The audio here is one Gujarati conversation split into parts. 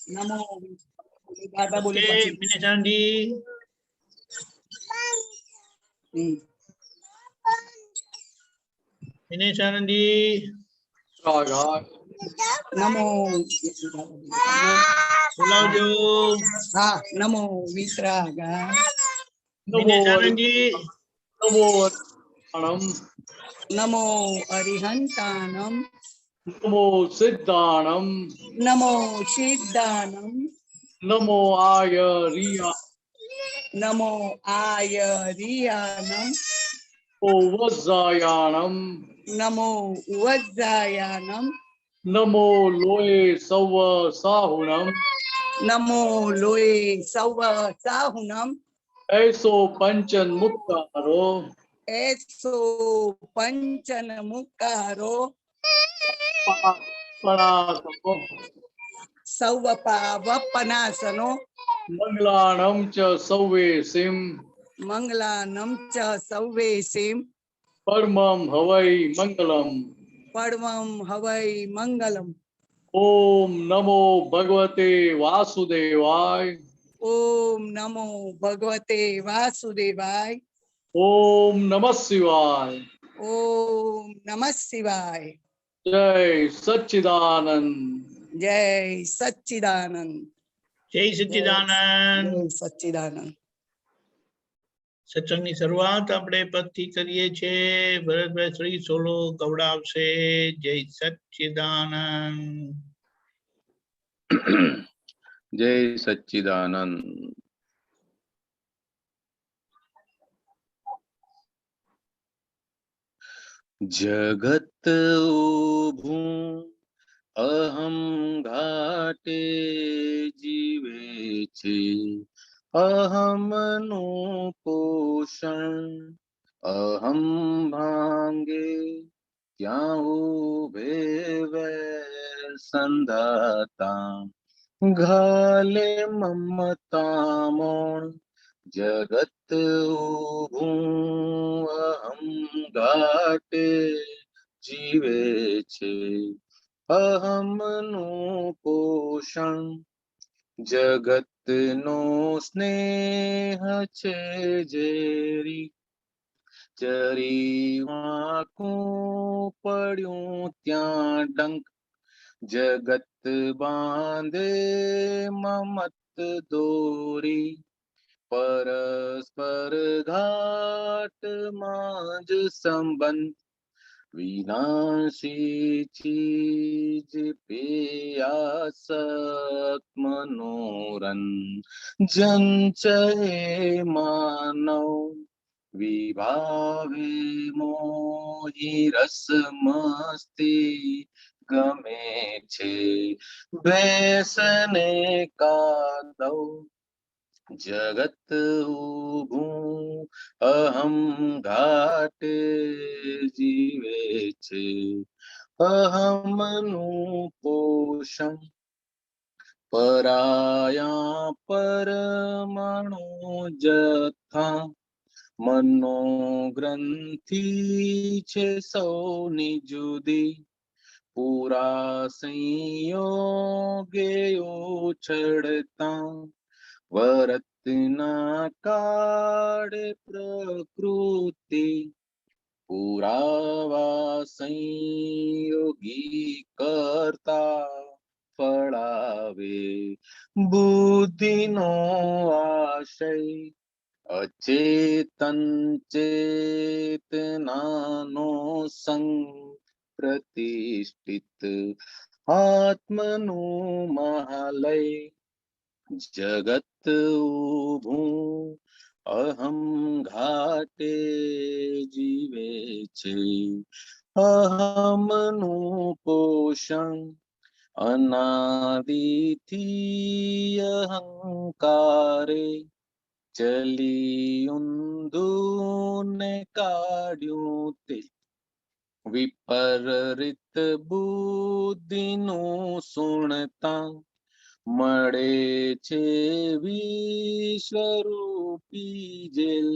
नमो बाबा बोले ओके પછી મિનેશાન જી મિનેશાન જી नमो બોલાવજો हाँ नमो वितरागा મિનેશાન જી नमो नमो अरिहंतानम नमो सिद्धाणम नमो सिद्धानम नमो आयरिया नमो आयरियानम ओ वज्जायाणम नमो वज्जायानम नमो लोये सव साहुणम नमो लोए सव साहुनम ऐसो पंचन मुक्तारो ऐसो पंचन मुकारो परासको सव पावपनासनो मंगलाणम च सवे सिम मंगलानम च सव्वेसिम परमं हवै मंगलम परमं हवै मंगलम ओम नमो भगवते वासुदेवाय ओम नमो भगवते वासुदेवाय ओम नमः शिवाय ओम नमः शिवाय जय सच्चिदानंद जय सच्चिदानंद જય સચ્ચિદાનંદ जय सच्चिदानंद સત્સંગની શરૂઆત આપણે પદથી કરીએ છીએ ભરતભાઈ શ્રી સોલો ગવડાવશે જય સચ્ચિદાનંદ जय सच्चिदानंद। जगत ऊभूं अहम घाटे जीवे छे अहमनु पोषण अहम भांगे त्या उभे वैर संधाता घाले ममता मोण जगत ऊभूं अहम घाटे जीवे छे अहमनु पोषण जगत नो स्नेह छे जेरी चरी वाकू पड्यूं त्यां डंक जगत बांधे ममत दोरी परस्पर घाट माज संबंध विनाशी चीज पेयासक मनोरंजन चहे मानव विभावे मोही रस मस्ती गमे छे बेसने कादव जगत ऊभूं अहम घाटे जीवे छे अहमनु पोषण पराया परमाणु जथा मनो ग्रंथि छे सौनी जुदी पूरा संयोगे उछड़ता वरतना काळे प्रकृति पुरावा संयोगी करता फळावे बुद्धिनो आशय अचेतन चेतनानो संग प्रतिष्ठित आत्मनो महालय जगत ऊभूं अहम घाटे जीवे छे अहमनु पोषण अनादिथी अहंकारे चली ऊंधूं ने काढ्यूं ते विपरीत बुद्धिનું સુણતા મળે છે વિશ્વરૂપી જેલ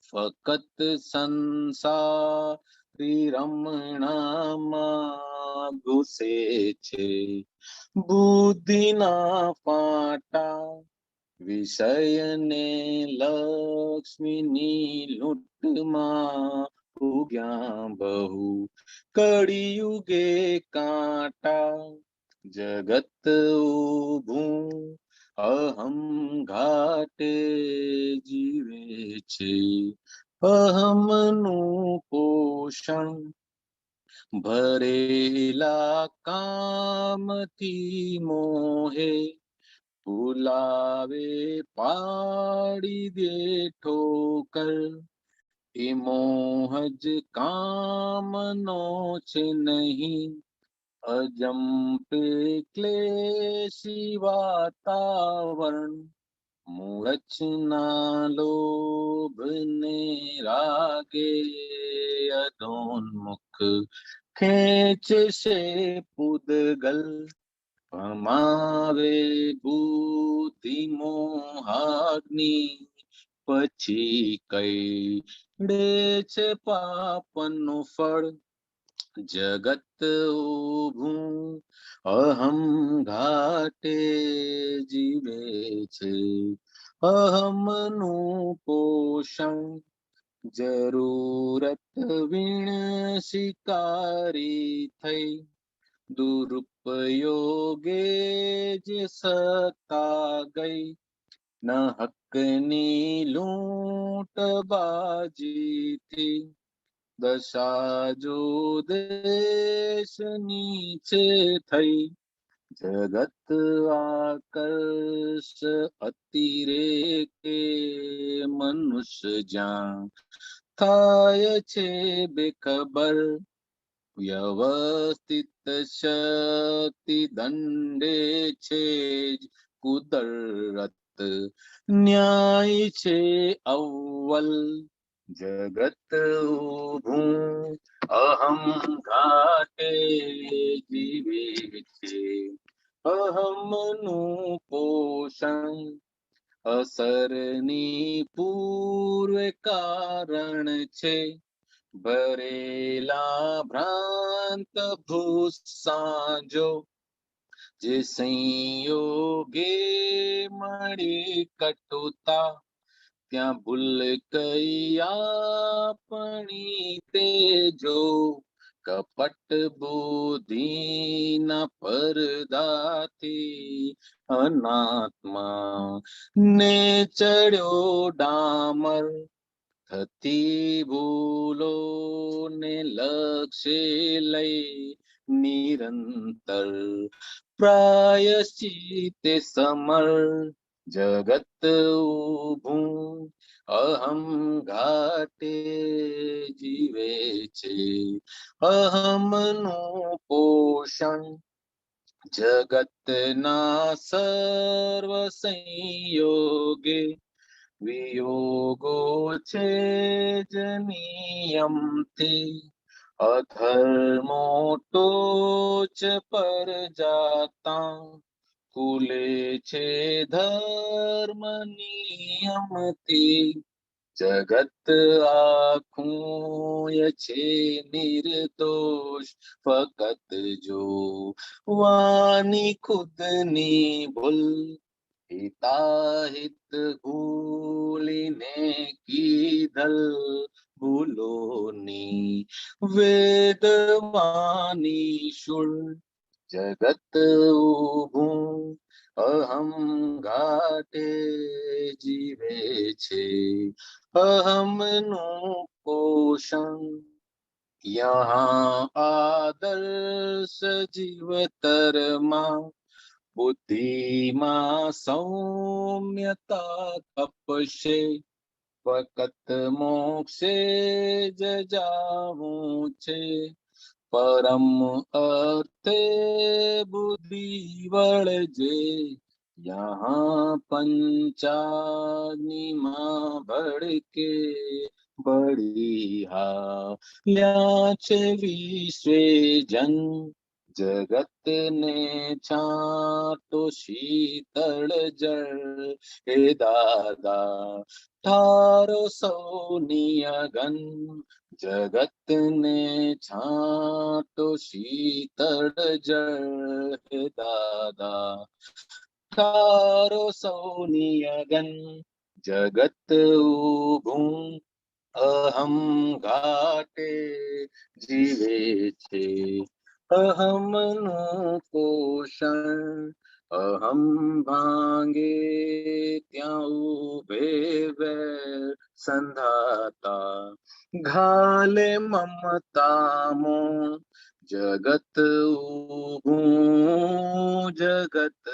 ફકત સંસાર શ્રી રમણામાં ઘૂસે છે બુદ્ધિના પાટા વિષયને લક્ષ્મીની લૂંટમાં ઉગ્યા બહુ કળિયુગે કાંટા જગત ઊભું અહમ ઘાટે જીવે છે અહમનું પોષણ ભરેલા કામથી મોહે ભૂલાવે પાડી દે ઠોકર એ મોહ જ કામનો છે નહીં અજંપે ક્લેશી વાતાવરણ મૂળચના લોભ ને રાગે અધોન્મુખ ખેંચે છે પૂદગલ ભમાવે બુદ્ધિ મોહાગ્નિ પછી કઈડે છે પાપનું ફળ જગત ઊભું અહમ ઘાટે જીવે છે અહમનું પોષણ જરૂરત વીણ શિકારી થઈ દુરુપયોગે જે સત્તા ગઈ ન હકની લૂંટબાજીથી દશા જો દેશ નીચે થઈ જગત આકર્ષ અતિરેકે મનુષ્ય જ્યાં થાય છે બેખબર વ્યવસ્થિત શક્તિ દંડે છે જ કુદરત ન્યાય છે અવ્વલ જગત ઊભું અહમ ઘાટે જીવે છે અહમનું પોષણ અસરની પૂર્વે કારણ છે ભરેલા ભ્રાંત ભૂસાંજો જે સંયોગે મળી કટુતા ત્યાં ભૂલ કઈ આપણી તેજો કપટ બુદ્ધિના પરદાથી અનાત્મા ને ચડ્યો ડામર થતી ભૂલો ને લક્ષ્ય લઈ નિરંતર પ્રાયશ્ચિતે સમર જગત ઊભું અહમ ઘાટે જીવે છે અહમનું પોષણ જગતના સર્વ સંયોગે વિયોગો છે જ નિયમથી અધર્મો ટોચ પર જાતા કુલે છે ધર્મ નિયમથી જગત આખું છે નિર્દોષ ફકત જો વાની ખુદની ભૂલ હિતાહિત ભૂલીને કીધલ ભૂલોની વેદવાની શુળ જગત ઊભું અહમ ઘાટે જીવે છે અહમનું પોષણ યહાં આદર્શ જીવતરમાં બુદ્ધિમાં સૌમ્યતા કપશે ફકત મોક્ષે જ જાવું છે પરમ અર્થે બુદ્ધિ વળજે યહાં પંચાગ્નિમાં ભડકે બળી હા લ્યા છે વિશ્વે જન जगत ने छाटो शीतल जल हे दादा ठारो सौनी अगन जगत ने छाटो शीतल जल हे दादा ठारो सौनी अगन जगत ऊभूं अहम घाटे जीवे छे अहम नो पोषण अहम भांगे त्या उभे वेर संधाता घाले ममता मो जगत ऊभूं जगत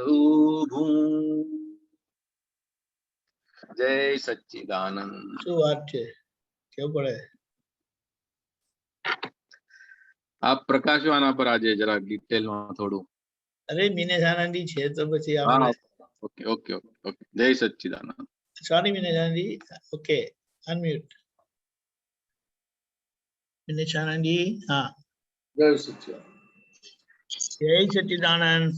ऊभूं जय सच्चिदानंद શું વાત છે કેવું પડે આપ પ્રકાશો આના પર આજે જરા ડિટેલમાં થોડું અરે મિનેશ આનંદી છે તો પછી હા આપણે ઓકે ઓકે ઓકે ઓકે જય સચ્ચિદાનંદ સોરી મિનેશ આનંદી ઓકે અનમ્યુટ મિનેશ આનંદી હા જય સચ્ચિદાનંદ. જય સચ્ચિદાનંદ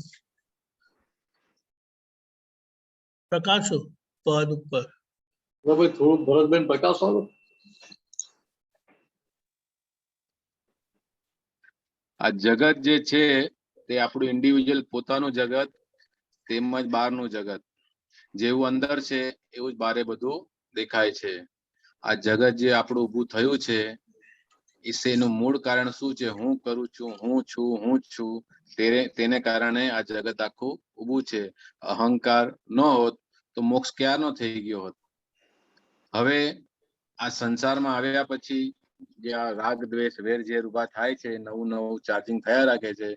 પ્રકાશો પદ ઉપર ભાઈ થોડું ભરતબેન પ્રકાશો. આ જગત જે છે તે આપણું ઇન્ડિવિજ્યુઅલ પોતાનું જગત તેમજ બહારનું જગત જેવું અંદર છે એવું જ બારે બધું દેખાય છે આ જગત જે આપણું ઊભું થયું છે એનું મૂળ કારણ શું છે હું કરું છું હું છું તેને કારણે આ જગત આખું ઊભું છે અહંકાર ન હોત તો મોક્ષ ક્યારનો થઈ ગયો હોત હવે આ સંસારમાં આવ્યા પછી જે આ રાગ દ્વેષ વેર ઝેર ઉભા થાય છે નવું નવું ચાર્જિંગ થયા રાખે છે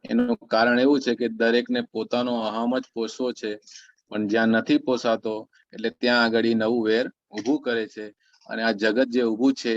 એનું કારણ એવું છે કે દરેકને પોતાનો અહમ જ પોષવો છે પણ જ્યાં નથી પોસાતો એટલે ત્યાં આગળ નવું વેર ઊભું કરે છે અને આ જગત જે ઊભું છે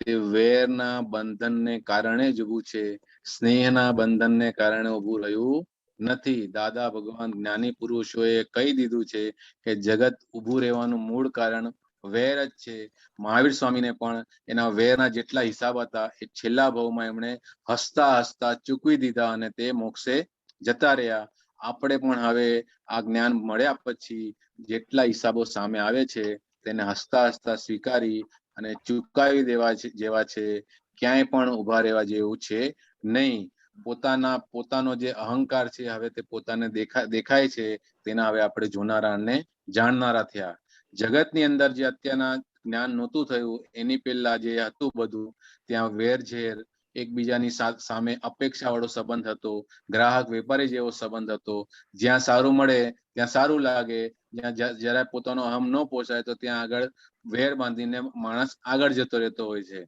તે વેરના બંધનને કારણે જ ઊભું છે સ્નેહના બંધનને કારણે ઊભું રહ્યું નથી દાદા ભગવાન જ્ઞાની પુરુષોએ કહી દીધું છે કે જગત ઊભું રહેવાનું મૂળ કારણ વેર જ છે મહાવીર સ્વામીને પણ એના વેરના જેટલા હિસાબ હતા એ છેલ્લા ભાવમાં એમણે હસતા હસતા ચૂકવી દીધા અને તે મોક્ષે જતા રહ્યા આપણે પણ હવે આ જ્ઞાન મળ્યા પછી જેટલા હિસાબો સામે આવે છે તેને હસતા હસતા સ્વીકારી અને ચૂકાવી દેવા જેવા છે ક્યાંય પણ ઉભા રહેવા જેવું છે નહીં પોતાનો જે અહંકાર છે હવે તે પોતાને દેખાય છે તેના હવે આપણે જોનારા અને જાણનારા થયા જગતની અંદર જે અત્યારના જ્ઞાન નહોતું થયું એની પહેલા જે હતું બધું ત્યાં વેર ઝેર એકબીજાની સામે અપેક્ષા વાળો સંબંધ હતો ગ્રાહક વેપારી જેવો સંબંધ હતો જ્યાં સારું મળે ત્યાં સારું લાગે જ્યાં જરા પોતાનો અહમ ન પોસાય તો ત્યાં આગળ વેર બાંધીને માણસ આગળ જતો રહેતો હોય છે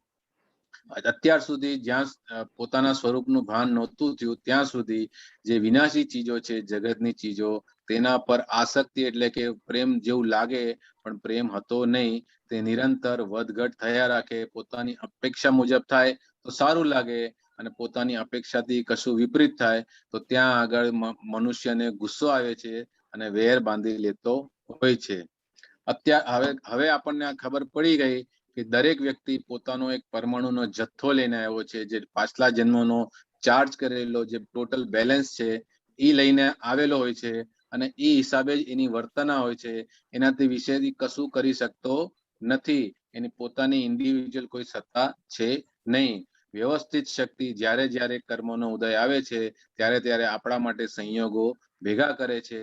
અત્યાર સુધી જ્યાં પોતાના સ્વરૂપનું ભાન નહોતું થયું ત્યાં સુધી જે વિનાશી ચીજો છે જગતની ચીજો તેના પર આસક્તિ એટલે કે પ્રેમ જેવું લાગે પણ પ્રેમ હતો નહીં તે નિરંતર વધઘટ થયા રાખે પોતાની અપેક્ષા મુજબ થાય તો સારું લાગે અને પોતાની અપેક્ષાથી કશું વિપરીત થાય તો ત્યાં આગળ મનુષ્યને ગુસ્સો આવે છે અને વેર બાંધી લેતો હોય છે હવે આપણને આ ખબર પડી ગઈ કે દરેક વ્યક્તિ પોતાનો એક પરમાણુનો જથ્થો લઈને આવ્યો છે જે પાછલા જન્મનો ચાર્જ કરેલો જે ટોટલ બેલેન્સ છે એ લઈને આવેલો હોય છે અને એ હિસાબે જ એની વર્તના હોય છે એનાથી વિશેથી કશું કરી શકતો નથી એની પોતાની ઇન્ડિવિજ્યુઅલ કોઈ સત્તા છે નહીં વ્યવસ્થિત શક્તિ જ્યારે જ્યારે કર્મનો ઉદય આવે છે ત્યારે આપણા માટે સંયોગો ભેગા કરે છે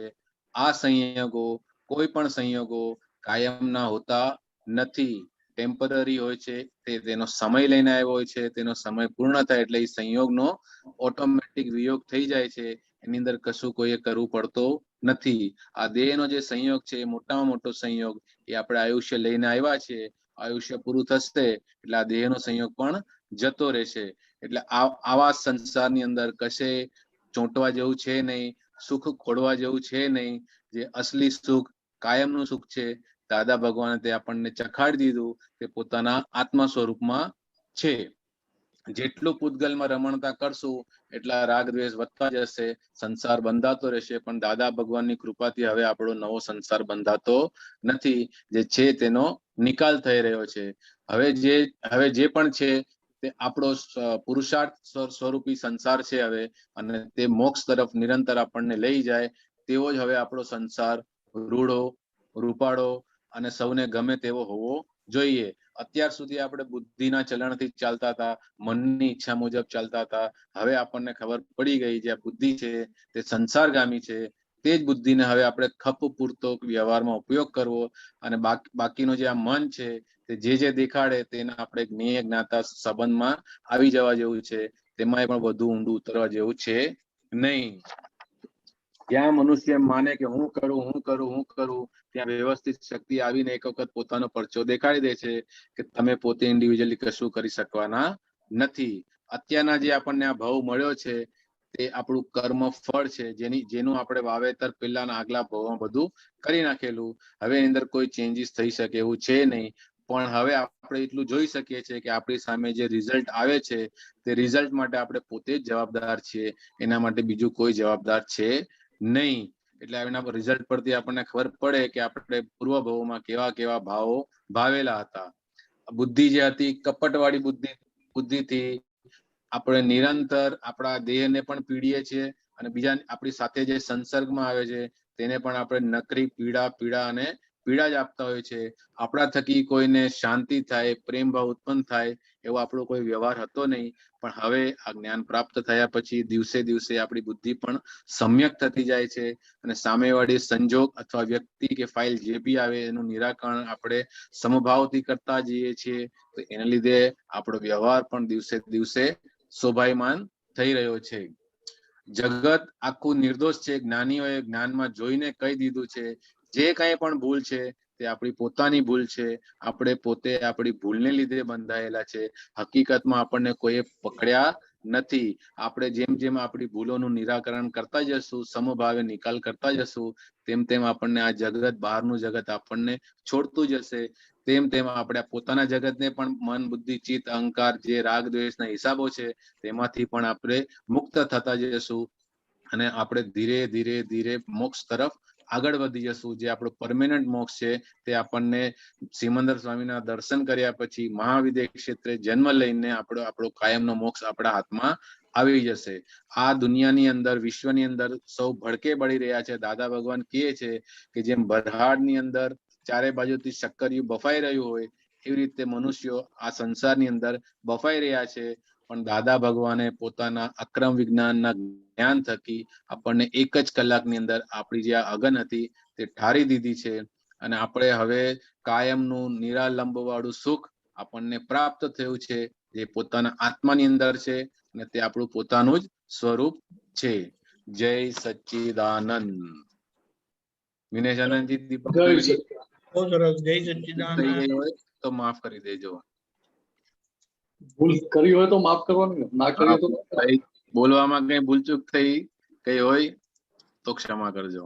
આ સંયોગો કોઈ પણ સંયોગો કાયમના હોતા નથી ટેમ્પરરી હોય છે તેનો સમય લઈને આવ્યો હોય છે તેનો સમય પૂર્ણ થાય એટલે એ સંયોગનો ઓટોમેટિક વિયોગ થઈ જાય છે એની અંદર કશું કોઈએ કરવું પડતો નથી આ દેહનો જે સંયોગ છે એ મોટામાં મોટો સંયોગ એ આપણે આયુષ્ય લઈને આવ્યા છે આયુષ્ય પૂરું થશે એટલે આ દેહનો સંયોગ પણ જતો રહેશે એટલે આવા સંસારની અંદર કશે ચોંટવા જેવું છે નહીં સુખ ખોડવા જેવું છે નહીં જે અસલી સુખ કાયમનું સુખ છે દાદા ભગવાને તે આપણને ચખાડી દીધું તે પોતાના આત્મ સ્વરૂપમાં છે જેટલું પૂતગલમાં રમણતા કરશું એટલા રાગ દ્વેષ વધતા જશે સંસાર બંધાતો રહેશે પણ દાદા ભગવાનની કૃપાથી હવે આપણો નવો સંસાર બંધાતો નથી જે છે તેનો નિકાલ થઈ રહ્યો છે હવે જે પણ છે તે આપણો પુરુષાર્થ સ્વરૂપી સંસાર છે હવે, અને તે મોક્ષ તરફ નિરંતર આપણને લઈ જાય તેવો જ હવે આપણો સંસાર રૂડો, રૂપાળો અને સૌને ગમે તેવો હોવો જોઈએ. અત્યાર સુધી આપણે બુદ્ધિના ચલણથી ચાલતા હતા, મનની ઈચ્છા મુજબ ચાલતા હતા. હવે આપણને ખબર પડી ગઈ જે આ બુદ્ધિ છે તે સંસારગામી છે. તે જ બુદ્ધિને હવે આપણે ખપ પૂરતો વ્યવહારમાં ઉપયોગ કરવો, અને બાકીનો જે આ મન છે તે જે દેખાડે તેના આપણે જ્ઞેય જ્ઞાતા સંબંધમાં આવી જવા જેવું છે. તેમાં પણ વધુ ઊંડું ઉતરવા જેવું છે નહીં. જ્યાં મનુષ્ય માને કે હું કરું, ત્યાં વ્યવસ્થિત શક્તિ આવીને એક વખત પોતાનો પરચો દેખાડી દે છે કે તમે પોતે ઇન્ડિવિજ્યુઅલી કશું કરી શકવાના નથી. અત્યારના જે આપણને આ ભાવ મળ્યો છે તે આપણું કર્મ ફળ છે, જેનું આપણે વાવેતર પહેલાના આગલા ભાવમાં બધું કરી નાખેલું. હવે એની અંદર કોઈ ચેન્જીસ થઈ શકે એવું છે નહીં. પણ હવે આપણે એટલું જોઈ શકીએ છીએ કે આપણી સામે જે રિઝલ્ટ આવે છે તે રિઝલ્ટ માટે આપણે પોતે જ જવાબદાર છીએ, એના માટે બીજું કોઈ જવાબદાર છે નહીં. એટલે એના રિઝલ્ટ પરથી આપણને ખબર પડે કે આપણે પૂર્વ ભાવોમાં કેવા કેવા ભાવો ભાવેલા હતા. બુદ્ધિ જે હતી કપટવાળી બુદ્ધિથી આપણે નિરંતર આપણા દેહને પણ પીડીએ છીએ, અને બીજા આપણી સાથે જે સંસર્ગમાં આવે છે તેને પણ આપણે નકરી પીડા અને પીડા જ આપતા હોય છે. આપણા થકી કોઈને શાંતિ થાય, પ્રેમ ભાવ ઉત્પન્ન થાય એવો આપણો કોઈ વ્યવહાર હતો નહીં. પણ હવે આ જ્ઞાન પ્રાપ્ત થયા પછી દિવસે દિવસે આપણી બુદ્ધિ પણ સમ્યક થતી જાય છે, અને સામેવાળી સંજોગ અથવા વ્યક્તિ કે ફાઇલ જે બી આવે એનું નિરાકરણ આપણે સમભાવથી કરતા જઈએ છીએ. તો એના લીધે આપણો વ્યવહાર પણ દિવસે દિવસે શોભાયમાન થઈ રહ્યો છે. જગત આખું નિર્દોષ છે. જ્ઞાનીઓએ જ્ઞાનમાં જોઈને કહી દીધું છે જે કંઈ પણ ભૂલ છે તે આપણી પોતાની ભૂલ છે. આપણે પોતે આપણી ભૂલને લીધે બંધાયેલા છે. હકીકતમાં આપણને કોઈએ પકડ્યા નથી. આપણે જેમ જેમ આપણી ભૂલોનું નિરાકરણ કરતા જશું, સમભાવે નિકાલ કરતા જશું, તેમ તેમ આપણને આ જગત, બહારનું જગત આપણને છોડતું જશે. તેમ તેમ આપણે પોતાના જગતને પણ મન, બુદ્ધિ, ચિત્ત, અહંકાર જે રાગ દ્વેષના હિસાબો છે તેમાંથી પણ આપણે મુક્ત થતા જશું, અને આપણે ધીરે ધીરે ધીરે મોક્ષ તરફ આગળ વધી જશું. જે આપણો પરમેનન્ટ મોક્ષ છે તે આપણને સિમંદર સ્વામીના દર્શન કર્યા પછી મહાવિદ્ય ક્ષેત્રે જન્મ લઈને આપણો કાયમનો મોક્ષ આપણા હાથમાં આવી જશે. આ દુનિયાની અંદર, વિશ્વની અંદર સૌ ભડકે બળી રહ્યા છે. દાદા ભગવાન કહે છે કે જેમ વરહાડની અંદર ચારે બાજુથી શક્કરિયું બફાઈ રહ્યું હોય એવી રીતે મનુષ્યો આ સંસારની અંદર બફાઈ રહ્યા છે. પણ દાદા ભગવાને પોતાના અક્રમ વિજ્ઞાનના જ્ઞાન થકી આપણને એક જ કલાકની અંદર આપણી જે અગન હતી તે ઠારી દીધી છે, અને આપણે હવે કાયમનું નિરાલંબ વાળું સુખ આપણને પ્રાપ્ત થયું છે, જે પોતાના આત્માની અંદર છે, અને તે આપણું પોતાનું જ સ્વરૂપ છે. જય સચ્ચિદાનંદ. વિનેશાનંદજી, દીપક જય બહુ સરસ. જય સચ્ચિદાનંદ. હોય તો માફ કરી દેજો. ભૂલ કરી હોય તો માફ કરવાનું ને, ના કરી હોય તો બોલવામાં કઈ ભૂલચૂક થઈ કઈ હોય તો ક્ષમા કરજો.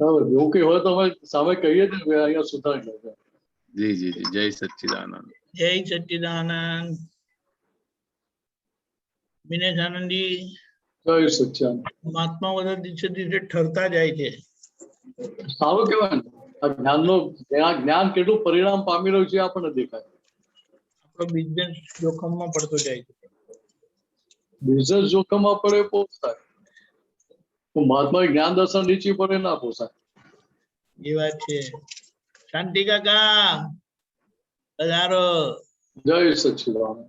બરાબર. એવું કઈ હોય તો અમે સામે કહીએ છીએ કે અહીંયા સુધારી લેજો. જી જી જી. જય સચ્ચિદાનંદ. જય સચ્ચિદાનંદ. વિનેશ આનંદજી, જય સચ્ચિદાનંદ. મહાત્મા બધા દિવસે દિવસે ઠરતા જાય છે. સારું કહેવાય ને. આ જ્ઞાન કેટલું પરિણામ પામી રહ્યું છે આપણને દેખાય. આપણો બિઝનેસ જોખમમાં પડતો જાય છે. બિઝનેસ જોખમમાં પડે પોસાય, મહાત્મા જ્ઞાન દર્શન નીચી પડે ના પોસાય. એ વાત છે. શાંતિ કાકા પધારો. જય સચ્ચિદાનંદ.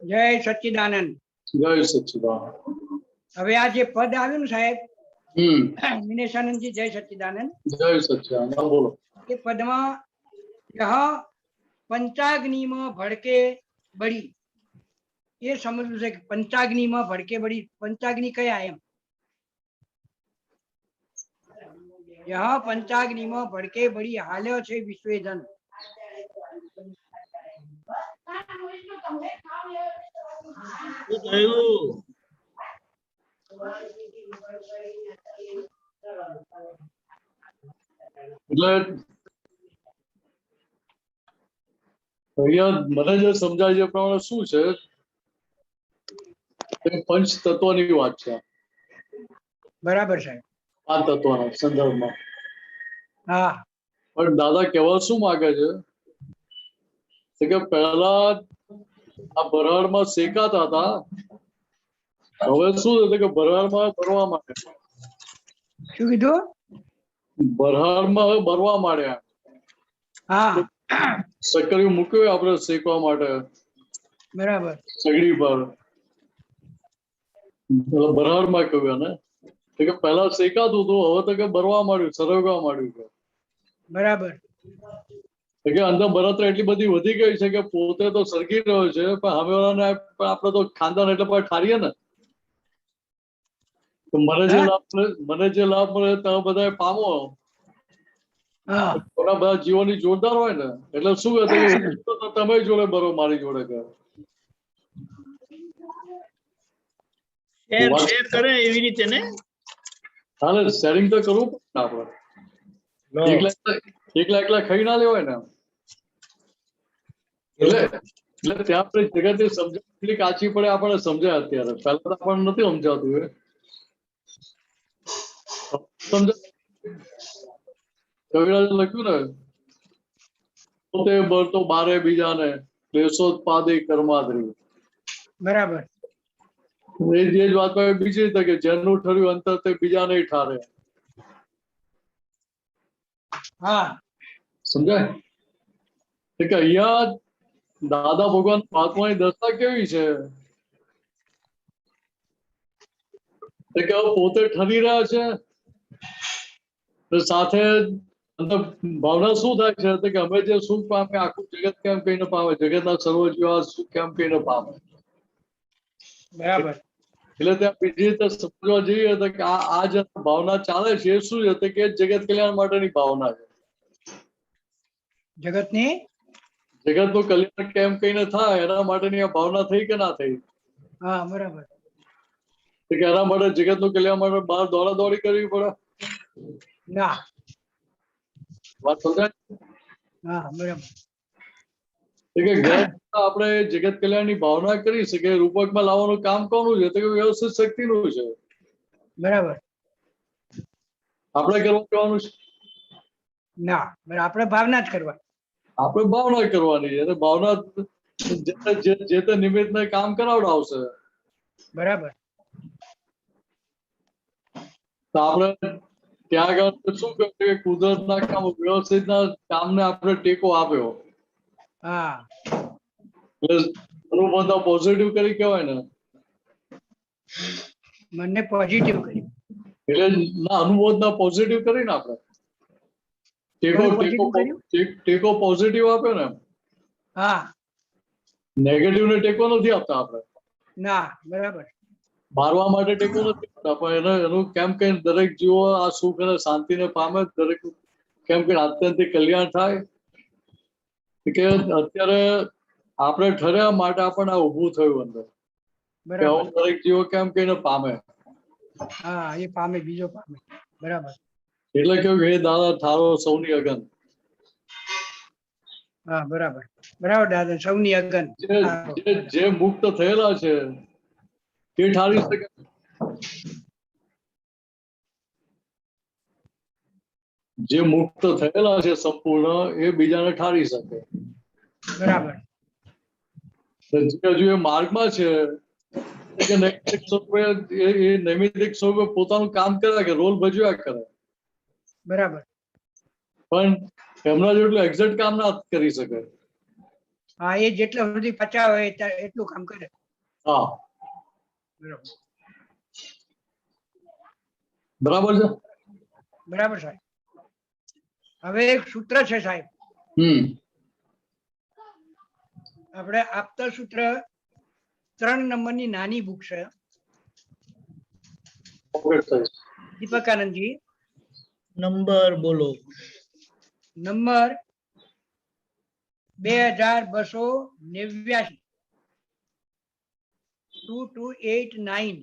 જય સચ્ચિદાનંદ. જય સચ્ચિદાનંદ. હવે આ જે પદ આવ્યું ને સાહેબ, વિનેશાનંદજી, જય સચ્ચિદાનંદ. જય સચ્ચિદાનંદ. બોલો. એ પદમાં यह પંચાગ્નિમાં ભડકે બળી, એ સમજવું છે કે પંચાગ્નિમાં ભડકે બળી, પંચાગ્નિ કયા એમ? यह પંચાગ્નિમાં ભડકે બળી હાલ્યો છે વિશ્વેજન. શું થયું? એટલે અહીંયા મને જે સમજાય છે પ્રમાણે શું છે, પંચ તત્વની વાત છે. બરાબર સાહેબ. 5 તત્વના સંદર્ભમાં. હા. પણ દાદા કહેવા શું માંગે છે કે પહેલા આ ભરવાડમાં શેકાતા હતા, હવે શું થયું કે ભરવાડમાં ભરવા માંડ્યા, શું કીધું? ભરવાડમાં હવે ભરવા માંડ્યા. હા સક્કરિયું મૂક્યું આપણે શેકવા માટે બરાબર. સગડી પર, ભરવાડમાં કહ્યું ને કે પહેલા શેકાતું હતું, હવે તો કે ભરવા માંડ્યું, સરગવા માંડ્યું કે. બરાબર. કે અંદર બળતરા એટલી બધી વધી ગઈ છે કે પોતે તો સરગી રહ્યો છે, પણ સામેવાળાને આપણે તો ખાનદાન એટલે પણ ઠારીએ ને. તો મને જે લાભ મળે તમે બધા પામો. હા થોડા બધા જીવોની જોરદાર હોય ને, એટલે શું હતું કે તમે જોડે બરો મારી જોડે કે શેર કરે એવી રીતે ને. હાલે શેરિંગ તો કરવું પડે આપણે. એકલા ખાઈ ના લેવાય ને. એટલે ત્યાં આપણે જગત સમજ એટલી કાચી પડે આપણને સમજાય અત્યારે, પહેલા તો આપણને નથી સમજાતું એ કવિરાજે લખ્યું ને, પોતે બળતો બારે બીજાને ક્લેશોત્પાદી કર્માદ્રી. બરાબર. એ જ વાતમાં બીજી રીતે કે જેનું ઠર્યું અંતર તે બીજાને ઠારે. હા સમજાય કે અહીંયા દાદા ભગવાન મહાત્માની દશા કેવી છે કે પોતે ઠરી રહ્યા છે, સાથે અંદર ભાવના શું થાય છે કે અમે જે સુખ પામે આખું જગત કેમ કહીને પામે, જગતના સર્વ જીવ સુખ કેમ કહીને પામે. બરાબર. એટલે ત્યાં બીજી રીતે સમજવા જઈએ તો કે આ જે ભાવના ચાલે છે એ શું છે કે જગત કલ્યાણ માટેની ભાવના છે. જગતની જગતનું કલ્યાણ કેમ કહીને થાય એના માટેની આ ભાવના થઈ કે ના થઈ? હા બરાબર. કે એના માટે જગતનું કલ્યાણ માટે બહાર દોડાદોડી કરવી પડે? ના. વાત સમજાય? હા બરાબર. કે ઘર આપણે જગત કલ્યાણની ભાવના કરી શકીએ, રૂપકમાં લાવવાનું કામ કોનું છે તો કે વ્યવસ્થિત શક્તિનું છે. બરાબર. આપણે કરવા જવાનું છે? ના, આપણે ભાવના જ કરવા. આપણે ભાવના કરવાની છે, ભાવના જે તે નિમિત્તને કામ કરાવડાવશે. બરાબર. તો આપણે ત્યાં આગળ શું કર્યું કે કુદરતના કામ વ્યવસ્થિતના કામને આપણે ટેકો આપ્યો. હા એટલે અનુબંધ પોઝિટિવ કરી કહેવાય ને. મનને પોઝિટિવ કર્યું. એટલે ના અનુબોધના પોઝિટિવ કરીને આપણે ટેકો પોઝિટિવ આપ્યો ને. હા નેગેટિવ ને ટેકો નથી આપતા આપણે. ના બરાબર. મારવા માટે ટેકો નથી આપતા, પણ એનું કેમ કે દરેક જીવો આ સુખ અને શાંતિને પામે, દરેક કેમ કે આત્યંતિક કલ્યાણ થાય. કે અત્યારે આપણે ઠર્યા માટે આપણને આ ઊભું થયું અંદર કે બરાબર. દરેક જીવો કેમ કહીને પામે. હા એ પામે, બીજો પામે. બરાબર. એટલે કેવું હે દાદા ઠારો સૌની અગન. હા બરાબર. બરાબર દાદા, સૌની અગન. જે મુક્ત થયેલા છે તે ઠારી શકે. જે મુક્ત થયેલા છે સંપૂર્ણ એ બીજાને ઠારી શકે. બરાબર. હજુ એ માર્ગમાં છે કે નૈમિતિક સ્વરૂપે એ નૈમિતિક સ્વરૂપે પોતાનું કામ કર્યા કે રોલ ભજવ્યા કરે, બરાબર. પણ એમના જેટલું એક્ઝેક્ટ કામ ના કરી શકે. હા એ જેટલા સુધી પચાવે એટલું કામ કરે. હા બરાબર. બરાબર છે. બરાબર સાહેબ. હવે એક સૂત્ર છે સાહેબ, આપણે આપતા સૂત્ર 3 નંબરની નાની બુક છે, દીપકાનંદજી. નંબર બોલો. નંબર 2289 2289.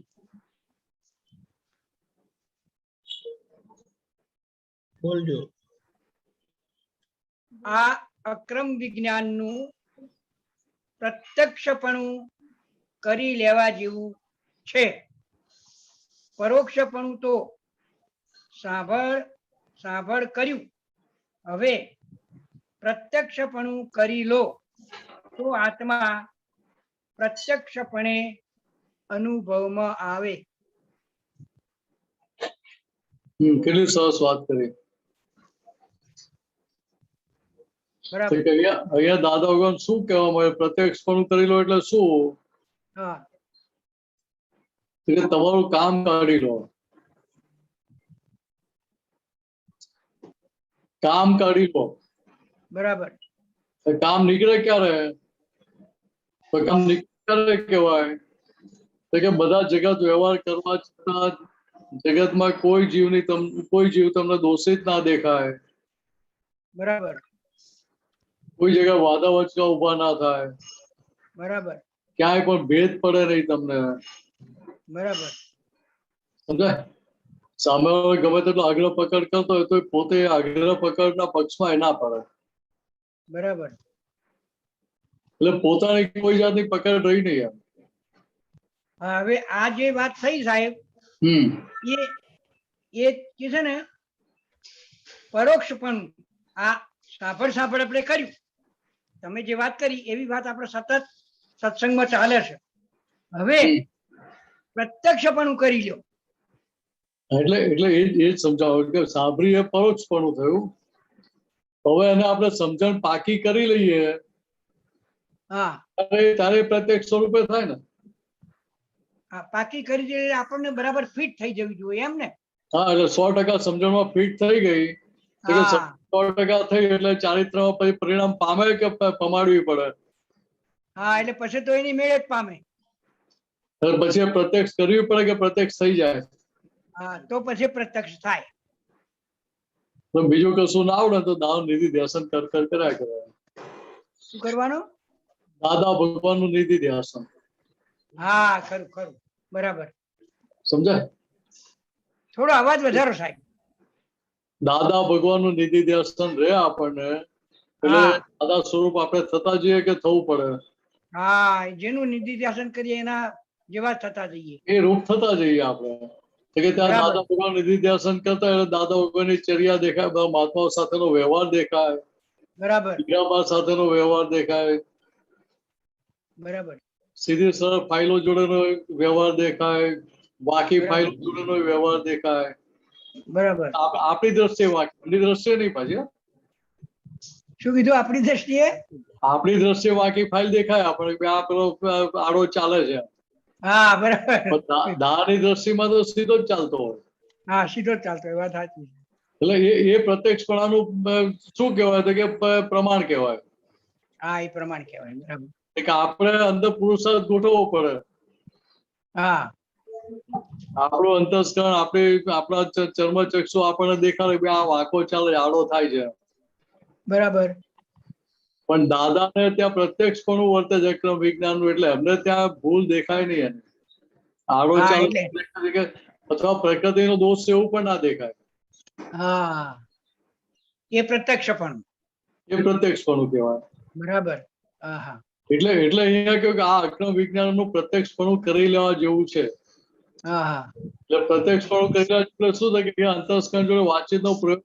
બોલજો. આ અક્રમ વિજ્ઞાનનું પ્રત્યક્ષપણું કરી લેવા જેવું છે. પરોક્ષપણું તો સાંભળ કર્યું, હવે પ્રત્યક્ષપણું કરી લો તો આત્મા પ્રત્યક્ષપણે અનુભવમાં આવે. કેટલી સરસ વાત કરી. તો બરાબર. કે અહીંયા દાદા ભગવાન શું કહેવા મળે, પ્રત્યક્ષપણું કરી લો એટલે શું? હા તો કે તમારું કામ કાઢી લો. કામ કાઢી લો. બરાબર. તો કામ નીકળે ક્યારે? તો કામ નીકળે ક્યારે કહેવાય? તો કે બધા જગત વ્યવહાર કરવા છતાં જગતમાં કોઈ જીવ તમને દોષિત ના દેખાય. બરાબર. કોઈ જગ્યા વાદા વચકા ઉભા ના થાય. બરાબર. ક્યાંય પણ ભેદ પડે નહીં તમને. બરાબર. સમજાય? સામેવાળો ગમે તેટલો આગ્રહ પકડ કરતો હોય તો પોતે આગ્રહ પકડના પક્ષમાં ના પડે. બરાબર. એટલે પોતાની કોઈ જાતની પકડ રહી નહીં એમ. હા, હવે આ જે વાત થઈ સાહેબ, એ એ જે છે ને પરોક્ષપણું, આ સાંભળ આપણે કર્યું, તમે જે વાત કરી એવી વાત આપણે સતત સત્સંગમાં ચાલે છે. હવે પ્રત્યક્ષપણું કરી લ્યો. એટલે એટલે એ જ સમજાવો કે સાંભળી એ પરોક્ષપણું થયું. હવે એને આપણે સમજણ પાકી કરી લઈએ હા ત્યારે પ્રત્યક્ષ સ્વરૂપે થાય ને. હા, પાકી કરી દે આપણને બરાબર ફિટ થઈ જવી જોઈએ એમ ને. હા, એટલે 100% સમજણમાં ફિટ થઈ ગઈ. હા 100% થઈ એટલે ચારિત્રમાં પછી પરિણામ પામે કે પમાડવી પડે? હા, એટલે પછી તો એની મેળે જ પામે. પછી પ્રત્યક્ષ કરવી પડે કે પ્રત્યક્ષ થઈ જાય? હા, તો પછી પ્રત્યક્ષ થાય. તો બીજું કશું ના આવડે તો દાવ નિધિ ધ્યાસન કર્યા કરે. શું કરવાનું? દાદા ભગવાનનું નિધિ ધ્યાસન. હા, ખરું ખરું, બરાબર. સમજાય? થોડો અવાજ વધારો સાહેબ. દાદા ભગવાનનું નિધિ ધ્યાસન રહે આપણને એટલે હા દાદા સ્વરૂપ આપણે થતા જઈએ કે થવું પડે? હા, જેનું નિધિ ધ્યાસન કરીએ એના જેવા થતા જઈએ. એ રૂપ થતા જઈએ આપણે. તો કે ત્યાં બરાબર. દાદા ભગવાન નિધિ ધ્યાસન કરતા એટલે દાદા ભગવાનની ચર્યા દેખાય, બધા મહાત્માઓ સાથેનો વ્યવહાર દેખાય, બરાબર. હીરાબા સાથેનો વ્યવહાર દેખાય, બરાબર. સીધી સરળ ફાઇલો જોડેનો વ્યવહાર દેખાય, બાકી બરાબર. ફાઇલો જોડેનો વ્યવહાર દેખાય. બરાબર. આપણી દ્રષ્ટિએ વાંકી, એમની દ્રષ્ટિએ નહીં પાછી. શું કીધું? આપણી દ્રષ્ટિએ આપણી દ્રષ્ટિએ વાંકી ફાઇલ દેખાય આપણે કે આ પેલો આડો ચાલે છે. હા બરાબર. પણ દાની દ્રષ્ટિમાં તો સીધો જ ચાલતો હોય. હા, સીધો જ ચાલતો હોય, વાત સાચી. એટલે એ પ્રત્યક્ષપણાનું શું કહેવાય તો કે પ્રમાણ કહેવાય. હા, એ પ્રમાણ કહેવાય. બરાબર. કે આપણે અંદર પુરુષાર્થ ગોઠવવો પડે. હા આપણું અંતસ્કરણ આપણા ચર્મચક્ષુ આપણને દેખાડે કે આ વાંકો ચાલે, આડો થાય છે. બરાબર. પણ દાદાને ત્યાં પ્રત્યક્ષપણું વર્તે છે ક્રમ વિજ્ઞાનનું, એટલે એમને ત્યાં ભૂલ દેખાય નહીં. એને આડો હા, ચાલે એટલે અથવા પ્રકૃતિનો દોષ છે એવું પણ ના દેખાય. હા, એ પ્રત્યક્ષપણું. એ પ્રત્યક્ષપણું કહેવાય. બરાબર. હા હા. એટલે અહીંયા કહ્યું કે આ અક્રમ વિજ્ઞાનનું પ્રત્યક્ષપણું કરી લેવા જેવું છે. હા હા. એટલે પ્રત્યક્ષપણું કર્યા એટલે શું થાય કે અંતસ્કરણ જોડે વાતચીતનો પ્રયોગ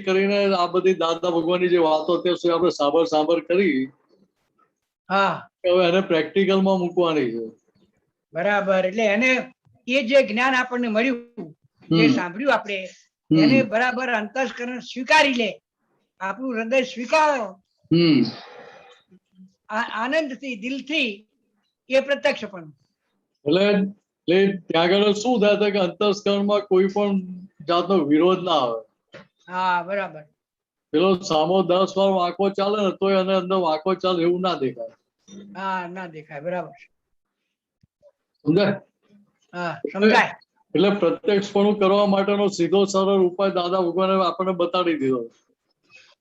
કરીને આ બધી દાદા ભગવાનની જે વાતો ત્યાં સુધી આપણે સાંભળ કરી હા હવે એને પ્રેક્ટિકલમાં મૂકવાની છે. બરાબર. એટલે એને એ જે જ્ઞાન આપણને મળ્યું, જે સાંભળ્યું આપણે, એને બરાબર અંતસ્કરણ સ્વીકારી લે, આપણું હૃદય સ્વીકારો આનંદથી, દિલથી, એ પ્રત્યક્ષપણું. એટલે ત્યાં આગળ શું થાય કે અંતસ્કરણમાં કોઈ પણ જાતનો વિરોધ ના આવે. હા બરાબર. પેલો સામો 10 વાર વાંકો ચાલે ને તોય એને અંદર વાંકો ચાલે એવું ના દેખાય. હા, ના દેખાય. બરાબર. સમજાય? હા, સમજાય. એટલે પ્રત્યક્ષપણું કરવા માટેનો સીધો સરળ ઉપાય દાદા ભગવાને આપણને બતાડી દીધો.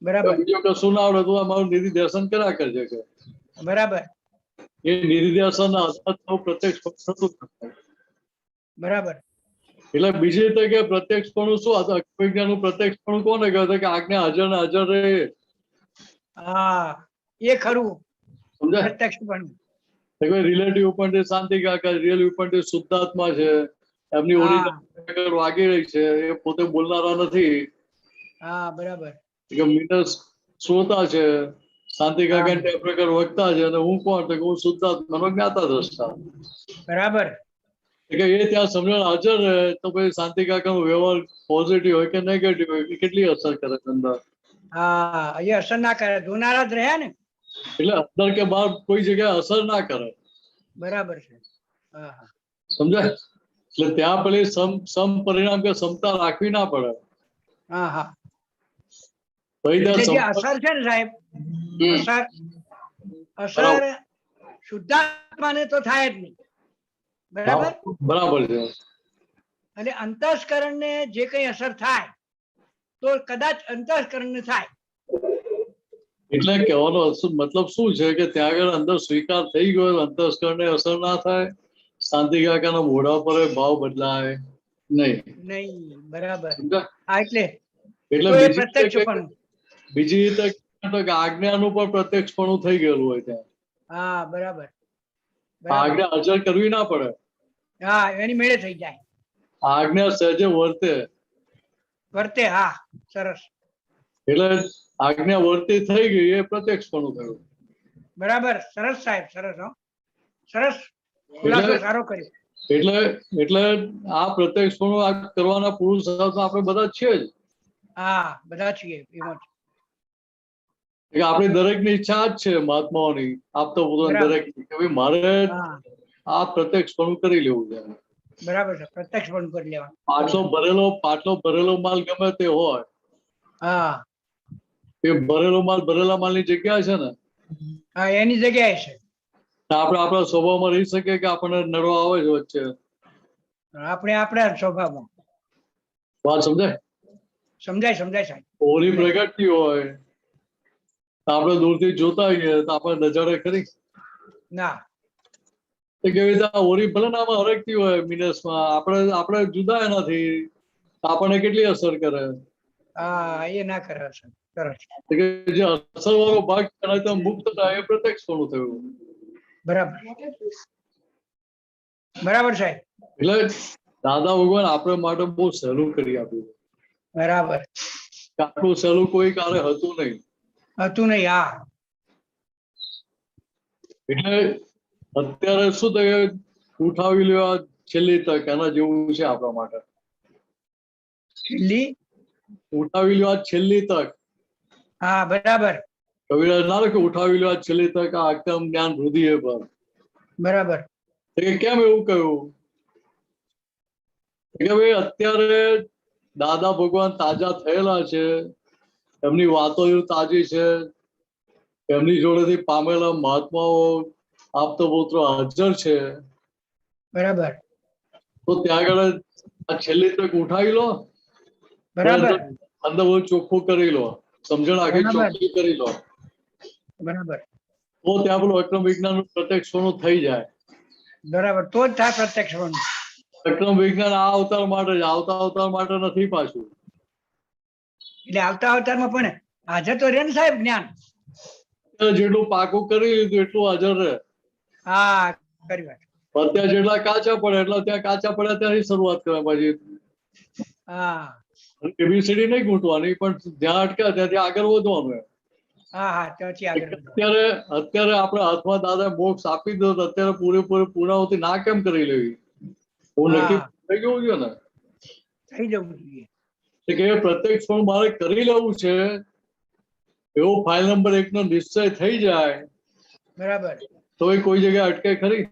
બરાબર. બીજો કશું ના આવડે તો અમારું નિધિ ધ્યાસન કર્યા કરજે કે. બરાબર. એ નિધિ ધ્યાસન પ્રત્યક્ષ થતું નથી. બરાબર. એટલે બીજી રીતે કે પ્રત્યક્ષપણું શું હતું? વિજ્ઞાનનું પ્રત્યક્ષપણું કોને કહેવાય કે આજ્ઞા હાજર ને હાજર રહે. હા, એ ખરું સમજાય? પ્રત્યક્ષપણું. રિલેટિવ ઉપરથી શાંતિ કાકા, રિયલ ઉપરથી શુદ્ધાત્મા છે, એમની ઓરિજિનલ વાગી રહી છે, એ પોતે બોલનારા નથી. હા બરાબર. કે મીટર શ્રોતા છે, શાંતિ કાકા ટેપ રેકર્ડ વખતા છે અને હું કોણ? તો કે હું શુદ્ધાત્માનો જ્ઞાતા દ્રષ્ટા. બરાબર. કે એ ત્યાં સમજણ હાજર રહે તો પછી શાંતિ કાકાનો વ્યવહાર પોઝિટિવ હોય કે નેગેટિવ હોય એ કેટલી અસર કરે અંદર. હા, એ અસર ના કરે, ધોનારા જ રહ્યા ને. એટલે અંદર કે બહાર કોઈ જગ્યાએ અસર ના કરે. બરાબર છે. હા હા, સમજાય? એટલે ત્યાં પેલી સમ પરિણામ કે ક્ષમતા રાખવી ના પડે. હા હા. ભાઈ એટલે જે ત્યાં અસર છે ને સાહેબ, અસર બરાબર. શુદ્ધાત્માને તો થાય જ નહીં. બરાબર. બરાબર છે. અને અંતસ્કરણને જે કઈ અસર થાય તો કદાચ અંતસ્કરણને થાય. એટલે કહેવાનો મતલબ શું છે કે ત્યાં આગળ અંદર સ્વીકાર થઈ ગયો, અંતસ્કરણને અસર ના થાય, શાંતિ કાકાના મોઢા પર ભાવ બદલાય નહીં. નહીં. બરાબર. સમજ્યા? હા, એટલે એટલે તો એ પ્રત્યક્ષપણું. બીજી રીતે આજ્ઞાનું પણ પ્રત્યક્ષપણું થઈ ગયેલું હોય ત્યાં. હા, બરાબર. બરાબર. આજ્ઞા હાજર કરવી ના પડે. હા, એની મેળે થઈ જાય. આજ્ઞા સહેજે વર્તે. વર્તે. હા, સરસ. એટલે આજ્ઞા વર્તી થઈ ગઈ એ પ્રત્યક્ષપણું થયું. બરાબર. સરસ સાહેબ, સરસ. હો, સરસ ખુલાસો સારો કર્યો. એટલે આ પ્રત્યક્ષપણું આ કરવાના પુરુષાર્થ આપણે બધા છીએ જ. હા, બધા છીએ એમાં. કે આપણી દરેકની ઈચ્છા જ છે મહાત્માઓની, આપતો પોતાની બરાબર. દરેક કે ભાઈ મારે હા, આ પ્રત્યક્ષપણું કરી લેવું છે. બરાબર છે. પ્રત્યક્ષપણું કરી લેવાનું. પાટલો ભરેલો માલ ગમે તે હોય, હા એ ભરેલો માલ ભરેલા માલની જગ્યા છે ને, હા, એની જગ્યાએ છે. આપણે આપણા સ્વભાવમાં રહી શકીએ કે આપણને નડવા આવે છે વચ્ચે? આપણે આપણા સ્વભાવમાં. વાત સમજાય? સમજાય સાહેબ. હોળી પ્રગટતી હોય તો આપણે દૂરથી જોતા હોઈએ તો આપણે નજરે ખરી? ના. તો કેવી રીતે હોળી ભલે ને આમાં હરકતી હોય મિનસમાં, આપણે જુદા એનાથી આપણને કેટલી અસર કરે? હા, એ ના કરે અસર. સરસ. તો કે જે અસર વાળો ભાગ એનાથી મુક્ત થાય એ પ્રત્યક્ષપણું થયું. બરાબર. બરાબર સાહેબ. એટલે દાદા ભગવાન આપણે માટે બહુ સહેલું કરી આપ્યું. બરાબર. આટલું સહેલું કોઈ કાલે હતું નહીં. હતું નહીં. હા, એટલે અત્યારે શું થાય, ઉઠાવી લેવા છેલ્લી તક એના જેવું છે આપણા માટે. છેલ્લી. ઉઠાવી લેવા છેલ્લી તક. હા, બરાબર. કવિરાજ ના લખે ઉઠાવી લેવા છેલ્લી તક આ એકદમ જ્ઞાન વૃદ્ધિ એ પર. બરાબર. કેમ એવું કહ્યું? કે ભાઈ અત્યારે દાદા ભગવાન તાજા થયેલા છે, એમની વાતો તાજી છે, એમની જોડેથી પામેલા મહાત્માઓ આપતો પુત્રો હાજર છે. બરાબર. તો ત્યાં આગળ આ છેલ્લી તક ઉઠાવી લો, બરાબર. અંદર બધું ચોખ્ખું કરી લો, સમજણ આખી બરાબર. ચોખ્ખી કરી લો, બરાબર. તો ત્યાં પેલું અક્રમ વિજ્ઞાન પ્રત્યક્ષપણું થઈ જાય. બરાબર. તો જ થાય પ્રત્યક્ષપણું. અક્રમ વિજ્ઞાન આ અવતાર માટે જ, આવતા અવતાર માટે નથી પાછું. એટલે આવતા અવતારમાં પણ હાજર તો રહે ને સાહેબ જ્ઞાન. જેટલું પાકું કરી લીધું એટલું હાજર રહે. હા, કરી વાત. અત્યારે જેટલા કાચા પડે એટલા ત્યાં કાચા પડ્યા ત્યાંથી શરૂઆત કરવા પછી. હા એબીસીડી નહીં ઘૂંટવાની, પણ જ્યાં અટક્યા ત્યાંથી આગળ વધવાનું. હા હા, ત્યાંથી આગળ વધો. અત્યારે આપણે હાથમાં દાદા મોક્ષ આપી દો તો અત્યારે પૂરેપૂરી પૂર્ણાહુતિ ના કેમ કરી લેવી? હું નક્કી થઈ ગયું છે ને, થઈ જવું જોઈએ. કે પ્રત્યક્ષ પણ મારે કરી લેવું છે એવો ફાઇલ નંબર 1 નો નિશ્ચય થઈ જાય. બરાબર. તો એ કોઈ જગ્યાએ અટકે ખરી?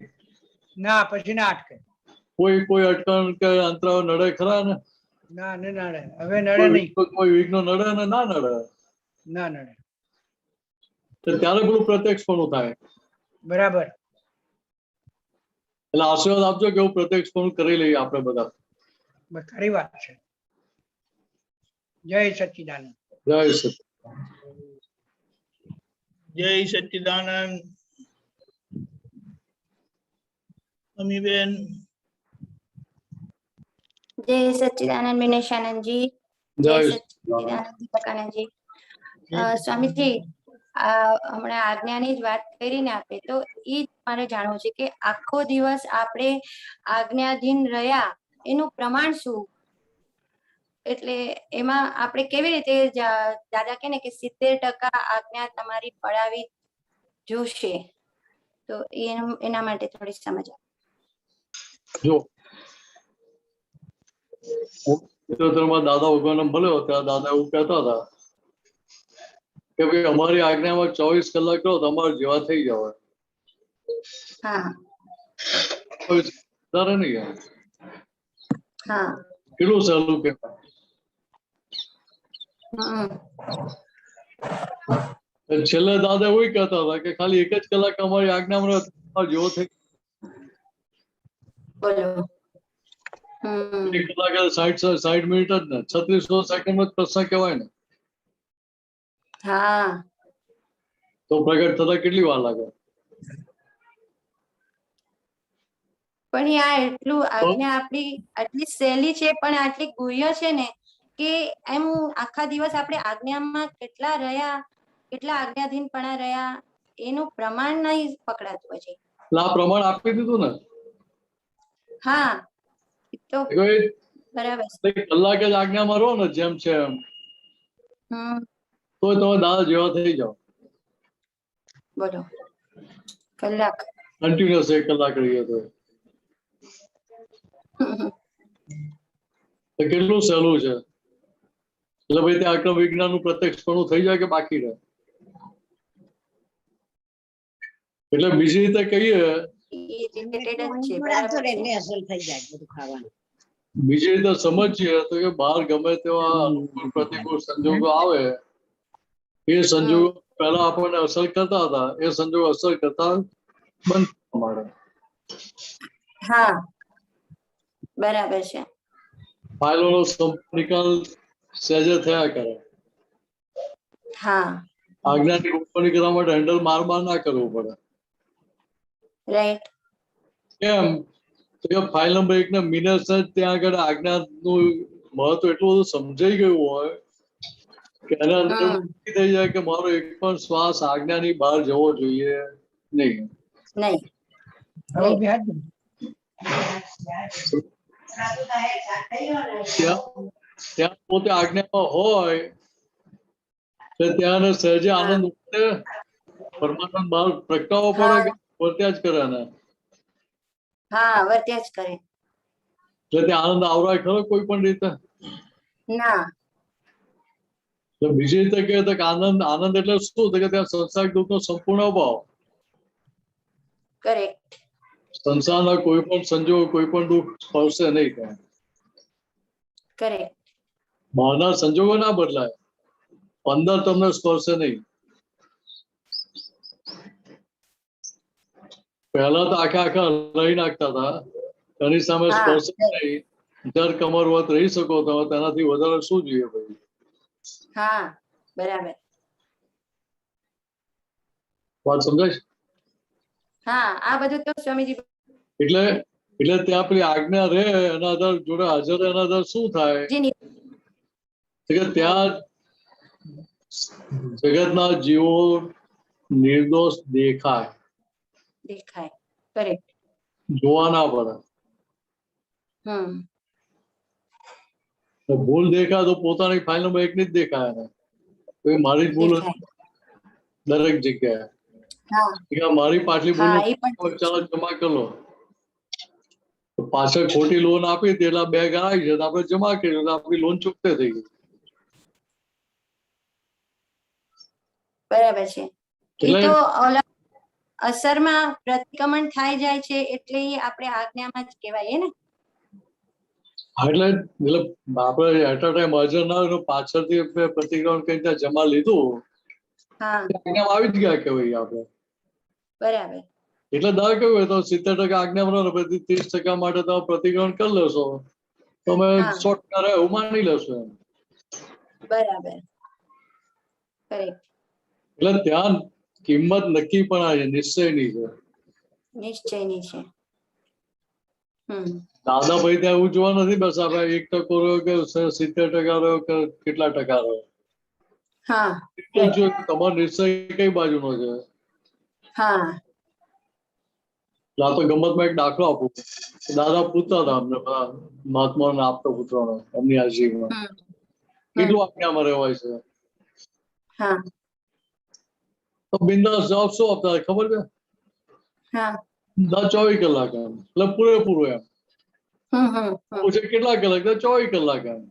ના, પછી ના અટકે. કોઈ અટકણ કે અંતરાવ નડે ખરા ને? ના, નડે. હવે નડે નહીં. કોઈ વિઘ્ન નડે ને ના નડે? ના નડે. ત્યારે પેલું પ્રત્યક્ષપણું થાય. બરાબર. એટલે આશીર્વાદ આપજો કે એવું પ્રત્યક્ષપણું કરી લઈએ આપણે બધા. ખરી વાત છે. જય સચ્ચિદાનંદ. જય સચિદાનંદ. જય સચ્ચિદાનંદ. અમીબેન. જય સચ્ચિદાનંદ વિનેશાનંદજી. જય સચ્ચિદાનંદ દીપકાનંદજી. સ્વામીજી, હમણાં આજ્ઞાની જ વાત કરીને આપે તો એ મારે જાણવું છે કે આખો દિવસ આપણે આજ્ઞાધીન રહ્યા એનું પ્રમાણ શું? એટલે એમાં આપણે કેવી રીતે દાદા કહે ને કે 70% આજ્ઞા તમારી પડાવી જોશે, તો એના માટે થોડી સમજ આપો. જો દાદા ભગવાન મળ્યો ત્યાં દાદા એવું કહેતા હતા કે ભાઈ અમારી આજ્ઞામાં 24 કલાક રહો તો અમારા જેવા થઈ જાવ. હા વધારે નહીં. હા કેટલું સહેલું કહેવાય. છેલ્લે દાદા એવું કહેતા હતા કે ખાલી 1 જ કલાક અમારી આજ્ઞામાં રહો તમારા જેવો થઈ. બોલો. 1 કલાક 60 મિનિટ જ ને 3600 સેકન્ડ પ્રશ્ન કહેવાય ને. હા તો પ્રગટ થતા કેટલી વાર લાગે? પણ આ એટલું આજ્ઞા આપણી આટલી સહેલી છે પણ આટલી ગુહ્ય છે ને કે એમ આખા દિવસ આપણે આજ્ઞામાં કેટલા રહ્યા, કેટલા આજ્ઞાધીનપણા રહ્યા એનું પ્રમાણ નહીં પકડાતું હજી. આ પ્રમાણ આપી દીધું ને. હા તો બરાબર. કલાક જ આજ્ઞામાં રહો ને જેમ છે એમ, તો તમે દાદા જેવા થઈ જાઓ. બોલો. કલાક કન્ટિન્યુઅસ 1 કલાક રહીએ તો કેટલું સહેલું છે. એટલે ભાઈ ત્યાં આક્રમ વિજ્ઞાન નું પ્રત્યક્ષપણું થઈ જાય કે બાકી રહે. એટલે બીજી રીતે કહીએ, બીજી રીતે સમજીએ તો કે બહાર ગમે તેવા અનુકૂળ પ્રતિકૂળ સંજોગો આવે, એ સંજોગો પહેલા આપણને અસર કરતા હતા, એ સંજોગો અસર કરતા બંધ થવા માંડે. હા બરાબર છે. ફાઇલોનો નિકાલ સહેજે થયા કરે. હા આજ્ઞાની ગોપનીય કરવા માટે હેન્ડલ માર ના કરવું પડે. રાઈટ. કેમ તો ફાઇલ નંબર 1 ના મિનટ્સ જ ત્યાં આગળ આજ્ઞાનું મહત્વ એટલું બધું સમજાઈ ગયું હોય કે એના અંદર થઈ જાય કે મારો એક પણ શ્વાસ આજ્ઞાની બહાર જવો જોઈએ નહીં. ત્યાં પોતે આજ્ઞામાં હોય તો ત્યાં સહેજે આનંદ પરમાત્મા બહાર પ્રગટાવવો પડે કે વર્ત્યા જ કરે ને. હા વર્ત્યા જ કરે. એટલે ત્યાં આનંદ આવરાય ખરો કોઈ પણ રીતે? ના. તો બીજી રીતે કહે તો કે આનંદ એટલે શું? તો કે ત્યાં સંસાર દુઃખનો સંપૂર્ણ અભાવ. કરેક્ટ. સંસારના કોઈ પણ સંજોગ, કોઈ પણ દુઃખ સ્પર્શે નહીં થાય. કરેક્ટ. બહારના સંજોગો ના બદલાય, અંદર તમને સ્પર્શે નહીં. પહેલા તો આખા રહી નાખતા હતા, એની સામે સ્પર્શ નહીં. જર કમર વત રહી શકો તો તેનાથી વધારે શું જોઈએ ભાઈ? હા બરાબર. વાત સમજાય? હા આ બધું તો સ્વામીજી. એટલે ત્યાં પેલી આજ્ઞા રહે એના આધાર જોડે હાજર એના આધાર શું થાય કે ત્યાં જગતના જીવો નિર્દોષ દેખાય. કરેક્ટ. જોવા ના પડે. ભૂલ દેખાય તો પોતાની ફાઇલ નંબર 1 ની જ દેખાય ને. મારી જ ભૂલ દરેક જગ્યાએ મારી પાછલી ભૂલ ચાલો જમા કરી લો. પાછળ ખોટી લોન આપી હતી એટલે 2 ગણાય છે, આપણે જમા કરી એટલે આપણી લોન ચૂકતે થઈ ગઈ. બરાબર છે. તો અસરમાં પ્રતિક્રમણ થાય જાય છે એટલે આપણે આજ્ઞામાં જ કહેવાય ને. એટલે આપણે એટ અ ટાઈમ હાજર ના હોય પાછળથી પ્રતિક્રમણ કઈ ત્યાં જમા લીધું આવી જ ગયા કેવાય આપણે. બરાબર. એટલે દર કેવું હોય તો 70% આજ્ઞામાં પછી 30% માટે તમે પ્રતિક્રમણ કરી લેશો તો અમે 100% રહે એવું માની લેશો એમ. બરાબર. એટલે ત્યાં કિંમત નક્કી પણ છે, નિશ્ચયની છે. નિશ્ચયની છે. દાદાભાઈ ત્યાં એવું જોવા નથી બસ આપણે 1% રહ્યો કે 70% રહ્યો કે કેટલા ટકા રહ્યો. તમારો નિશ્ચય કઈ બાજુનો છે? આ તો ગમતમાં એક દાખલો આપું. દાદા પૂછતા હતા અમને બધા મહાત્માઓને આપતા પુત્રોને એમની હાજરીમાં કેટલું આજ્ઞામાં રહેવાય છે. હા તો બિંદાસ જવાબ શું આપતા હતા ખબર છે? હા 24 કલાક એમ, એટલે પૂરેપૂરું એમ. હમ પૂછે કેટલા કલાક? 24 કલાક એમ.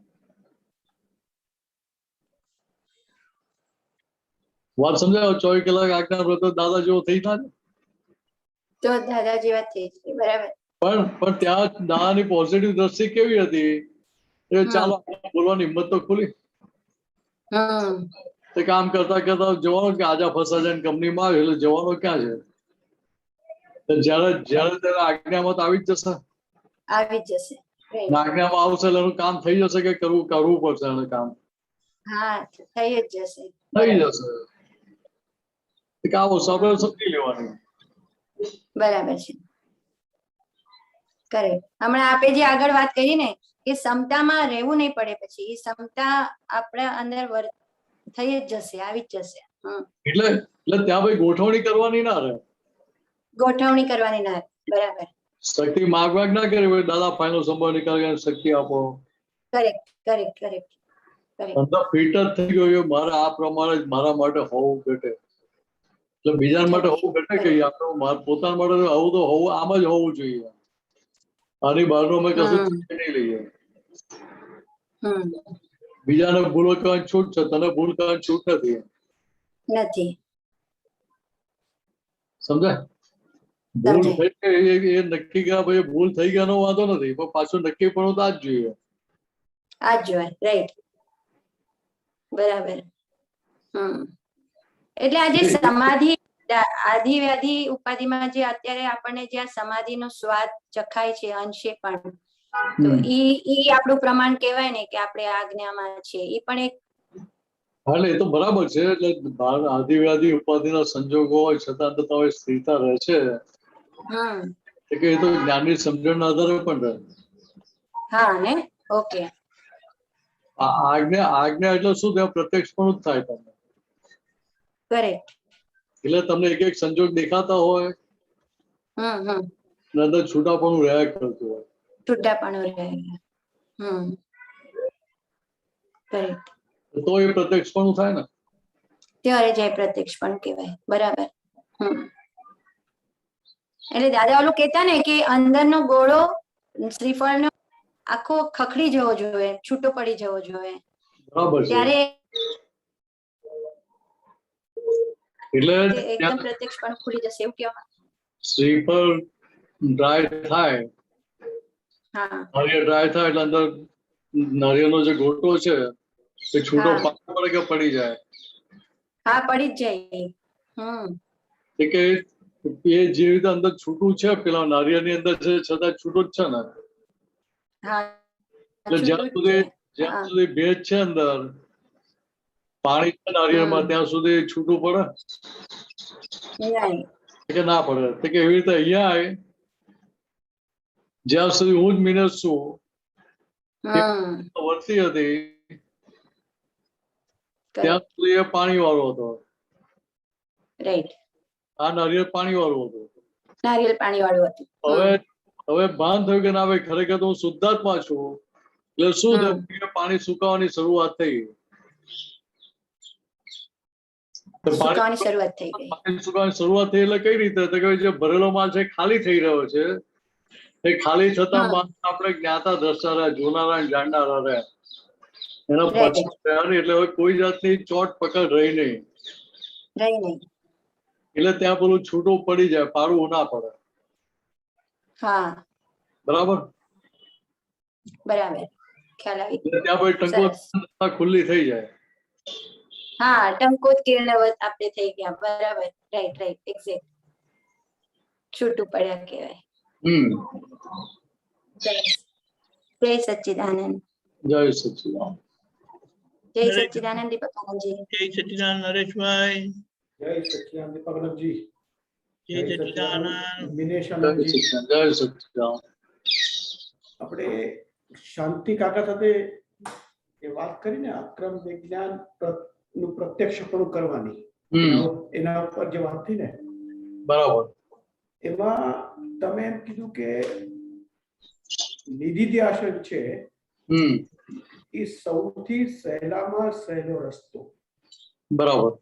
વાત સમજાય? 24 કલાક આજ્ઞા વ્રત દાદા જેવો થઈ ના જાય? તો દાદા જેવા થઈ છે. બરાબર. પણ ત્યાં દાદાની પોઝિટિવ દ્રષ્ટિ કેવી હતી? એ ચાલો બોલવાની હિંમત તો ખુલી. તે કામ કરતા કરતા જવાનો કે આજા ફસા જાય કંપનીમાં આવે એટલે જવાનો ક્યાં છે? જયારે ત્યારે આજ્ઞામાં તો આવી જ જશે. આવી જ જશે. આજ્ઞામાં આવશે એટલે એનું કામ થઈ જશે કે કરવું પડશે એનું કામ. હા થઈ જ જશે. થઈ જશે. આવો આપણે સમજી લેવાની. બરાબર છે. કરે હમણાં આપે જે આગળ વાત કરી ને કે ક્ષમતામાં રહેવું નહીં પડે, પછી એ ક્ષમતા આપણા અંદર થઈ જ જશે, આવી જ જશે. એટલે ત્યાં ભાઈ ગોઠવણી કરવાની ના રહે. ગોઠવણી કરવાની ના રહે. બરાબર. શક્તિ માગવાગ ના કરે ભાઈ દાદા ફાઈનલ સંભાવ નીકળી શક્તિ આપો. Correct correct correct. અંદર ફિટ જ થઈ ગયો મારે આ પ્રમાણે જ મારા માટે હોવું ઘટે. એટલે બીજા માટે હોવું ઘટે કે પોતાના માટે આવું તો હોવું આમ જ હોવું જોઈએ. આની બહારનું અમે કશું નહીં લઈએ. બીજાને ભૂલો કરવાની છૂટ છે, તને ભૂલ કરવાની છૂટ નથી. સમજાય? ભૂલ થઈ ગઈ એ નક્કી કર્યા પછી ભૂલ થઈ ગયાનો વાંધો નથી, પણ પાછું નક્કી પણ તો આ જ જોઈએ. આ જ જોઈએ. રાઈટ. બરાબર. એટલે આજે સમાધિ આધિ વ્યાધિ ઉપાધિમાં જે અત્યારે આપણને જે સમાધિનો સ્વાદ ચખાય છે અંશે પણ, તો ઈ આપણું પ્રમાણ કહેવાય ને કે આપણે આજ્ઞામાં છે. ઈ પણ એક એટલે એ તો બરાબર છે. એટલે આધિ વ્યાધિ ઉપાધિના સંજોગો હોય છતાં તમે સ્થિરતા રહે છે કે એ તો જ્ઞાનની સમજણના આધારે પણ રહે. હા ને. ઓકે. આજ્ઞા એટલે શું? ત્યાં પ્રત્યક્ષ પણ જ થાય તમને. કરેક્ટ. એટલે તમને એક એક સંજોગ દેખાતા હોય અંદર છૂટાપણું રહ્યા કરતું હોય. છૂટાપણું રહે. કરેક્ટ. તો એ પ્રત્યક્ષપણું થાય ને. ત્યારે જાય પ્રત્યક્ષપણું કહેવાય. બરાબર. એટલે દાદા ઓલું કહેતા ને કે અંદરનો ગોળો શ્રીફળનો આખો ખખડી જવો જોઈએ, છૂટો પડી જવો જોઈએ. બરાબર છે. ત્યારે એટલે એકદમ પ્રત્યક્ષપણું ખુલી જશે એવું કહેવા. શ્રીફળ ડ્રાય થાય, નારિયેળ ડ્રાય થાય એટલે અંદર નારિયેળનો જે ગોટો છે એ છૂટો પાડવો પડે કે પડી જાય? હા, પડી જ જાય. કે એ જે રીતે અંદર છૂટું છે પેલા નારિયેળની અંદર છે છતાં છૂટું જ છે ને. એટલે જ્યાં સુધી ભેજ છે અંદર, પાણી છે નારિયેળમાં, ત્યાં સુધી છૂટું પડે કે ના પડે? કે એવી રીતે અહીંયા જ્યાં સુધી હું જ મિનસ છું વર્તી હતી ત્યાં સુધી એ પાણી વાળો હતો. આ નારિયેળ પાણી વાળું હતું. નારિયેળ પાણી વાળું હતું. હવે ભાન થયું કે ના ભાઈ ખરેખર તો હું શુદ્ધાત્મા છું. એટલે શું થયું? પાણી સુકાવાની શરૂઆત થઈ. સુકાવાની શરૂઆત થઈ ગઈ. પાણી સુકાવાની શરૂઆત થઈ એટલે કઈ રીતે? તો કે જે ભરેલો માલ છે ખાલી થઈ રહ્યો છે. એ ખાલી થતા આપણે જ્ઞાતા દ્રષ્ટા રહ્યા, જોનારા જાણનારા રહ્યા. એના પછી એટલે હવે કોઈ જાતની ચોટ પકડ રહી નહીં. એટલે ત્યાં પેલું છૂટું પડી જાય, પાડવું ના પડે. બરાબર. ખ્યાલ આવી. ત્યાં પછી ટંકો ખુલ્લી થઈ જાય. હા, ટંકોત કિરણવત આપણે થઈ ગયા. બરાબર. Right right. એક્ઝેક્ટ. છૂટું પડ્યા કહેવાય. જય સચ્ચિદાનંદ. જય સચ્ચિદાનંદ. જય સચ્ચિદાનંદ દીપકાનંદજી. જય સચ્ચિદાનંદ નરેશભાઈ. જય સચ્ચિદાનંદ દીપકાનંદજી. જય સચ્ચિદાનંદ મિનેશાનંદજી. જય સચ્ચિદાનંદ. આપણે શાંતિ કાકા સાથે એ વાત કરીને અક્રમ વિજ્ઞાન નું પ્રત્યક્ષપણું કરવાની એના ઉપર જે વાત થઈ ને, બરાબર. એમાં તમે એમ કીધું કે નિધિધ્યાસન છે એ સૌથી સહેલામાં સહેલો રસ્તો. બરાબર.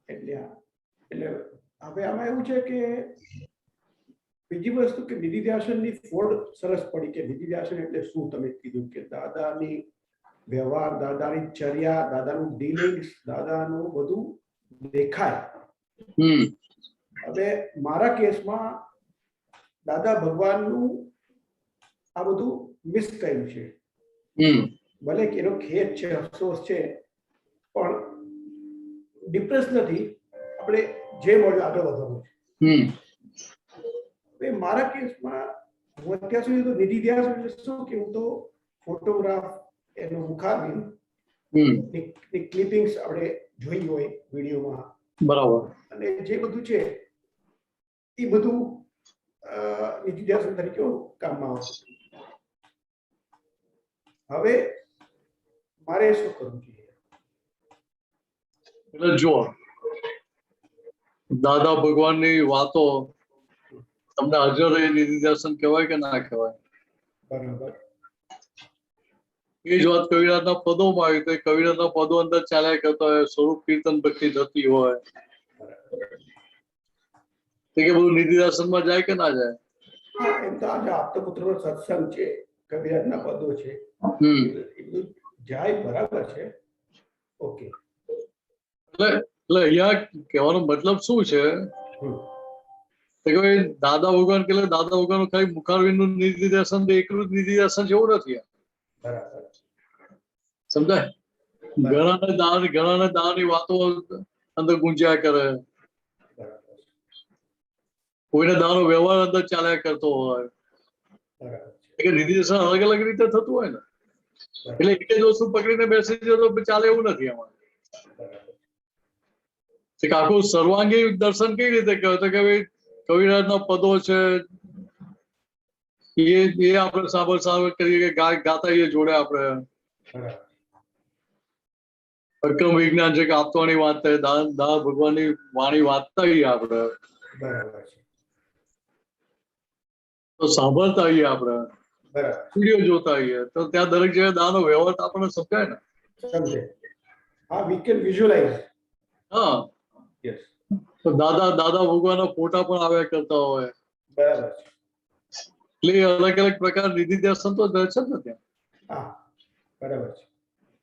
એટલે હવે આમાં એવું છે કે બીજી વસ્તુ કે નિધિધ્યાસનની ફોડ સરસ પડી કે નિધિધ્યાસન એટલે શું. તમે કીધું કે દાદાની વ્યવહાર, દાદાની ચર્યા, દાદાનું ડીલિંગ્સ, દાદાનું બધું દેખાય. હવે મારા કેસમાં દાદા ભગવાનનું આ બધું મિસ થયું છે. ભલે કે એનો ખેદ છે, અફસોસ છે, પણ ડિપ્રેસ નથી. આપણે જે મળ્યું આગળ વધવાનું છે. હવે મારા કેસમાં હું અત્યાર સુધી તો નિધિધ્યાસન એટલે શું કે હું તો ફોટોગ્રાફ, એનો મુખારવિંદ ની ક્લિપિંગ્સ આપણે જોઈ હોય વિડીયોમાં. બરાબર. અને જે બધું છે એ બધું નિધિધ્યાસન તરીકે કામમાં આવશે. હવે મારે શું કરવું જોઈએ? એટલે જો દાદા ભગવાનની વાતો તમને હાજર એ નિધિધ્યાસન કહેવાય કે ના કહેવાય? બરાબર. એ જ વાત કવિરાજના પદોમાં આવી તો કવિરાજના પદો અંદર ચાલ્યા કરતા હોય, સ્વરૂપ કીર્તન ભક્તિ થતી હોય તો કે બધું નિધિધ્યાસનમાં જાય કે ના જાય? એમ તો આજે આપતા પુત્રનો સત્સંગ છે, કવિરાજના પદો છે, એ બધું જાય, બરાબર છે. ઓકે. એટલે અહીંયા કહેવાનો મતલબ શું છે કે દાદા ભગવાન કે દાદા ભગવાન ખાલી મુખારવિંદનું નિધિધ્યાસન એકલું જ નિધિધ્યાસન જેવું નથી. બરાબર. સમજાય? ઘણાને દાનની વાતો અંદર ગુંજ્યા કરે, કોઈને દાનો વ્યવહાર અંદર ચાલ્યા કરતો હોય. નિધિધ્યાસન અલગ અલગ રીતે થતું હોય ને, એટલે એક જ વસ્તુ પકડીને બેસી જાય તો ચાલે એવું નથી. એમાં આખું સર્વાંગી દર્શન કેવી રીતે કહે તો કે ભાઈ કવિરાજના પદો છે એ આપણે સાંભળ કરીએ કે ગાતા એ જોડે આપણે અક્રમ વિજ્ઞાન છે કે આપવાની વાત થાય, દાદા ભગવાનની વાણી વાંચતા હોઈએ આપણે, તો સાંભળતા હોઈએ આપણે, વિડીયો જોતા હોઈએ, તો ત્યાં દરેક જગ્યાએ દાનો વ્યવહાર આપણને સમજાય ને. સમજે. હા, વી કેન વિઝ્યુઅલાઇઝ. હા, તો દાદા ભગવાનના ફોટા પણ આવ્યા કરતા હોય. બરાબર. એટલે અલગ અલગ પ્રકાર નિધિધ્યાસન તો છે જ ને ત્યાં. હા, બરાબર છે.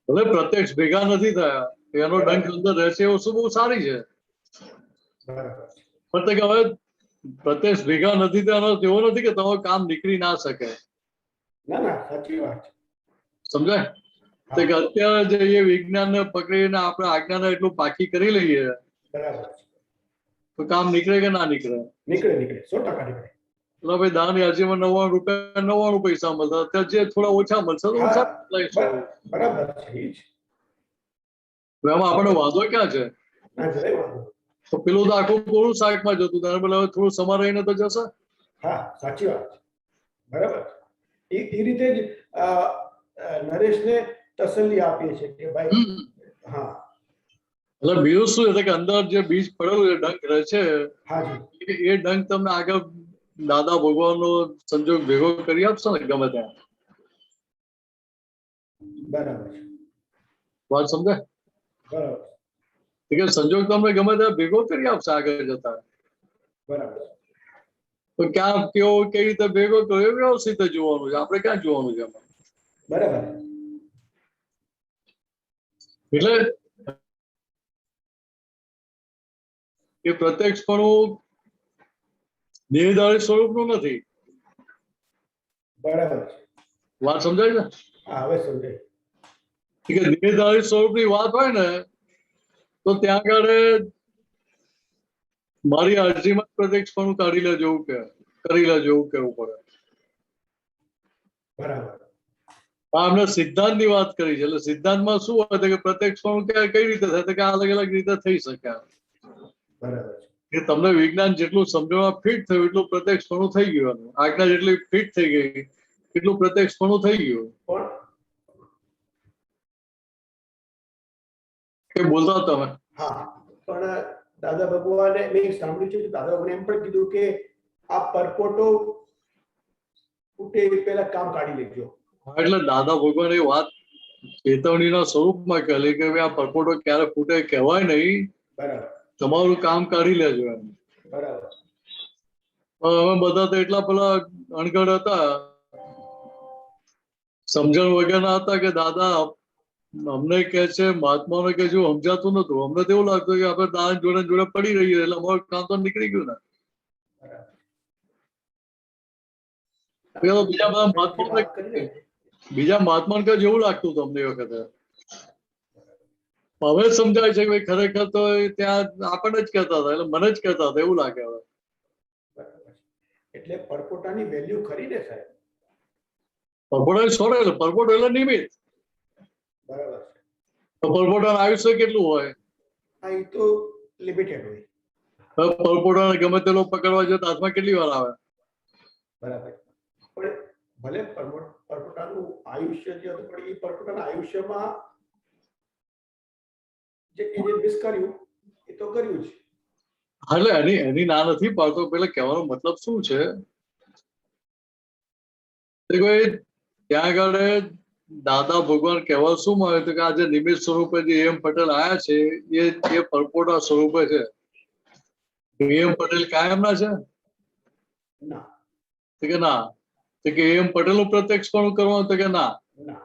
ભલે પ્રત્યક્ષ ભેગા નથી થયા, એનો ડંક અંદર રહેશે એ વસ્તુ બહુ સારી છે. બરાબર. પણ કે હવે પ્રત્યક્ષ ભેગા નથી થયા એવો નથી કે તમારું કામ નીકળી ના શકે. ના ના, સાચી વાત છે. સમજાય? કે અત્યારે જે એ વિજ્ઞાનને પકડીને આપણે આજ્ઞાને એટલું પાકી કરી લઈએ, બરાબર, તો કામ નીકળે કે ના નીકળે? નીકળે, 100% નીકળે. એટલે ભાઈ દાનની અરજીમાં 99 પૈસા મળતા, અત્યારે જે થોડા ઓછા મળશે તો ઓછા લઈશું. બરાબર છે. એમાં આપણને વાંધો ક્યાં છે? તો પેલું તો આખું કોરું શાકમાં જતું, ત્યારે પેલા થોડું સમા રહીને તો જશે. હા, સાચી વાત છે. બરાબર. એ રીતે જ નરેશને તસલ્લી આપીએ છીએ કે ભાઈ હા. એટલે બીજું શું છે કે અંદર જે બીજ પડેલું એ ડંક રહે છે, એ ડંક તમને આગળ દાદા ભગવાનનો સંજોગ ભેગો કરી આપશો ને ગમે ત્યાં. બરાબર. વાત સમજાય? બરાબર. કે સંજોગ તમને ગમે ત્યાં ભેગો કરી આપશે આગળ જતા. બરાબર. તો ક્યાં કેવો કેવી રીતે ભેગો કર્યો એ વ્યવસ્થિત જોવાનું છે, આપણે ક્યાં જોવાનું છે એમાં. બરાબર. એટલે એ પ્રત્યક્ષપણું દેહધારી સ્વરૂપનું નથી. બરાબર. વાત સમજાય ને? હા, હવે સમજાય. કે દેહધારી સ્વરૂપની વાત હોય ને તો ત્યાં આગળ મારી અરજીમાં પ્રત્યક્ષપણું કાઢી લેજો એવું કે કરી લેજો એવું કહેવું પડે. બરાબર. અમને સિદ્ધાંતની વાત કરી છે, એટલે સિદ્ધાંતમાં શું હોય કે પ્રત્યક્ષપણું કઈ રીતે થાય કે અલગ અલગ રીતે થઈ શકે. બરાબર. કે તમને વિજ્ઞાન જેટલું સમજવામાં ફિટ થયું એટલું પ્રત્યક્ષપણું થઈ ગયું, આજ્ઞા જેટલી ફિટ થઈ ગઈ એટલું પ્રત્યક્ષપણું થઈ ગયું. કે બોલતા તમે? હા, પણ દાદા ભગવાને મેં સાંભળ્યું છે કે દાદા ભગવાને એમ પણ કીધું કે આ પરપોટો ફૂટે એ પહેલા કામ કાઢી લેજો. એટલે દાદા ભગવાન એ વાત ચેતવણીના સ્વરૂપમાં કહે કે ભાઈ આ પરપોટો ક્યારે ફૂટે કહેવાય નહીં, બરાબર તમારું કામ કાઢી લેજો એમ. બરાબર અમે બધા તો એટલા પેલા અણઘડ હતા, સમજણ વગરના હતા કે દાદા અમને કે છે, મહાત્માઓને કે જો સમજાતું નતું. અમને તો એવું લાગતું કે આપણે દાદા જોડે જોડે પડી રહીએ એટલે અમારું કામ તો નીકળી ગયું ને. બરાબર બીજા બધા મહાત્માઓને વાત કરીને બીજા મહાત્માને કે જેવું લાગતું હતું અમને એ વખતે. હવે જ સમજાય છે કે ભાઈ ખરેખર તો ત્યાં આપણને જ કહેતા હતા, એટલે મને જ કહેતા હતા એવું લાગે હવે. બરાબર. એટલે પરપોટાની વેલ્યુ ખરી ને સાહેબ? પરપોટો છોડે, પરપોટો એટલે નિમિત્ત. બરાબર છે. તો પરપોટાનું આયુષ્ય કેટલું હોય? હા એ તો લિમિટેડ હોય. હવે પરપોટાને ગમે તે લોકો પકડવા જાય તો હાથમાં કેટલી વાર આવે? બરાબર. પણ ભલે પરપોટાનું આયુષ્ય જે હતું પણ એ પરપોટાના આયુષ્યમાં જે એને મિસ કર્યું એ તો કર્યું જ. એટલે એની ના નથી પાડતો. પેલા કહેવાનો મતલબ શું છે, ત્યાં આગળ દાદા ભગવાન કહેવા શું મળે તો કે આજે નિમિત્ત સ્વરૂપે જે એમ પટેલ આયા છે એ પરપોટા સ્વરૂપે છે. એમ પટેલ કાયમના છે ના કે ના? તો કે એમ પટેલ નું પ્રત્યક્ષ પણ કરવાનું તો કે ના. ના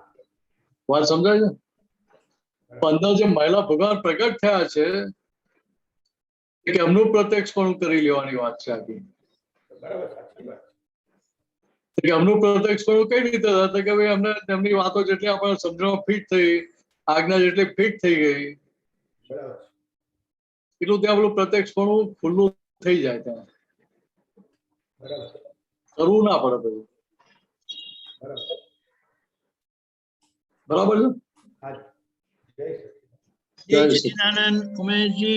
વાત સમજાય છે? અંદર જે મહિલા ભગવાન પ્રગટ થયા છે કે એમનું પ્રત્યક્ષ પણ કરી લેવાની વાત છે આખી. બરાબર સાચી વાત. કે એમનું પ્રત્યક્ષ પણ કઈ રીતે હતા કે ભાઈ અમને તેમની વાતો જેટલી આપણે સમજણમાં ફિટ થઈ, આજ્ઞા જેટલી ફિટ થઈ ગઈ, બરાબર એટલું ત્યાં પેલું પ્રત્યક્ષ પણ ખુલ્લું થઈ જાય. ત્યાં બરાબર કરવું ના પડે બધું. બરાબર બરાબર છે? હા જય સચિદાનંદ. જય સચ્ચિદાનંદ. ઉમેશજી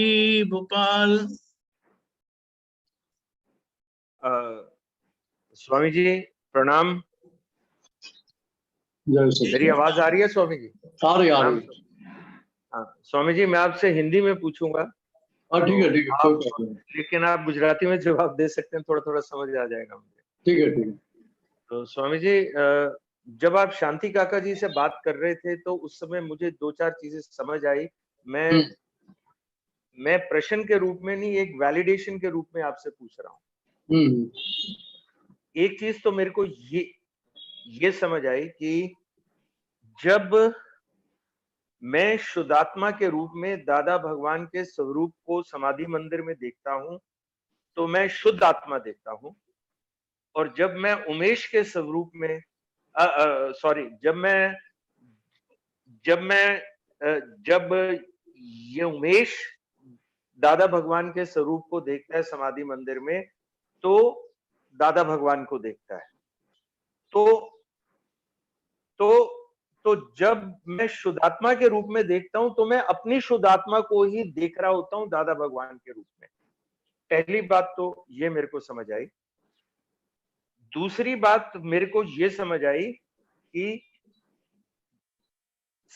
ભોપાલ. स्वामी जी प्रणाम। जय मेरी सच्चिदानंद। आवाज आ रही है स्वामी जी? आ रही आ प्रणाम। रही। हाँ स्वामी जी, मैं आपसे हिंदी में पूछूंगा। हाँ ठीक है ठीक है, कोई बात नहीं। लेकिन आप गुजराती में जवाब दे सकते हैं, थोड़ा थोड़ा समझ आ जाएगा मुझे। ठीक है ठीक है। तो स्वामी जी, जब आप शांति काका जी से बात कर रहे थे तो उस समय मुझे दो चार चीजें समझ आई। मैं प्रश्न के रूप में नहीं, एक वैलिडेशन के रूप में आपसे पूछ रहा हूँ। एक चीज तो मेरे को ये समझ आई कि जब मैं शुद्धात्मा के रूप में दादा भगवान के स्वरूप को समाधि मंदिर में देखता हूं तो मैं शुद्ध आत्मा देखता हूं, और जब मैं उमेश के स्वरूप में जब ये उमेश दादा भगवान के स्वरूप को देखता है समाधि मंदिर में तो दादा भगवान को देखता है। तो जब मैं शुद्धात्मा के रूप में देखता हूं तो मैं अपनी शुद्धात्मा को ही देख रहा होता हूं दादा भगवान के रूप में। पहली बात तो ये मेरे को समझ आई। दूसरी बात मेरे को ये समझ आई कि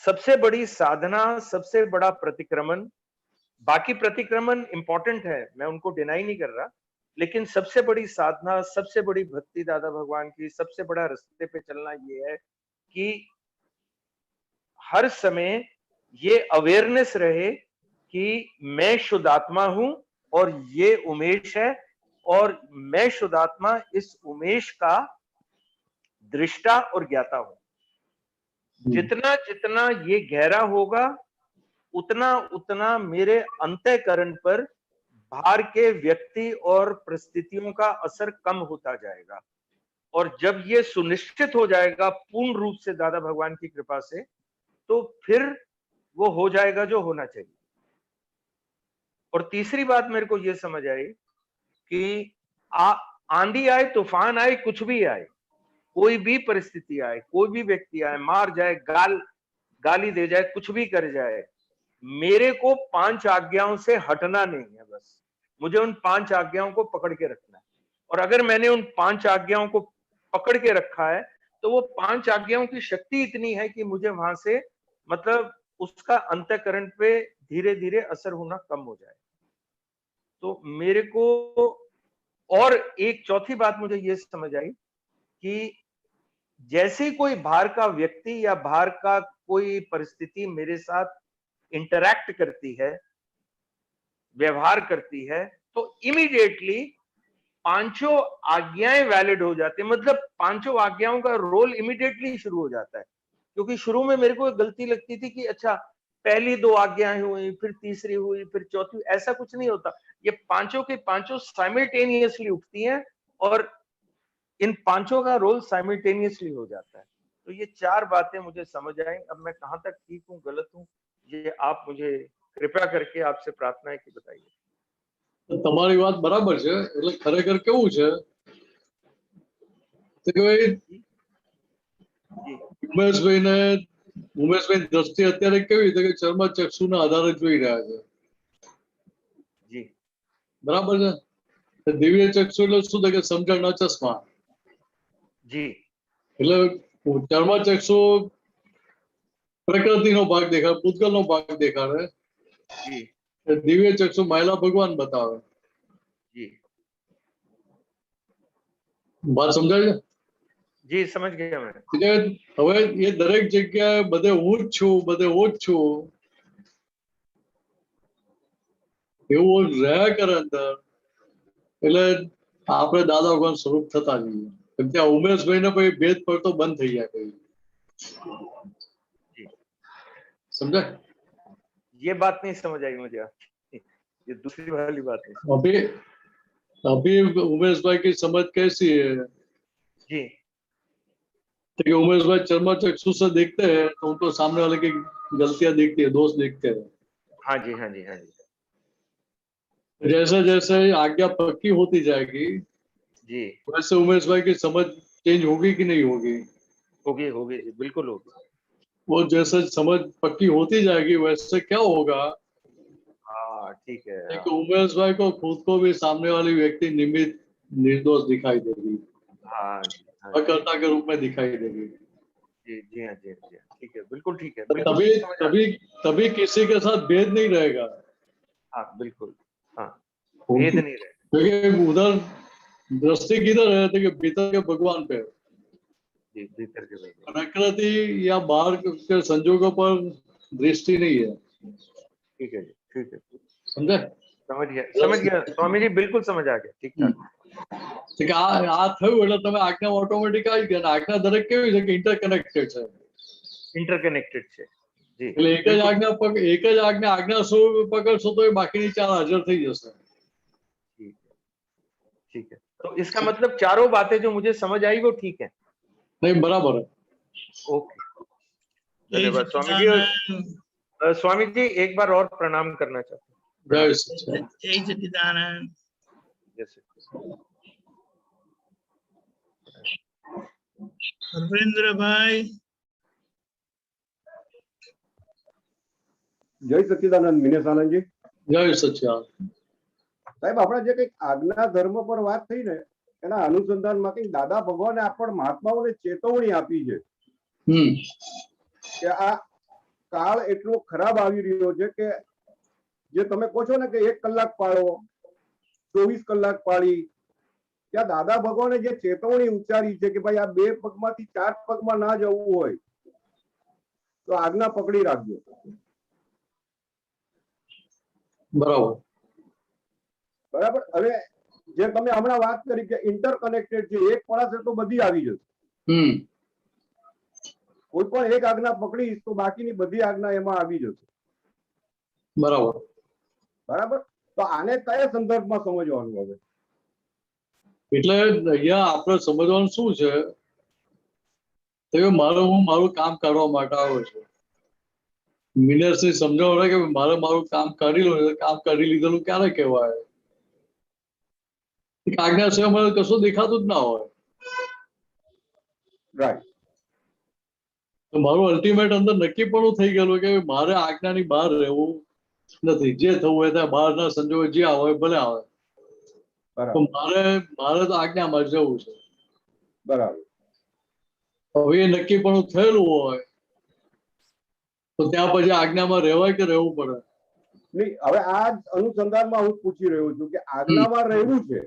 सबसे बड़ी साधना, सबसे बड़ा प्रतिक्रमण, बाकी प्रतिक्रमण इंपॉर्टेंट है, मैं उनको डिनाई नहीं कर रहा, लेकिन सबसे बड़ी साधना, सबसे बड़ी भक्ति दादा भगवान की, सबसे बड़ा रास्ते पे चलना ये है कि हर समय ये अवेयरनेस रहे कि मैं शुद्ध आत्मा हूं और ये उमेश है, और मैं शुद्ध आत्मा इस उमेश का दृष्टा और ज्ञाता हूं। जितना जितना ये गहरा होगा उतना उतना मेरे अंतःकरण पर बाहर के व्यक्ति और परिस्थितियों का असर कम होता जाएगा। और जब ये सुनिश्चित हो जाएगा पूर्ण रूप से दादा भगवान की कृपा से, तो फिर वो हो जाएगा जो होना चाहिए। और तीसरी बात मेरे को ये समझ आई कि आंधी आए, तूफान आए, कुछ भी आए, कोई भी परिस्थिति आए, कोई भी व्यक्ति आए, मार जाए, गाली दे जाए, कुछ भी कर जाए, मेरे को 5 आज्ञाओं से हटना नहीं है। बस मुझे उन 5 आज्ञाओं को पकड़ के रखना है। और अगर मैंने उन 5 आज्ञाओं को पकड़ के रखा है तो वो 5 आज्ञाओं की शक्ति इतनी है कि मुझे वहां से मतलब उसका अंतःकरण पे धीरे धीरे असर होना कम हो जाए। तो मेरे को और एक चौथी बात मुझे ये समझ आई कि जैसे ही कोई बाहर का व्यक्ति या बाहर का कोई परिस्थिति मेरे साथ इंटरैक्ट करती है, व्यवहार करती है, तो इमीडिएटली पांचों आज्ञाएं वैलिड हो जाती है। मतलब पांचों आज्ञाओं का रोल इमीडिएटली शुरू हो जाता है। क्योंकि शुरू में मेरे को एक गलती लगती थी कि अच्छा पहली 2 आज्ञाएं हुई, फिर तीसरी हुई, फिर चौथी, ऐसा कुछ नहीं होता। ये पांचों के पांचों साइमल्टेनियसली उठती हैं और इन पांचों का रोल साइमल्टेनियसली हो जाता है। तो ये 4 बातें मुझे समझ आई। अब मैं कहां तक ठीक हूँ, गलत हूँ, ये आप मुझे कृपया करके आपसे प्रार्थना है कि बताइए। તમારી વાત બરાબર છે. એટલે ખરેખર કેવું છે કે ભાઈ ઉમેશભાઈ દ્રષ્ટિ અત્યારે કેવી છે કે ચર્મ ચક્ષુના આધારે જોઈ રહ્યા છે. જી બરાબર છે. દિવ્ય ચક્ષુ એટલે શું થાય કે સમજણના ચશ્મા. જી એટલે ચર્મ ચક્ષુ પ્રકૃતિનો ભાગ દેખાય, પૂતગલનો ભાગ દેખાડે. जी દિવ્ય ચક્ષુ માયલા ભગવાન બતાવે. जी વાત સમજાય છે? जी समझ गया मैं। એટલે હવે એ દરેક જગ્યાએ બધે હું જ છું, બધે હું જ છું એવું રહ્યા કરે અંદર. એટલે આપણે દાદા ભગવાન સ્વરૂપ થતા જઈએ. ત્યાં ઉમેશભાઈ ને પછી ભેદ પડતો બંધ થઈ જાય કઈ. समझा? ये बात नहीं समझ आई मुझे आपकी। ये दूसरी वाली बात है। अभी उमेश भाई की समझ कैसी है जी कि उमेश भाई चर्मा चक्षु से देखते हैं तो उनको सामने वाले की गलतियां दिखती है, दोष दिखते हैं. हाँ जी हाँ जी हाँ जी। जैसे जैसे आज्ञा पक्की होती जाएगी जी वैसे उमेश भाई की समझ चेंज होगी कि नहीं होगी? होगी होगी जी, बिल्कुल होगी। वो जैसे समझ पक्की होती जाएगी वैसे क्या होगा हाँ ठीक है। कि उमेश भाई को खुद को भी सामने वाली व्यक्ति निमित्त निर्दोष दिखाई देगी, हाँ जी हाँ अकर्ता के रूप में दिखाई देगी. जी जी हाँ जी हाँ जी, ठीक है, बिल्कुल ठीक है। तभी तभी तभी किसी के साथ भेद नहीं रहेगा. हाँ बिल्कुल, हाँ भेद नहीं रहेगा। क्योंकि उधर दृष्टि किधर है तो कि भीतर के भगवान पे, जी भीतर के भगवान। प्रकृति या बाहर के संजोगों पर दृष्टि नहीं है. ठीक है जी, ठीक है, समझे? समझ गया स्वामी जी, बिल्कुल समझ आ गया, ठीक ठाक। આ થયું એટલે તમે આજ્ઞા ઓટોમેટિક આવી ગયા. આજ્ઞા દરેક કેવી છે કે ઇન્ટરકનેક્ટેડ છે. इंटरकनेक्टेड છે जी। એટલે એક જ આજ્ઞા સ્વરૂપ પકડશો તો એ બાકીની 4 હાજર થઈ જશે. ठीक है, तो इसका मतलब चारों बातें जो मुझे समझ आई वो ठीक है? नहीं, बराबर है. ओके, धन्यवाद स्वामी जी। स्वामी जी एक बार और प्रणाम करना चाहता हूँ। जय सच्चिदानंद। जय सच्चिदानंद। हरविंद्र भाई। જય સચ્ચિદાનંદ મિનેશ આનંદજી. જય સચ્ચિદાનંદ. સાહેબ આપણે જે કંઈક આજ્ઞા ધર્મ પર વાત થઈ ને એના અનુસંધાનમાં કંઈક દાદા ભગવાને આપણ મહાત્માઓને ચેતવણી આપી છે કે આ કાળ એટલો ખરાબ આવી રહ્યો છે કે જે તમે કહો છો ને કે 1 કલાક પાળો, 24 કલાક પાળી, ત્યાં દાદા ભગવાને જે ચેતવણી ઉચ્ચારી છે કે ભાઈ આ 2 પગમાંથી 4 પગમાં ના જવું હોય તો આજ્ઞા પકડી રાખજો. બરાબર બરાબર. હવે જે તમે હમણાં વાત કરી કે ઇન્ટરકનેક્ટેડ છે, એક પડાશે તો બધી આવી જશે. કોઈ પણ એક આજ્ઞા પકડીશ તો બાકીની બધી આજ્ઞા એમાં આવી જશે. બરાબર બરાબર. તો આને કયા સંદર્ભમાં સમજવાનું હવે? એટલે અહીંયા આપણે સમજવાનું શું છે તો હું મારું કામ કરવા માટે આવ્યો છું. મિનર્સની સમજાવવા કે મારે મારું કામ કરી લો, કામ કરી લીધેલું ક્યારે કહેવાય? આજ્ઞા સિવાય મને કશું દેખાતું જ ના હોય. રાઈટ. મારું અલ્ટિમેટ અંદર નક્કી પણ થઈ ગયેલું કે મારે આજ્ઞાની બહાર રહેવું નથી. જે થવું હોય ત્યાં બહારના સંજોગો જે આવે ભલે આવે, તો મારે તો આજ્ઞામાં જવું છે. બરાબર. હવે એ નક્કી પણ થયેલું હોય તો ત્યાં પછી આજ્ઞામાં રહેવાય કે રહેવું પડે? નહીં, હવે આ અનુસંધાનમાં હું પૂછી રહ્યો છું કે આજ્ઞામાં રહેવું છે,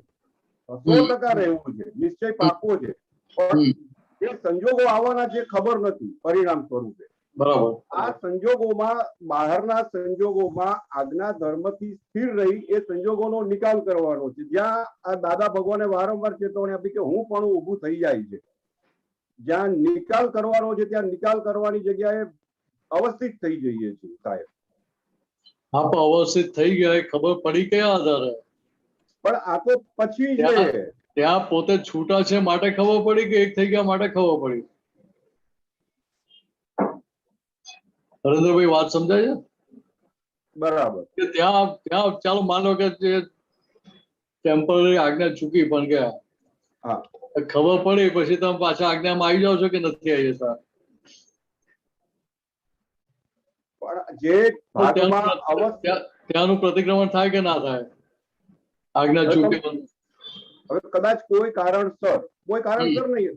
100% રહેવું છે, નિશ્ચય પાકો છે, પણ એ સંજોગો આવવાના છે ખબર નથી પરિણામ સ્વરૂપે. બરાબર. આ સંજોગોમાં બહારના સંજોગોમાં આજ્ઞા ધર્મથી સ્થિર રહી એ સંજોગોનો નિકાલ કરવાનો છે. જ્યાં આ દાદા ભગવાને વારંવાર ચેતવણી આપી કે હું પણ ઊભું થઈ જાય છે. જ્યાં નિકાલ કરવાનો છે ત્યાં નિકાલ કરવાની જગ્યાએ અવસ્થિત થઈ જઈએ છીએ સાહેબ. હા, પણ અવસ્થિત થઈ ગયા એ ખબર પડી કયા આધારે? પણ આ તો પછી છે. ત્યાં પોતે છૂટા છે માટે ખબર પડી કે એક થઈ ગયા માટે ખબર પડી? નરેન્દ્રભાઈ વાત સમજાય છે? બરાબર. કે ત્યાં ત્યાં ચાલો માનો કે જે ટેમ્પરરી આજ્ઞા ચૂકી પણ ગયા, હા, ખબર પડી પછી તમે પાછા આજ્ઞામાં આવી જાઓ છો કે નથી આવી જતા? પણ જે ભાગમાં ત્યાંનું પ્રતિક્રમણ થાય કે ના થાય આજ્ઞા ચૂકે? હવે કદાચ કોઈ કારણસર નહીં,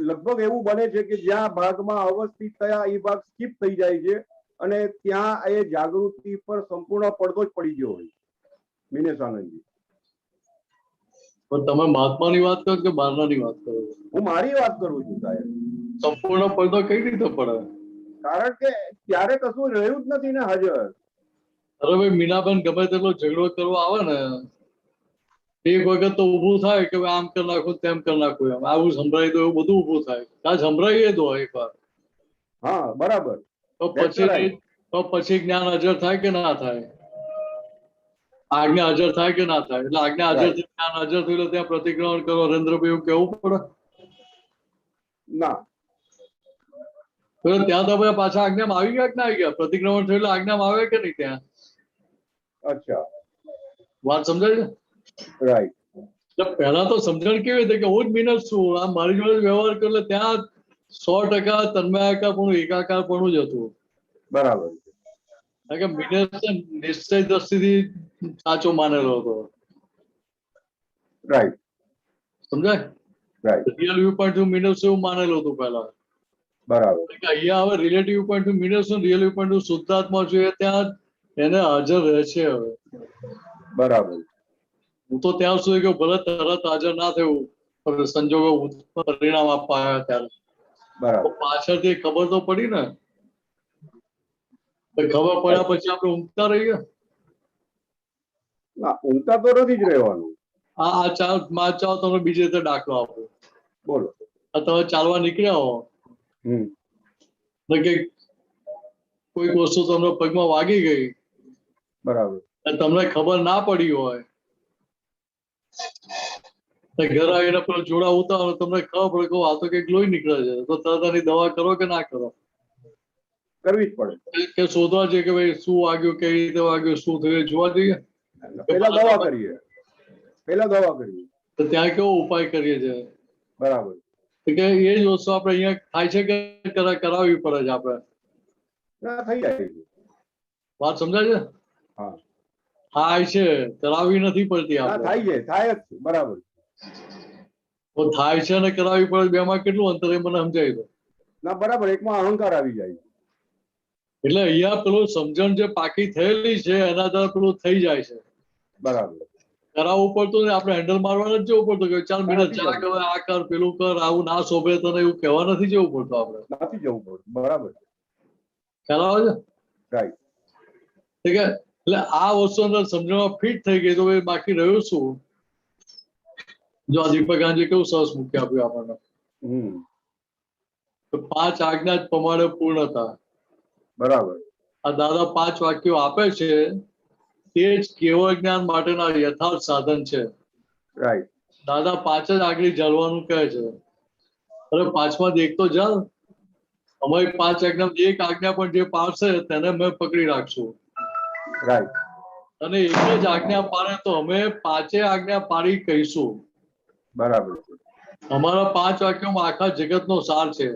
લગભગ એવું બને છે કે જ્યાં ભાગમાં અવસ્થિત થયા એ ભાગ સ્કીપ થઈ જાય છે અને ત્યાં એ જાગૃતિ પર સંપૂર્ણ પડદો જ પડી ગયો હોય. મિનેશાનંદજી, પણ તમે મહાત્માની વાત કરો કે બહારનાની વાત કરો? હું મારી વાત કરું છું સાહેબ. સંપૂર્ણ પડદો કઈ રીતે પડે? કારણ કે ત્યારે કશું રહ્યું જ નથી ને હાજર. અરે ભાઈ મીનાબેન ગમે તેટલો ઝઘડો કરવા આવે ને એક વખત તો ઉભું થાય કે આમ કરી નાખું તેમ કરી નાખું, એમ આવું સંભળાય તો એવું બધું ઉભું થાય. ત્યાં સંભળાઈએ તો એક વાર. હા, બરાબર. તો પછી જ્ઞાન હાજર થાય કે ના થાય? આજ્ઞા હાજર થાય કે ના થાય? એટલે આજ્ઞા હાજર થી જ્ઞાન હાજર થયું એટલે ત્યાં પ્રતિક્રમણ કરો. નરેન્દ્રભાઈ એવું કેવું પડે ના? ત્યાં તો પાછા આજ્ઞામાં આવી ગયા કે ના આવી ગયા? પ્રતિક્રમણ થયું એટલે આજ્ઞામાં આવે કે નહીં ત્યાં? અચ્છા, વાત સમજાય છે? રાઈટ. એટલે પહેલા તો સમજણ કેવી હતી કે હું જ મિનસ છું, આ મારી જોડે વ્યવહાર કર્યો, એટલે ત્યાં 100% તન્મયાકાર પણ એકાકાર પણ જ હતું. બરાબર. કારણ કે મિનસ નિશ્ચય દ્રષ્ટિથી સાચો માનેલો હતો. રાઈટ. સમજાય? Right. Real view point minus એવું માનેલું હતું પહેલા. બરાબર. અહીંયા હવે relative point minus real view point શુદ્ધાત્મા જોઈએ ત્યાં એને હાજર રહે છે હવે. બરાબર. હું તો ત્યાં સુધી કે ભલે તરત હાજર ના થયું પણ સંજોગો પરિણામ આપવા આવ્યા ત્યારે. બરાબર. પાછળથી ખબર તો પડી ને. ખબર પડ્યા પછી આપણે ઊંઘતા રહીએ? ના, ઊંઘતા તો નથી જ રહેવાનું. ચાલો તમને બીજી રીતે દાખલો આપો. બોલો. તમે ચાલવા નીકળ્યા હો કે કોઈક વસ્તુ તમને પગમાં વાગી ગઈ, બરાબર, તમને ખબર ના પડી હોય, ઘર આવીને પેલો જોડા ઉતારો તમને ખબર પડે કે આ તો કઈક લોહી નીકળે છે, તો તરત એની દવા કરો કે ના કરો? કરવી જ પડે. કે શોધવા જોઈએ કે ભાઈ શું વાગ્યું, કઈ રીતે વાગ્યું, શું થયું જોવા જોઈએ? પેલા દવા કરીએ. તો ત્યાં કેવો ઉપાય કરીએ છીએ? બરાબર. કે એ જ વસ્તુ આપણે અહીંયા થાય છે કે કરાવવી પડે છે આપણે? ના, થઈ જાય. વાત સમજાય છે? હા, થાય છે, કરાવવી નથી પડતી આપણે. થાય જ છે. બરાબર. તો થાય છે ને કરાવવી પડે, બેમાં કેટલું અંતર એ મને સમજાય દો. ના, બરાબર. એકમાં અહંકાર આવી જાય. એટલે અહીંયા પેલું સમજણ જે પાકી થયેલી છે એના દ્વારા પેલું થઈ જાય છે. બરાબર. કરાવવું પડતું ને આપણે હેન્ડલ મારવા જ જવું પડતું કે ચાલ મિનિટ ચા કર, આ કર, પેલું કર, આવું ના શોભે તને એવું કહેવા નથી જવું પડતું આપણે. નથી જવું પડતું. બરાબર. ખ્યાલ આવે છે? રાઈટ. ઠીક છે. એટલે આ વસ્તુ અંદર સમજણમાં ફિટ થઈ ગઈ તો બાકી રહ્યું શું? જો આ દીપક ગાંધી કેવું સરસ મૂકી આપ્યું આપણને. 5 આજ્ઞા જ પ્રમાણે પૂર્ણતા. બરાબર. આ દાદા 5 વાક્યો આપે છે તે જ કેવળ જ્ઞાન માટેના યથાર્થ સાધન છે. રાઈટ. દાદા 5 જ આગળ ચાલવાનું કહે છે. અરે 5માં એક તો ચાલ. અમારી 5 આજ્ઞા એક આજ્ઞા પણ જે પાડશે તેને અમે પકડી રાખશું. રાઈટ. અને એક જ આજ્ઞા પાડે તો અમે 5 આજ્ઞા પાડી કહીશું. બરાબર. અમારા 5 વાક્યોમાં આખા જગતનો સાર છે.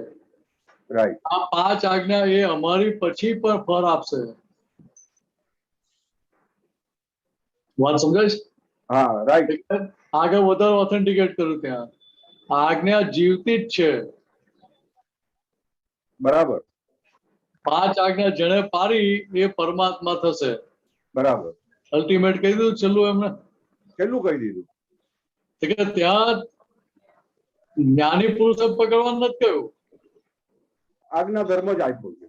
રાઈટ. આ 5 આજ્ઞા એ અમારી પછી પણ ફળ આપશે. વાત સમજાય છે? હા, રાઈટ. આગળ વધારે ઓથેન્ટિકેટ કર્યું ત્યાં. આજ્ઞા જીવતી જ છે. બરાબર. 5 આજ્ઞા જેને પાડી એ પરમાત્મા થશે. બરાબર. અલ્ટિમેટ કહી દીધું, છેલ્લું એમને છેલ્લું કહી દીધું. કે ત્યાં જ્ઞાની પુરુષે પકડવાનું નથી કહ્યું, આજ્ઞા ધર્મ જ આપ્યો છે,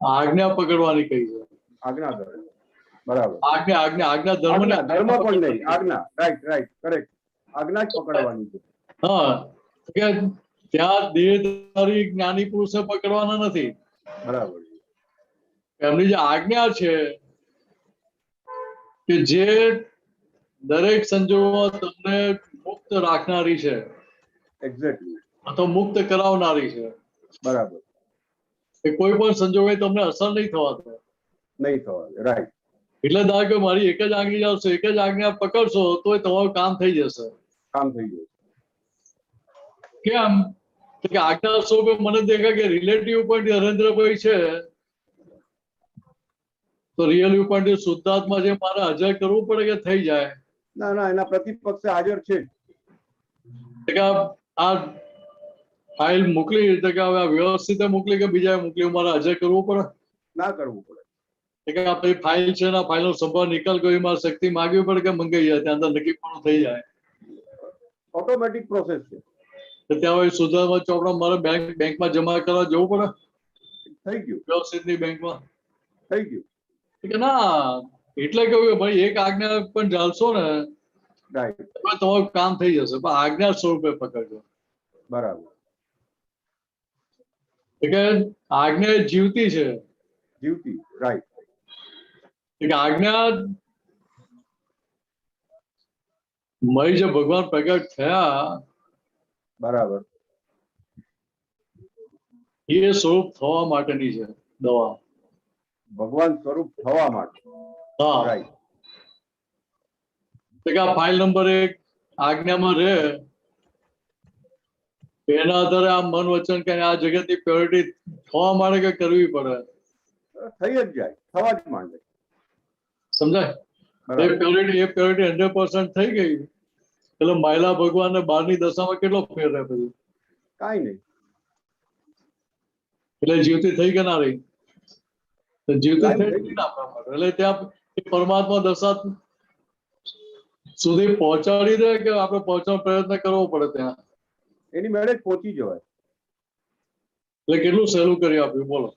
આજ્ઞા પકડવાની કહી છે. આજ્ઞા ધર્મ, બરાબર. આજ્ઞા આજ્ઞા આજ્ઞા ધર્મ ને આજ્ઞા ધર્મ પણ નહીં, આજ્ઞા, રાઈટ રાઈટ કરેક્ટ, આજ્ઞા જ પકડવાની છે. હા, કે ત્યાં દેહધારી જ્ઞાની પુરુષને પકડવાના નથી. બરાબર. એમની જે આજ્ઞા છે કે જે દરેક સંજોગોમાં તમને મુક્ત રાખનારી છે, એક્ઝેક્ટલી, અથવા મુક્ત કરાવનારી છે. બરાબર. એ કોઈ પણ સંજોગે તમને અસર નહીં થવા દે. નહીં થવા, રાઈટ. એટલે ધારો કે મારી એક જ આજ્ઞા આવશે, એક જ આજ્ઞા પકડશો તો તમારું કામ થઈ જશે. કામ થઈ ગયું. કેમ કે આજ્ઞા સ્વરૂપે મને દેખાય કે રિલેટિવ પોઈન્ટ નરેન્દ્રભાઈ છે, તો રિયલ પોઈન્ટ શુદ્ધાત્મા છે, મારે હાજર કરવું પડે કે થઈ જાય? ના ના, એના પ્રતિપક્ષે હાજર છે. કે આ ફાઇલ મોકલી તો કે હવે વ્યવસ્થિત મોકલી કે બીજા મોકલી, મારે હાજર કરવું પડે? ના કરવું પડે. કે આપણી ફાઇલ છે ને, ફાઇલનો સંભાળ નિકાલ કરી મારે શક્તિ માગવી પડે કે મંગાઈ જાય, ત્યાં અંદર નક્કી પણ થઈ જાય? ઓટોમેટિક પ્રોસેસ છે. તો ત્યાં હોય સુધારવા ચોપડા મારે બેંકમાં જમા કરવા જવું પડે? થઈ ગયું. વ્યવસ્થિતની બેંકમાં થઈ ગયું. કે ના, એટલે કહ્યું કે ભાઈ એક આજ્ઞા પણ ચાલશો ને રાઈટ, તમારું કામ થઈ જશે, પણ આજ્ઞા સ્વરૂપે પકડજો. બરાબર. કે આજ્ઞા એ જીવતી છે. જીવતી, રાઈટ. કે આજ્ઞા મય જે ભગવાન પ્રગટ થયા, બરાબર, એ સ્વરૂપ થવા માટેની છે દવા. ભગવાન સ્વરૂપ થવા માટે. હા, રાઈટ. કે આ ફાઇલ નંબર 1 આજ્ઞામાં રહે, એના આધારે આ મન વચન કે આ જગતની પ્યોરિટી થવા માટે કે કરવી પડે? થઈ જ જાય, થવા જ માંડે. સમજાય? એ પ્યોરિટી 100% થઈ ગઈ એટલે માયલા ભગવાન ને 12ની દશામાં કેટલો ફેર રહે પછી? કાંઈ નહીં. એટલે જીવતી થઈ કે ના રહી? જીવતી થઈ ગઈ ને આપણા માટે. એટલે ત્યાં પરમાત્મા દશા સુધી પહોંચાડી દે કે આપણે પહોંચવાનો પ્રયત્ન કરવો પડે? ત્યાં એની મેળે જ પહોંચી જવાય. એટલે કેટલું સહેલું કરી આપ્યું, બોલો.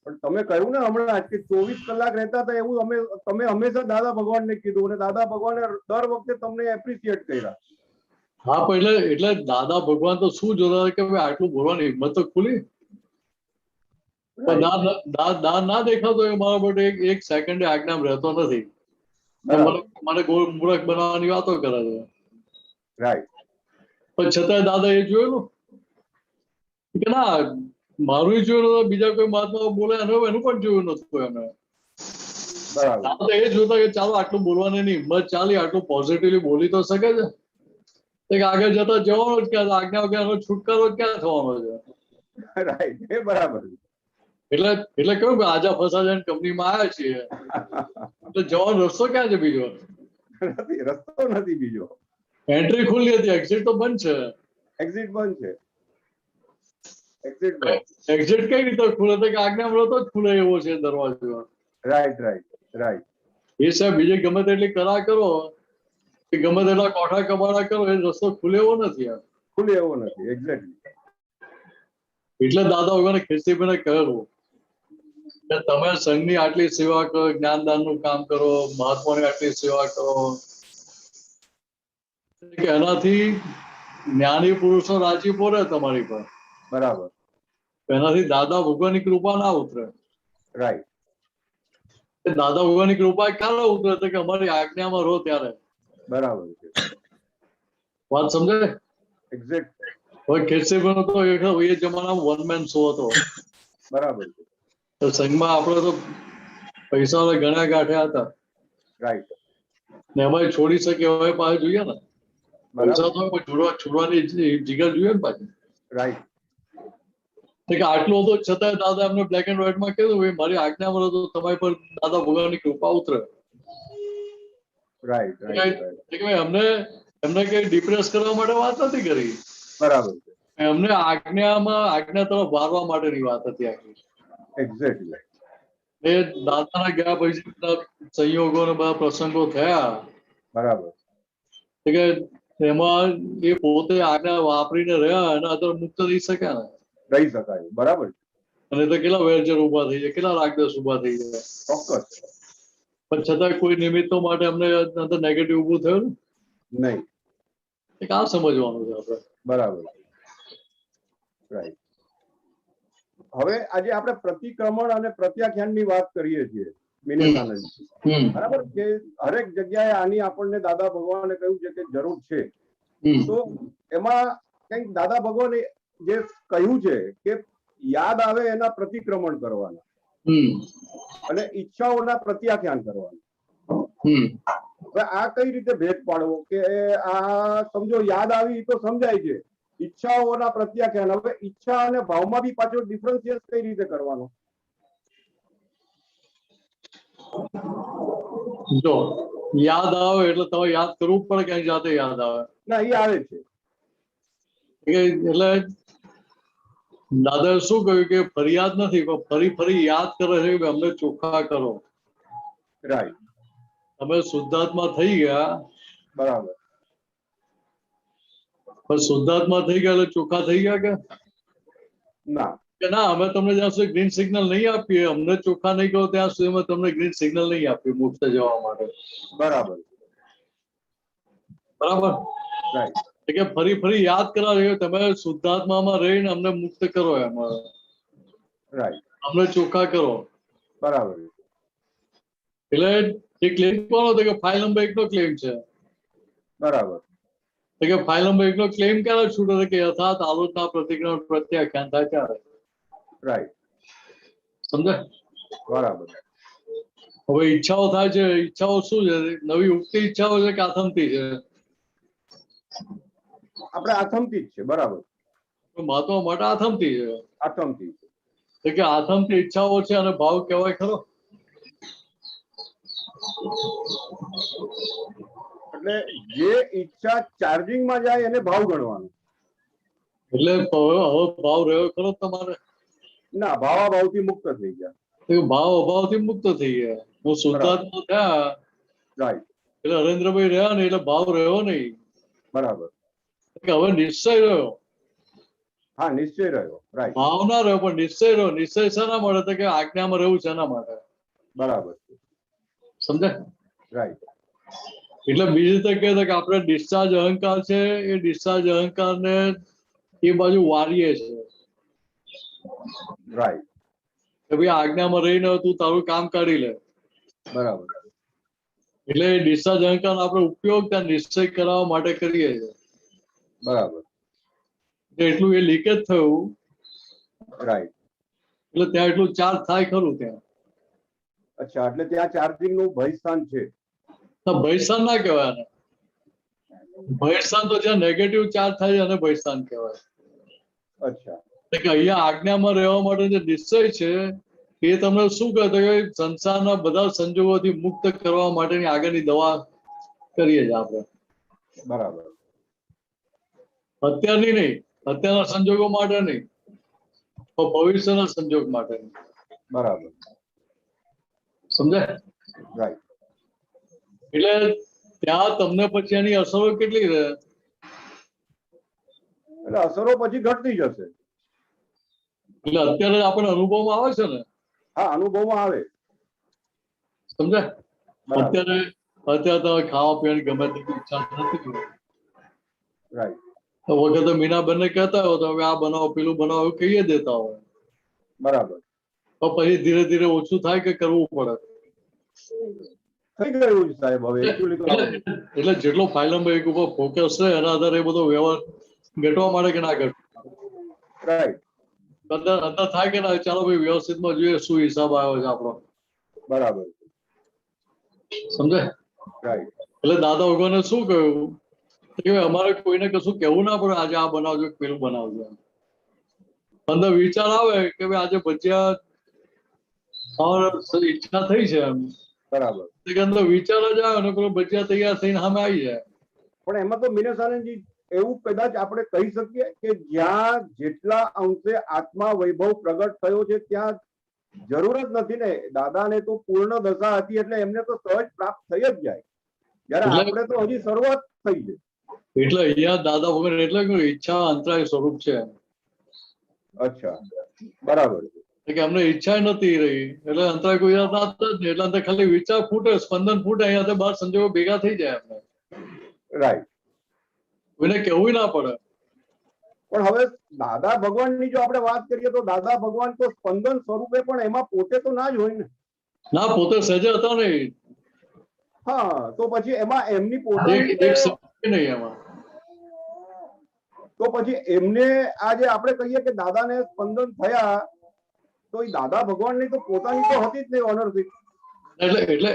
પણ તમે કહ્યું ને હમણાં કે 24 કલાક રહેતા હતા, એવું તમે હંમેશા દાદા ભગવાનને કીધું અને દાદા ભગવાને દર વખતે તમને એપ્રિશિએટ કર્યા. હા, પણ એટલે દાદા ભગવાન તો શું જોતા કે ભાઈ આટલું બોલવાની હિંમત તો ખુલી. દાદ ના દેખાતો એ મારા માટે એક સેકન્ડે આજ્ઞા રહેતો નથી. મને ગોળ મૂર્ખ બનાવવાની વાતો કરે છે. રાઈટ. પણ છતાંય દાદા એ જોયેલું કે ના, મારું જોયું, બીજા કોઈ મહાત્મા બોલે એનું પણ જોયું નતું એમને. દાદા એ જોતા કે ચાલો આટલું બોલવાની એની હિંમત ચાલી, આટલું પોઝિટિવલી બોલી તો શકે છે. આગળ જતા જવાનો જ ક્યાં, આજ્ઞા વગર છુટકારો ક્યાં થવાનો છે? રાઈટ, એ બરાબર. એટલે કહ્યું કે આજા ફસાજન કંપનીમાં આવ્યા છીએ એટલે જવાનો રસ્તો ક્યાં છે બીજો? નથી, રસ્તો નથી બીજો. એન્ટ્રી ખુલ્લી હતી, એક્ઝિટ તો બંધ છે. એક્ઝિટ બંધ છે. એક્ઝિટ કઈ રીતે ખુલે? કે આજ્ઞા મળે તો જ ખુલે એવો છે દરવાજો. Right right right. એ સાહેબ બીજે ગમે તેટલી કરા કરો કે ગમે તેટલા કોઠા કબાડા કરો, એ રસ્તો ખુલે એવો નથી. ખુલે એવો નથી, એક્ઝેક્ટલી. એટલે દાદા વગર ખિસ્તીભાઈને કહેલું કે તમે સંઘની આટલી સેવા કરો, જ્ઞાનદાનનું કામ કરો, મહાત્માની આટલી સેવા કરો કે એનાથી જ્ઞાની પુરુષો રાજીપો રહે તમારી પર. બરાબર. એનાથી દાદા ભગવાનની કૃપા ના ઉતરે. રાઈટ. દાદા ભગવાનની કૃપા ક્યારે ઉતરે? તો કે અમારી આજ્ઞામાં રહો ત્યારે. બરાબર છે. વાત સમજાય? એક્ઝેક્ટ. હવે ખિસ્તીભાઈનો તો એ જમાનામાં વન મેન શો હતો. બરાબર છે. તો સંઘમાં આપણે તો પૈસા ઘણા ગાંઠ્યા હતા. રાઈટ. ને એમાં છોડી શકે હવે પાસે જોઈએ ને, પૈસા તો છોડવાની જીગર જોઈએ ને પાછી. રાઈટ. આટલું હતું છતાં દાદા એમને બ્લેક એન્ડ વ્હાઈટ માં કીધું મારી આજ્ઞામાં તો તમારી પર દાદા ભગવાનની કૃપા ઉતરે. Right right. એમને કઈ ડિપ્રેસ કરવા માટે વાત નથી કરી. બરાબર છે. એમને આજ્ઞા તરફ વારવા માટેની વાત હતી આખી. એક્ઝેક્ટલી. એ દાદાના ગયા પછી સંયોગો ને બધા પ્રસંગો થયા. બરાબર. કે એમાં એ પોતે આજ્ઞા વાપરીને રહ્યા અને અત્યારે મુક્ત થઈ શક્યા ને. રહી શકાય, બરાબર. અને તો કેટલા વેરજર ઉભા થઈ જાય, કેટલા રાગદોષ ઉભા થઈ જાય. ચોક્કસ. પણ છતાં કોઈ નિમિત્તો માટે અમને અંદર નેગેટિવ ઉભું થયું ને નહીં. એક આ સમજવાનું છે આપણે. બરાબર, રાઈટ. હવે આજે આપણે પ્રતિક્રમણ અને પ્રત્યાખ્યાનની વાત કરીએ છીએ મિનેશાનંદજી, બરાબર, કે હરેક જગ્યાએ આની આપણને દાદા ભગવાને કહ્યું છે કે જરૂર છે. તો એમાં કંઈક દાદા ભગવાને જે કહ્યું છે કે યાદ આવે એના પ્રતિક્રમણ કરવાના અને ઈચ્છાઓના પ્રત્યાખ્યાન કરવાના. હવે આ કઈ રીતે ભેદ પાડવો કે આ સમજો યાદ આવી તો સમજાય છે, ઈચ્છાઓના પ્રત્યાખ્યાન, હવે ઈચ્છા અને ભાવમાં બી પાછો ડિફરન્સિએટ કઈ રીતે કરવાનો? જો યાદ આવે એટલે તમે યાદ કરવું પડે કે જાતે યાદ આવે? ના, એ આવે છે. એટલે દાદાએ શું કહ્યું કે ફરિયાદ નથી, પણ ફરી ફરી યાદ કરે છે કે અમને ચોખ્ખા કરો. રાઈટ. તમે શુદ્ધાત્મા થઈ ગયા, બરાબર, પણ શુદ્ધાત્મા થઈ ગયા એટલે ચોખ્ખા થઈ ગયા કે ના? કે ના, અમે તમને જ્યાં સુધી ગ્રીન સિગ્નલ નહીં આપીએ, અમને ચોખ્ખા નહીં કહો ત્યાં સુધી અમે તમને ગ્રીન સિગ્નલ નહીં આપીએ મુક્ત જવા માટે. બરાબર, બરાબર, રાઈટ. કે ફરી ફરી યાદ કરાવે તમે શુદ્ધાત્મામાં રહીને અમને મુક્ત કરો, એમ રાઈટ, અમને ચોખ્ખા કરો. બરાબર. એટલે એ ક્લેમ કોનો હતો કે ફાઇલ નંબર 1 નો ક્લેમ છે. બરાબર. કે ફાઇલ નંબર 1 નો ક્લેમ ક્યારે છૂટે કે યથાર્થ આલોચના પ્રતિક્રમણ પ્રત્યાખ્યાન થાય ત્યારે. રાઈટ. સમજાય? બરાબર. હવે ઈચ્છાઓ થાય છે, ઈચ્છાઓ શું છે? નવી ઉગતી ઈચ્છાઓ છે કે આથમતી છે? આપણે આથમતી જ છે. બરાબર. મહાત્મા માટે આથમતી છે. આથમતી છે કે આથમતી ઈચ્છાઓ છે અને ભાવ કહેવાય ખરો? એટલે જે ઈચ્છા ચાર્જિંગમાં જાય એને ભાવ ગણવાનો. એટલે હવે ભાવ રહ્યો ખરો તમારે? ના, ભાવાભાવથી મુક્ત થઈ ગયા. ભાવ અભાવથી મુક્ત થઈ ગયા. હું શુદ્ધાત્મા થયા, રાઈટ, એટલે હરેન્દ્રભાઈ રહ્યા ને એટલે ભાવ રહ્યો નહીં. બરાબર. હવે નિશ્ચય રહ્યો. હા, નિશ્ચય રહ્યો. રાઈટ. ભાવ ના રહ્યો પણ નિશ્ચય રહ્યો. નિશ્ચય શેના માટે? તો કે આજ્ઞામાં રહેવું છે એના માટે. બરાબર. સમજાય? રાઈટ. એટલે બીજી રીતે કહે કે આપણે ડિસ્ચાર્જ અહંકાર છે, એ ડિસ્ચાર્જ અહંકાર ને એ બાજુ વારીએ છે. રાઈટ. કે ભાઈ આજ્ઞામાં રહીને તું તારું કામ કાઢી લે. બરાબર. એટલે ડિસ્ચાર્જ અહંકાર આપણે ઉપયોગ ત્યાં નિશ્ચય કરાવવા માટે કરીએ છીએ. બરાબર. એટલું એ લીકેજ થયું. રાઈટ. એટલે ત્યાં એટલું ચાર્જ થાય ખરું ત્યાં. અચ્છા, એટલે ત્યાં ચાર્જિંગ નું ભયસ્થાન છે. ભયસ્થાન ના કહેવાય ને. ભયસ્થાન તો જ્યાં નેગેટિવ ચાર્જ થાય અને ભયસ્થાન કહેવાય. અચ્છા. કે અહીંયા આજ્ઞામાં રહેવા માટે જે નિશ્ચય છે એ તમને શું કહે કે સંસારના બધા સંજોગોથી મુક્ત કરવા માટેની આગળની દવા કરીએ છીએ આપણે. બરાબર. અત્યારની નહીં, અત્યારના સંજોગો માટે નહીં, પણ ભવિષ્યના સંજોગ માટે. બરાબર. સમજાય? રાઈટ. એટલે ત્યાં તમને પછી એની અસરો કેટલી રહે? એટલે અસરો પછી ઘટતી જશે. એટલે અત્યારે આપણને અનુભવમાં આવે છે ને. હા, અનુભવમાં આવે. સમજાય? અત્યારે તમે ખાવા પીવાની ગમે તેટલી ઈચ્છા નથી. રાઈટ. તો વખતે મીનાબેનને કહેતા હોય તો હવે આ બનાવો પેલું બનાવો એવું કહીએ દેતા હોય. બરાબર. તો પછી ધીરે ધીરે ઓછું થાય કે કરવું પડે? થઈ ગયું સાહેબ. હવે એટલે જેટલો ફાઇલ નંબર 1 ઉપર ફોકસ છે એના આધારે એ બધો વ્યવહાર ઘટવા માંડે કે ના ઘટે? રાઈટ. અંદર થાય કે ના ચાલો ભાઈ વ્યવસ્થિતમાં જોઈએ શું હિસાબ આવ્યો છે આપણો. બરાબર. સમજાય? રાઈટ. એટલે દાદા ભગવાને શું કહ્યું કે અમારે કોઈને કશું કહેવું ના પડે આજે આ બનાવજો પેલું બનાવજો. અંદર વિચાર આવે કે ભાઈ આજે ભજીયા ઈચ્છા થઈ છે એમ. બરાબર. અંદર વિચાર જ આવે ને પેલો ભજીયા તૈયાર થઈને સામે આવી જાય. પણ એમાં તો મિનેશાનંદજી એવું કદાચ આપણે કહી શકીએ કે જ્યાં જેટલા અંશે આત્મા વૈભવ પ્રગટ થયો છે ત્યાં જરૂર જ નથી ને. દાદાને તો પૂર્ણ દશા હતી એટલે એમને તો સહજ પ્રાપ્ત થઈ જ જાય. જયારે આપણે તો હજી શરૂઆત થઈ છે. એટલે અહીંયા દાદા ભગવાન એટલે કે ઈચ્છા અંતરાય સ્વરૂપ છે. અચ્છા, બરાબર છે. કે અમને ઈચ્છા નથી રહી એટલે અંતરાય કોઈ યાદ ના જ નહીં, એટલે અંદર ખાલી વિચાર ફૂટે, સ્પંદન ફૂટે, અહીંયા બહાર સંજોગો ભેગા થઈ જાય અમને. રાઈટ. કોઈને કહેવું ના પડે. પણ હવે દાદા ભગવાનની જો આપણે વાત કરીએ તો દાદા ભગવાન તો સ્પંદન સ્વરૂપે પણ એમાં પોતે તો ના જ હોય ને. ના, પોતે સજે હતા નહીં. હા, તો પછી એમાં એમની પોતાની નહીં એમાં. તો પછી એમને આજે આપણે કહીએ કે દાદાને સ્પંદન થયા, તો એ દાદા ભગવાનની તો પોતાની તો હતી જ નહીં ઓનરથી. એટલે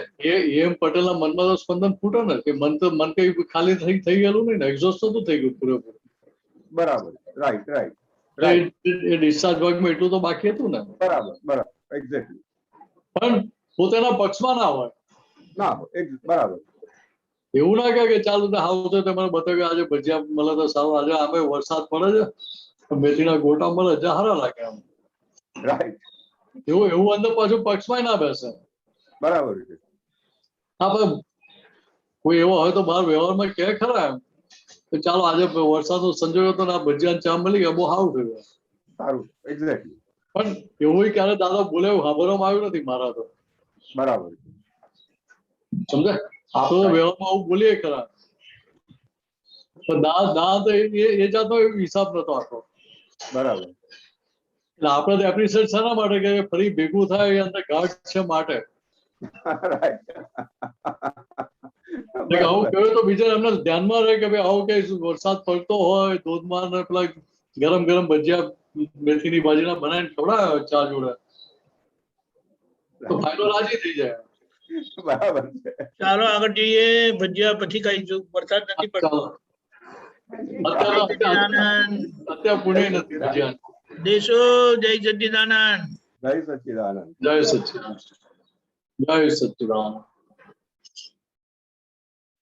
એમ પટેલના મનમાં તો સ્પંદન ફૂટે ને કે મન કઈ ખાલી થઈ ગયેલું નહીં ને, એક્ઝોસ્ટ તો થઈ ગયું પૂરેપૂરું. બરાબર, રાઈટ રાઈટ. એ ડિસ્ચાર્જ ભાગમાં એટલું તો બાકી હતું ને. બરાબર બરાબર, એક્ઝેક્ટલી. પણ પોતાના પક્ષમાં ના હોય. ના, બરાબર. એવું ના કહે કે ચાલુ હાવ તો તમારે બતાવ્યું આજે ભજીયા મળે તો સારું, આજે આમે વરસાદ પડે છે, મેથીના ગોટા મળે છે, સારા લાગે આમ. રાઈટ. એવું અંદર પાછું પક્ષમાં ના બેસે. બરાબર છે. હા, પણ કોઈ એવો હોય તો બહાર વ્યવહારમાં કે ખરા એમ કે ચાલો આજે વરસાદનો સંજોગ હતો ને આ ભજીયા ચા મળી ગયા, બહુ સારું થયું. સારું, એક્ઝેક્ટલી. પણ એવું ક્યારે દાદા બોલે એવું સાંભળવામાં આવ્યું નથી મારા તો. બરાબર, સમજે? આપણે તો વ્યવહારમાં આવું બોલીએ ખરા, પણ દા તો એ જાતનો હિસાબ નતો આખો. બરાબર. એટલે આપણે તો એપ્રિશિએટ શાના માટે કે ફરી ભેગું થાય એ અંદર ઘાટ છે માટે. આવું કહ્યું તો બીજા એમને ધ્યાનમાં રહે કે ભાઈ આવું કઈ વરસાદ પડતો હોય ધોધમાર ને પેલા ગરમ ગરમ ભજીયા મેથીની ભાજીના બનાવીને ખવડાવે ચા જોડે તો ફાયદો રાજી થઈ જાય. બરાબર છે. ચાલો આગળ જઈએ, ભજીયા પછી ખાઈશું, વરસાદ નથી પડતો. અત્યારે પુણે નથી ભજીયા. દેશો જય સચ્ચિદાનંદ. જય સચ્ચિદાનંદ. જય સચ્ચિદાનંદ. જય સચ્ચિદાનંદ.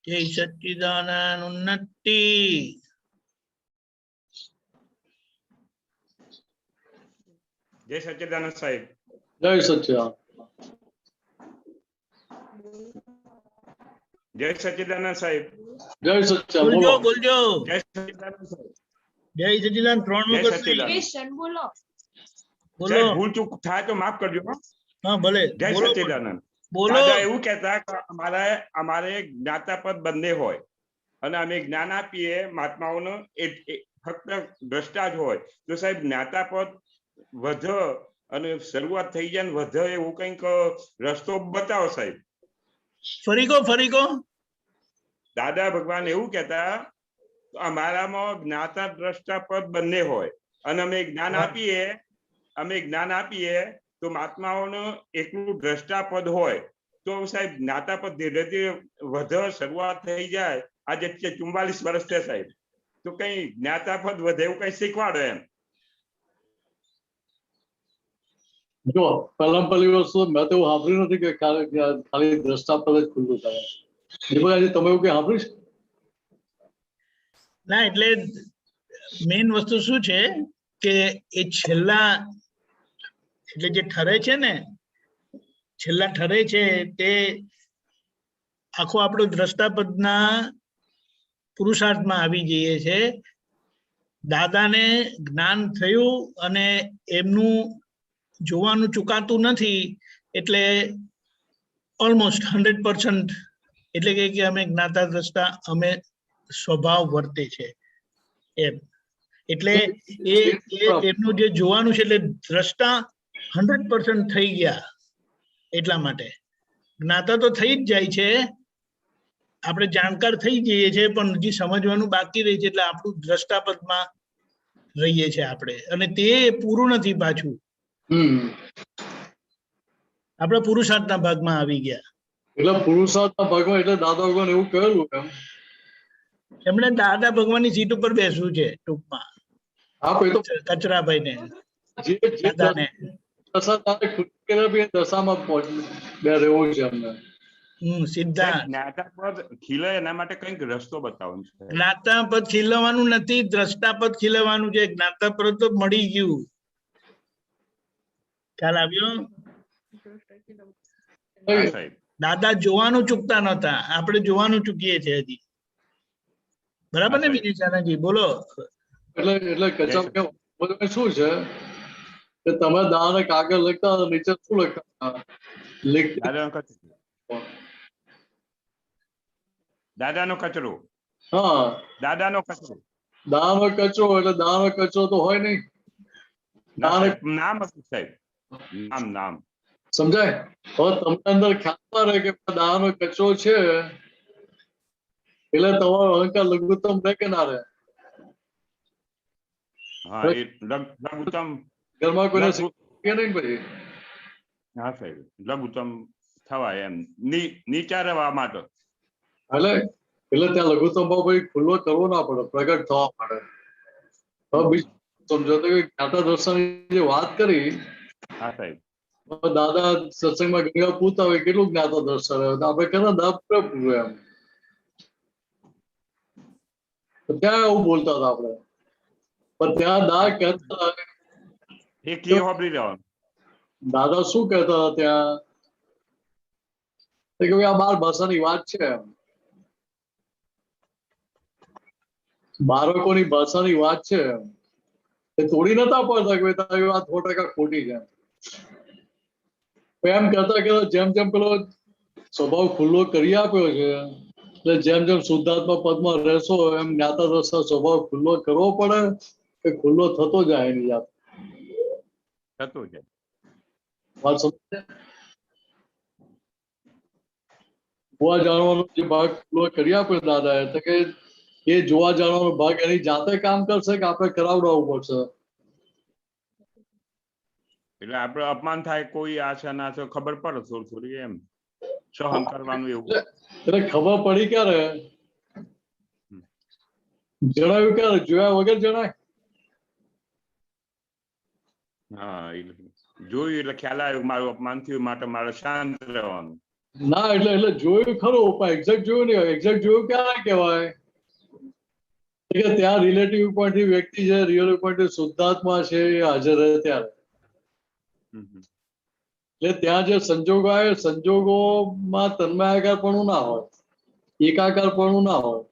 જય સચ્ચિદાનંદ ઉન્નતિ. જય સચ્ચિદાનંદ સાહેબ. જય સચ્ચિદાનંદ. જય સચ્ચિદાનંદ સાહેબ. જય સચ્ચિદાનંદ. બોલજો બોલજો. જય સચ્ચિદાનંદ સાહેબ. જય સચ્ચિદાનંદ. ત્રણ જય વખત સચ્ચિદાનંદ. બોલો. સાહેબ ભૂલ ચૂક થાય તો માફ કરજો. હા ભલે. જય બોલો સચ્ચિદાનંદ. બોલો. દાદા એવું કહેતા કે અમારે જ્ઞાતાપદ બંને હોય અને અમે જ્ઞાન આપીએ મહાત્માઓને ફક્ત દ્રષ્ટા જ હોય તો સાહેબ જ્ઞાતાપદ વધે અને શરૂઆત થઈ જાય ને વધે એવું કંઈક રસ્તો બતાવો સાહેબ. ફરીકો દાદા ભગવાન એવું કહેતા અમારામાં જ્ઞાતા દ્રષ્ટા પદ બંને હોય અને અમે જ્ઞાન આપીએ તો મહાત્માઓને એકલું દ્રષ્ટા પદ હોય તો સાહેબ જ્ઞાતા પદ ધીરે ધીરે વધે શરૂઆત થઈ જાય. આજે 44 વર્ષ છે સાહેબ, તો કઈ જ્ઞાતા પદ વધે એવું કઈ શીખવાડો એમ. જો પહેલી વસ્તુ મેં તો એવું સાંભળ્યું નથી કે ખાલી દ્રષ્ટા પદ જ ખુલ્લું થાય. તમે એવું કઈ સાંભળ્યું છે? ના, એટલે મેઇન વસ્તુ શું છે કે એ છેલ્લા એટલે જે ઠરે છે ને, છેલ્લા ઠરે છે તે આખો આપણો દ્રષ્ટાપદના પુરુષાર્થમાં આવી જઈએ છે. દાદાને જ્ઞાન થયું અને એમનું જોવાનું ચૂકાતું નથી એટલે ઓલમોસ્ટ 100% એટલે કે અમે જ્ઞાતા દ્રષ્ટા અમે સ્વભાવ વર્તે છે એમ. એટલે એ એમનું જે જોવાનું છે એટલે દ્રષ્ટા 100% થઈ ગયા. એટલા માટે જ્ઞાતા તો થઈ જ જાય છે, આપણે જાણકાર થઈ જઈએ છીએ, પણ હજી સમજવાનું બાકી રહી છે. એટલે આપણું દ્રષ્ટાપદમાં રહીએ છીએ આપણે, અને તે પૂરું નથી પાછું. આપણે પુરુષાર્થના ભાગમાં આવી ગયા. એટલે પુરુષાર્થના ભાગમાં એટલે દાદા ભગવાન એવું કહેલું એમ એમણે દાદા ભગવાનની સીટ ઉપર બેસવું છે ટૂંકમાં. કચરાભાઈ ને જ્ઞાતાપદ ખીલે એના માટે કઈક રસ્તો બતાવો. જ્ઞાતાપદ ખીલવાનું નથી, દ્રષ્ટાપદ ખીલવાનું છે. જ્ઞાતાપદ તો મળી ગયું. ખ્યાલ આવ્યો? દાદા જોવાનું ચૂકતા નતા, આપણે જોવાનું ચૂકીએ છીએ હજી. બરાબર ને વિજયચાનંદજી? બોલો. એટલે કચા શું છે કે તમે દાન કાગળ લખતા નીચે શું લખતા? દાદાનો કચરો. હા, દાદાનો કચરો. દાનો કચરો એટલે દાનો કચરો તો હોય નહીં. નામ હતું સાહેબ, નામ સમજાય? હવે તમને અંદર ખ્યાલ રહે કે દાનો કચરો છે એટલે તમારો અહંકાર લઘુત્તમ રહે કે ના રહે? હા, એ લઘુત્તમ ઘરમાં કોઈને કે નહીં ભાઈ? હા સાહેબ, લઘુત્તમ થવાય એમ, નીચા રહેવા માટે. એટલે ત્યાં લઘુત્તમ ભાવ ભાઈ ખુલ્લો કરવો ના પડે, પ્રગટ થવા પડે. હવે બીજું સમજો તો જ્ઞાતા દર્શન જે વાત કરી, હા સાહેબ, દાદા સત્સંગમાં ગંગા પૂછતા હોય કેટલું જ્ઞાતા દર્શન આપણે કેના દાપ પૂરું એમ ત્યાં એવું બોલતા હતા આપણે. પણ ત્યાં દા કહેતા દાદા શું કહેતા હતા ત્યાં કે આ 12 ભાષાની વાત છે એમ, બાળકોની ભાષાની વાત છે એમ. એ તોડી નતા પડતા કે તારી વાત 100% ખોટી છે એમ કહેતા કે જેમ જેમ પેલો સ્વભાવ ખુલ્લો કરી આપ્યો છે એટલે જેમ જેમ શુદ્ધાત્મા પદમાં રહેશો એમ જ્ઞાતા દર્શન સ્વભાવ ખુલ્લો કરવો પડે કે ખુલ્લો થતો જાય એની જાત થતો જાય. વાત સમજે? જોવા જાણવાનો જે ભાગ ખુલ્લો કરી આપ્યો દાદા એટલે કે એ જોવા જાણવાનો ભાગ એની જાતે કામ કરશે કે આપણે કરાવડાવવું પડશે? એટલે આપણે અપમાન થાય કોઈ આ છે ના છે ખબર પડે થોડી થોડી એમ સહન કરવાનું એવું. એટલે ખબર પડી ક્યારે? જણાવ્યું ક્યારે? જોયા વગર જણાય? હા, જોયું એટલે ખ્યાલ આવ્યો મારું અપમાન થયું માટે મારે શાંત રહેવાનું. ના એટલે જોયું ખરું પણ એક્ઝેક્ટ જોયું નહીં. એક્ઝેક્ટ જોયું ક્યારે કહેવાય કે ત્યાં રિલેટિવ પોઈન્ટ થી વ્યક્તિ છે, રિયલ પોઈન્ટ થી શુદ્ધાત્મા છે એ હાજર રહે ત્યારે. એટલે ત્યાં જે સંજોગો આવે સંજોગોમાં તન્મયાકારપણું ના હોય, એકાકારપણું ના હોય.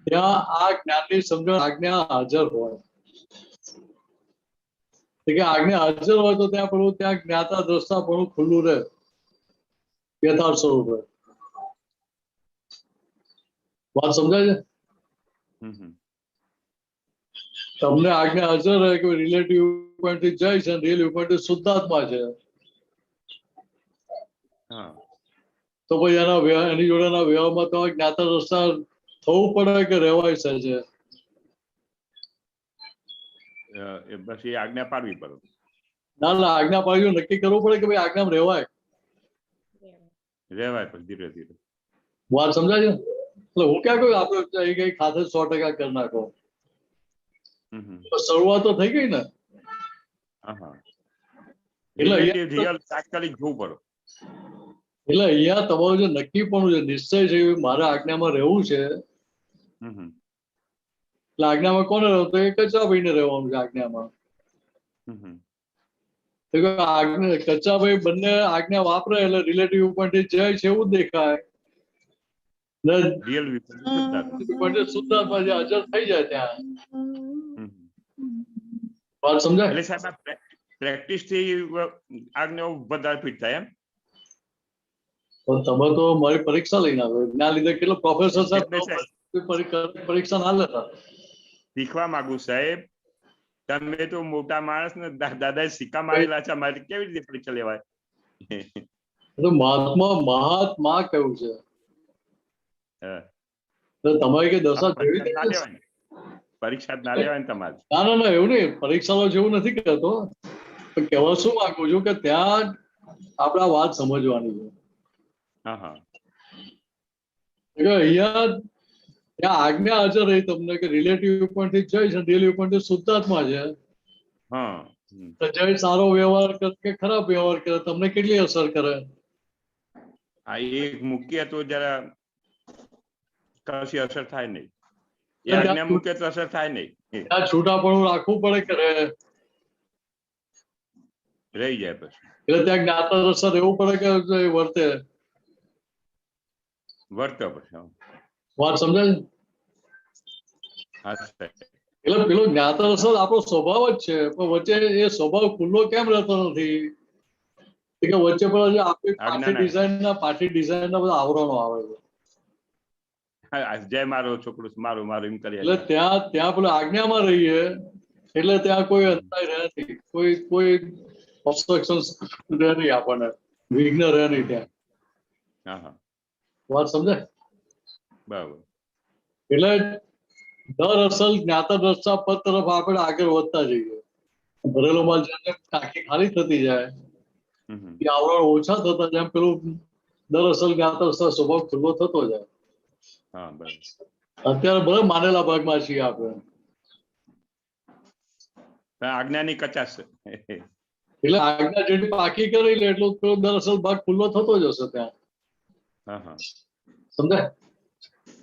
ત્યાં આ જ્ઞાનની સમજણ આજ્ઞા હાજર હોય કે આજ્ઞા હાજર હોય તો ત્યાં પેલું ત્યાં જ્ઞાતા દ્રષ્ટાપણું ખુલ્લું રહે યથાર્થ સ્વરૂપે. વાત સમજાય છે? તમને આજ્ઞા હાજર રહે કે રિલેટિવ પોઈન્ટ થી જાય છે, રિયલ પોઈન્ટ થી શુદ્ધાત્મા છે, તો પછી એની જોડેના વ્યવહારમાં તો જ્ઞાતા દ્રષ્ટા થવું પડે કે રહેવાય છે? બસ એ આજ્ઞા પાડવી પડે. ના આજ્ઞા પાડવી નક્કી કરવું પડે કે ભાઈ આજ્ઞામાં રહેવાય પછી ધીરે ધીરે. વાત સમજાય છે? એટલે હું ક્યાં કહ્યું આપણે કઈ ખાતે 100% કરી નાખો. શરૂઆત તો થઈ ગઈ ને. એટલે તાત્કાલિક જોવું પડે. એટલે અહીંયા તમારું જે નક્કી પણ છે, નિશ્ચય છે મારે આજ્ઞામાં રહેવું છે. એટલે આજ્ઞામાં કોને રહેવું? તો એ કચાભાઈ ને રહેવાનું છે આજ્ઞામાં. કચાભાઈ બંને આજ્ઞા વાપરે એટલે રિલેટિવ પોઈન્ટ જાય છે એવું દેખાય. શુદ્ધાત્મા જે હાજર થઈ જાય ત્યાં. વાત સમજાય? એટલે સાહેબ પ્રેક્ટિસ થી આજ્ઞાઓ વધારે ફિટ થાય એમ. તમે તો મારી પરીક્ષા લઈને આવ્યો એના લીધે કેટલો પ્રોફેસર પરીક્ષા ના લેતા. શીખવા માંગુ સાહેબ, તમે તો મોટા માણસ ને દાદા સિક્કા મારેલા છે, મારે કેવી રીતે પરીક્ષા લેવાય? મહાત્મા કયું છે? તમારે કે દશા પરીક્ષા ના લેવાય ને તમારે? ના એવું નહીં, પરીક્ષા જેવું નથી કરતો. પણ કહેવા શું માંગુ છું કે ત્યાં આપણે વાત સમજવાની છે. અહીંયા ત્યાં આજ્ઞા હાજર રહી તમને કે રિલેટિવ પોઈન્ટ થી જઈશ અને રિયલ પોઈન્ટ થી શુદ્ધાત્મા છે. તો જય સારો વ્યવહાર કરે કે ખરાબ વ્યવહાર કરે તમને કેટલી અસર કરે? આ એક મૂકીએ તો જરા કશી અસર થાય નહીં. મૂકીએ તો અસર થાય નહીં. ત્યાં છૂટાપણું રાખવું પડે કે રહી જાય પછી. એટલે ત્યાં જ્ઞાતા અસર રહેવું પડે કે વર્તે પછી. વાત સમજાય? હા સાહેબ. એટલે પેલો જ્ઞાતા રસદ આપણો સ્વભાવ જ છે, પણ વચ્ચે એ સ્વભાવ ખુલ્લો કેમ રહેતો નથી? કે વચ્ચે પેલા જે આપણી પાઠી ડિઝાઇન ના બધા આવરણો આવે છે. જય મારો છોકરો મારું મારું એમ કરી. એટલે ત્યાં પેલા આજ્ઞામાં રહીએ એટલે ત્યાં કોઈ અંતરાય રહે નહીં, કોઈ ઓબ્સ્ટ્રક્શન રહે નહીં, આપણને વિઘ્ન રહે નહીં ત્યાં. વાત સમજાય? બરાબર. એટલે દર અસલ જ્ઞાતા દ્રષ્ટા પદ તરફ આપણે આગળ વધતા જઈએ. ભરેલો માલ જેમ ટાંકી ખાલી થતી જાય, આવરણ ઓછા થતા જેમ પેલું દર અસલ જ્ઞાતા દ્રષ્ટા સ્વભાવ ખુલ્લો થતો જાય. અત્યારે ભલે માનેલા ભાગમાં છીએ આપણે, આજ્ઞાની કચાશ, એટલે આજ્ઞા જેટલી પાકી કરી લે એટલો પેલો દર અસલ ભાગ ખુલ્લો થતો જ હશે ત્યાં. સમજાય?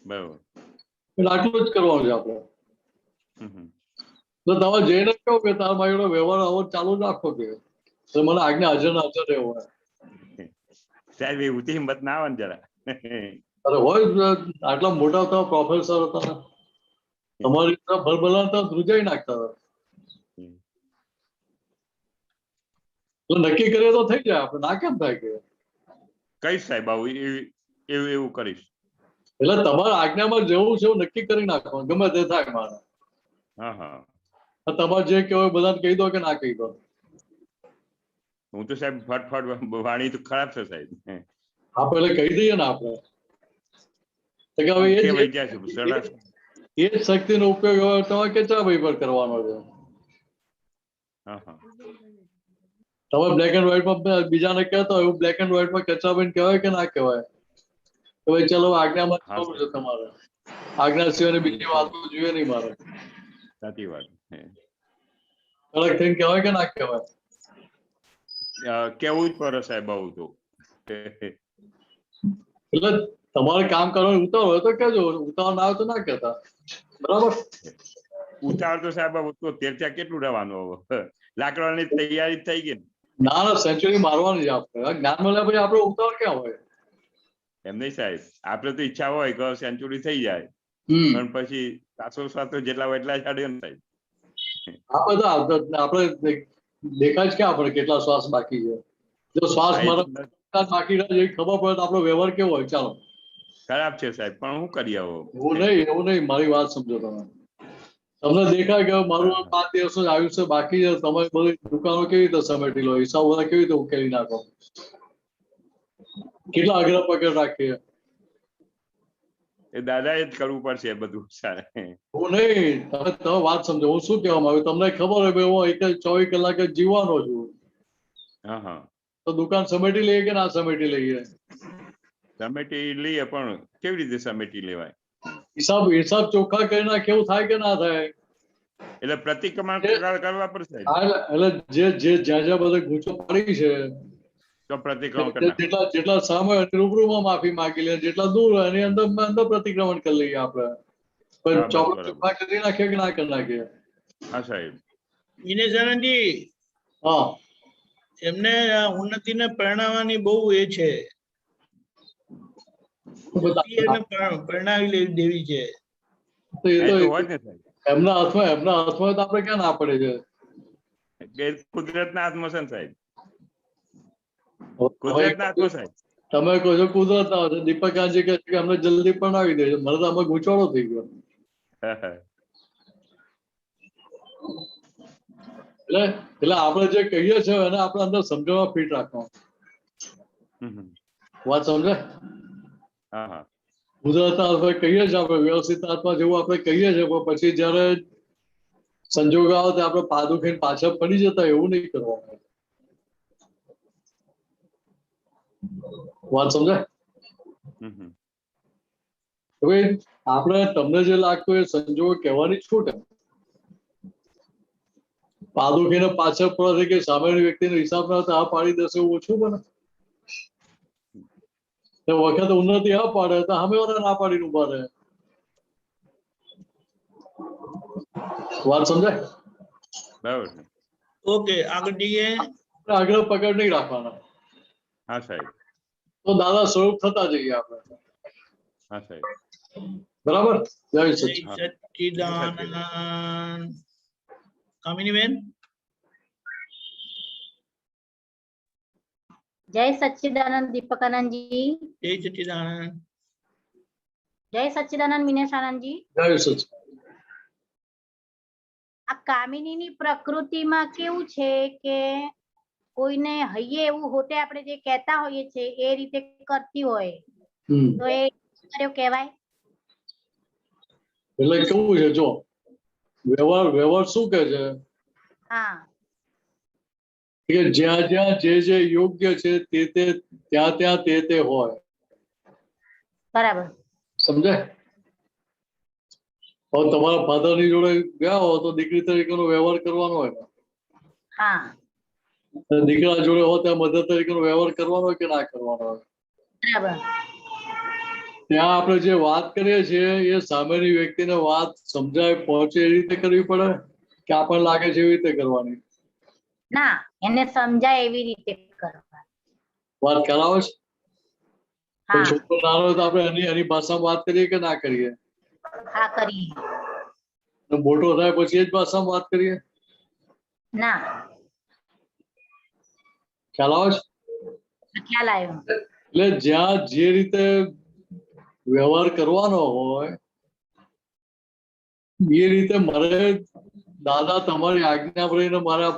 બરાબર. એટલે આટલું જ કરવાનું છે આપણે. તો તમે જઈને કહો કે તારા મારો વ્યવહાર આવો ચાલુ રાખો કે મને આજ્ઞા હાજર ના હાજર રહેવો. સાહેબ એ ઊંચી હિંમત ના આવે ને જરા. અરે હોય, આટલા મોટા હતા પ્રોફેસર હતા, તમારી ભરભલા હતા, ધ્રુજાઈ નાખતા હતા. તો નક્કી કરીએ તો થઈ જાય, આપણે ના કેમ થાય કે કઈ સાહેબ આવું એવું કરીશ. એટલે તમારે આજ્ઞામાં જવું છે એવું નક્કી કરી નાખવાનું, ગમે તે થાય મારે. તમારે જે કહેવાય બધાને કહી દો કે ના કહી દો. હું તો સાહેબ ફટફટ વાણી તો ખરાબ છે સાહેબ. હા પેલે કહી દઈએ ને આપણે એ જ શક્તિનો ઉપયોગ હવે તમારે કેટલા ભાઈ પર કરવાનો છે. તમે બ્લેક એન્ડ વ્હાઈટમાં બીજાને કહેતા હોય એવું બ્લેક એન્ડ વ્હાઈટમાં કચરાભાઈ કહેવાય કે ના કહેવાય? કે ભાઈ ચલો આજ્ઞામાં જવું છે તમારે, આજ્ઞા સિવાય બીજી વાતો જોઈએ નહીં મારે. સાચી વાત. અલગ થઈને કહેવાય કે ના કહેવાય? કેવું જ પડે સાહેબ આવું તો. એટલે તમારે કામ કરવાનું ઉતાવળ હોય તો કહેજો, ઉતાવળ ના આવે તો ના કહેતા. બરાબર? ઉતાવળ તો સાહેબ ત્યાં કેટલું રહેવાનું હવે? લાકડાની તૈયારી થઈ ગઈ. ના ના, સેન્ચુરી મારવાની છે આપણે. જ્ઞાન મળ્યા પછી આપણે ઉતાવળ ક્યાં હોય? એમ નહીં સાહેબ, આપડે તો ઈચ્છા હોય કે સેન્ચુરી થઈ જાય, પણ પછી સાસો જેટલા હોય એટલા છાડે ને સાહેબ. આ બધા આપણે દેખાય છે કે આપણે કેટલા શ્વાસ બાકી છે. જો શ્વાસ બાકી રહે ખબર પડે તો આપણો વ્યવહાર કેવો હોય? ચાલો ખરાબ છે સાહેબ, પણ શું કરીએ હવે? એવું નહીં, મારી વાત સમજો તમે. તમને દેખાય કે મારું 5 દિવસનું આયુષ્ય બાકી છે, તમે બધી દુકાનો કેવી રીતે સમેટી લો, હિસાબ બધા કેવી રીતે ઉકેલી નાખો, કેટલા અઘરા પગડ રાખીએ. એ દાદા એ જ કરવું પડશે બધું. હું નહીં, તમે વાત સમજો. હું શું કહેવા માંગુ, તમને ખબર હોય હું 24 કલાક જીવવાનો છું, તો દુકાન સમેટી લઈએ કે ના સમેટી લઈએ? સમેટી લઈએ, પણ કેવી રીતે સમેટી લેવાય? હિસાબ ચોખ્ખા કરી નાખે એવું થાય કે ના થાય? એટલે પ્રતિક્રમણ કરવા પડશે. એટલે જે જ્યાં બધા ગૂંચો પડી છે તો પ્રતિક્રમણ જેટલા સામે રૂબરૂમાં માફી માંગી લે, જેટલા દૂર હોય એની અંદર પ્રતિક્રમણ કરી લઈએ આપણે. ચોખ્ખા કરી નાખીએ કે ના કરી નાખીએ? હા સાહેબ. વિનેશાનંદજી, હા, એમને ઉન્નતિને પરણાવવાની બહુ એ છે, પરણાવી દેવી છે. એમના હાથમાં તો આપણે ક્યાં ના પડે છે? કુદરતના હાથમાં છે ને સાહેબ. કુદરતના હાથમાં સાહેબ. તમે કહો છો કુદરત ના હાથમાં. દીપકજી કહે છે કે અમને જલ્દી પરણાવી દેજો. મને તો આમાં ગૂંચવાડો થઈ ગયો. એટલે આપણે જે કહીએ છીએ એને આપણે અંદર સમજવામાં ફિટ રાખવાનું. વાત સમજે? કુદરતના હાથમાં કહીએ છીએ આપણે, વ્યવસ્થિત હાથમાં જેવું આપણે કહીએ છીએ, પણ પછી જયારે સંજોગ આવે તો આપણે પાદુખીને પાછળ પડી જતા એવું નહીં કરવાનું. વાત સમજાય? આપણે તમને જે લાગતું એ સંજોગો કહેવાની છૂટ. પાદુખીને પાછળ પડે કે સામેની વ્યક્તિનો હિસાબ ના આ પાડી દેશે એવું ઓછું બને. વખત ઉન્નતિ આ પાડે તો સામે વાળા ના પાડીને ઉભા રહે. વાત સમજાય? બરાબર. ઓકે, આગળ જઈએ. આગળ પકડ નહીં રાખવાના. હા સાહેબ. તો દાદા સ્વરૂપ થતા જઈએ આપણે. હા સાહેબ. બરાબર. જય જય સચ્ચિદાનંદ. સચ્ચિદાનંદ. કામિનીબેન. જય સચ્ચિદાનંદ દીપકાનંદજી. જય સચ્ચિદાનંદ. જય સચ્ચિદાનંદ મિનેશાનંદજી. જય સચ્ચિદાનંદ. આ કામિનીની પ્રકૃતિમાં કેવું છે કે કોઈને હૈયે એવું હોતે આપણે જે કહેતા હોઈએ છે એ રીતે કરતી હોય તો એ કર્યો કહેવાય. એટલે કેવું છે જો વ્યવહાર શું કે છે હા કે જ્યાં જ્યાં જે યોગ્ય છે તે ત્યાં ત્યાં તે હોય. બરાબર. સમજાય? હવે તમારા ફાધર ની જોડે ગયા હો તો દીકરી તરીકેનો વ્યવહાર કરવાનો હોય ને. હા. દીકરા જોડે હો ત્યાં મધર તરીકેનો વ્યવહાર કરવાનો હોય કે ના કરવાનો હોય. બરાબર. ત્યાં આપણે જે વાત કરીએ છીએ એ સામેની વ્યક્તિને વાત સમજાય પહોંચે એ રીતે કરવી પડે કે આપણને લાગે છે એવી રીતે કરવાની? ના, એને સમજાય એવી રીતે કરવા. વાત કરાવે છે? હા. છોકરો નાનો હોય તો આપણે એની ભાષામાં વાત કરીએ કે ના કરીએ? હા કરીએ. મોટો થાય પછી એ જ ભાષામાં વાત કરીએ? ના. ખ્યાલ આવે છે? ખ્યાલ આવ્યો. એટલે જ્યાં જે રીતે વ્યવહાર કરવાનો હોય એ રીતે મારે દાદા તમારી આજ્ઞામાં રહીને મારા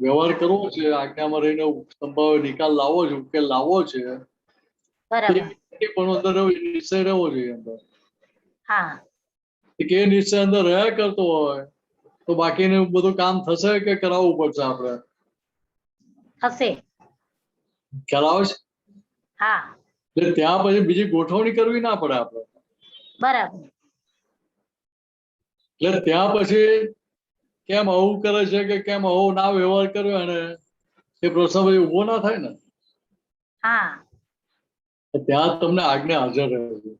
વ્યવહાર કરવો છે, આજ્ઞામાં રહીને સંભાવ્ય નિકાલ લાવવો છે, ઉકેલ લાવવો છે. બરાબર. પણ અંદર નિશ્ચય રહેવો જોઈએ અંદર. હા. એ નિશ્ચય અંદર રહ્યા કરતો હોય તો બાકીનું બધું કામ થશે કે કરાવવું પડશે આપણે? થશે. ખ્યાલ આવે છે? હા. એટલે ત્યાં પછી બીજી ગોઠવણી કરવી ના પડે આપણે. બરાબર. એટલે ત્યાં પછી કેમ આવું કરે છે કે કેમ આવો ના વ્યવહાર કર્યો એને એ પ્રશ્ન પછી ઉભો ના થાય ને. હા. ત્યાં તમને આજ્ઞા હાજર રહે છે.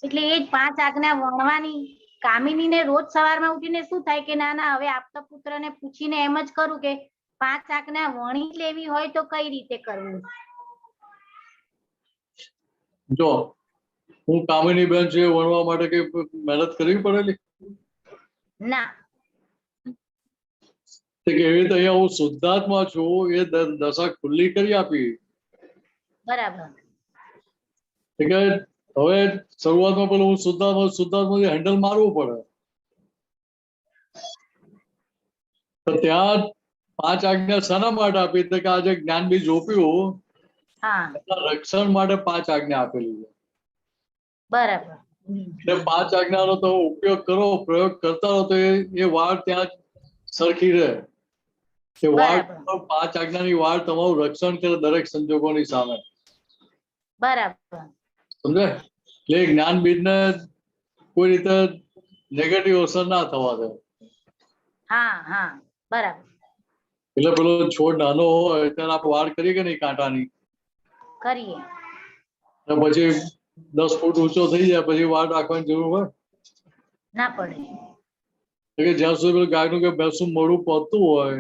એટલે એ જ 5 આજ્ઞા વણવાની. કામિનીને રોજ સવારમાં ઉઠીને શું થાય કે ના હવે આપતા પુત્રને પૂછીને એમ જ કરું કે 5 આજ્ઞા વણી લેવી હોય તો કઈ રીતે કરવું? જો હું કામિની બેન છે વણવા માટે કઈ મહેનત કરવી પડેલી? ના. એવી રીતે અહીંયા હું શુદ્ધાત્મા છું એ દશા ખુલ્લી કરી આપી. બરાબર. કે હવે શરૂઆતમાં પેલું હું શુદ્ધાત્મા હેન્ડલ મારવું પડે. તો ત્યાં 5 આજ્ઞા શાના માટે આપી કે આજે જ્ઞાન બીજ રોપ્યું રક્ષણ માટે 5 આજ્ઞા આપેલી છે. બરાબર. એટલે 5 આજ્ઞાનો તો ઉપયોગ કરો, પ્રયોગ કરતા રહો તો એ વાળ ત્યાં સરખી રહે. કે વાળ 5 આજ્ઞાની વાળ તમારું રક્ષણ કરે દરેક સંજોગોની સામે. બરાબર. સમજાય? એટલે જ્ઞાન બીજને કોઈ રીતે નેગેટિવ અસર ના થવા દે. હા હા બરાબર. એટલે પેલો છોડ નાનો હોય ત્યારે આપણે વાડ કરીએ કે નહીં કાંટાની? કરીએ. પછી 10 ફૂટ ઊંચો થઈ જાય પછી વાડ રાખવાની જરૂર હોય? ના પડે. જ્યાં સુધી ગાયનું કે ભેંસનું મોઢું પહોંચતું હોય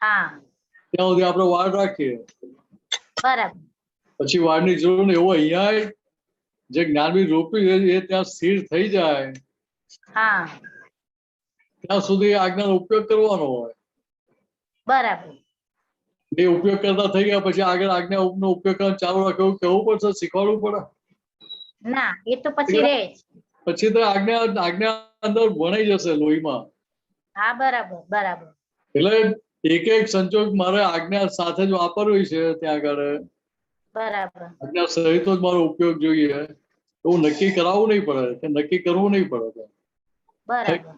ત્યાં સુધી આપણે વાડ રાખીએ. બરાબર. પછી વાડની જરૂર નહીં. એવું અહીંયા જે જ્ઞાન બીજ રોપ્યું એ ત્યાં સ્થિર થઈ જાય ત્યાં સુધી આજ્ઞાનો ઉપયોગ કરવાનો હોય. બરાબર. એ ઉપયોગ કરતા થઈ ગયા પછી આગળ આજ્ઞાનો ઉપયોગ કરવાનું ચાલુ રાખે એવું કહેવું પડશે, શીખવાડવું પડે? ના, એ તો પછી રહે જ. પછી તો આજ્ઞા અંદર ભણાઈ જશે લોહીમાં. હા બરાબર બરાબર. એટલે એક સંજોગ મારે આજ્ઞા સાથે જ વાપરવી છે ત્યાં આગળ. બરાબર. આજ્ઞા સહિત જ મારો ઉપયોગ જોઈએ એવું નક્કી કરાવવું નહીં પડે કે નક્કી કરવું નહીં પડે. બરાબર.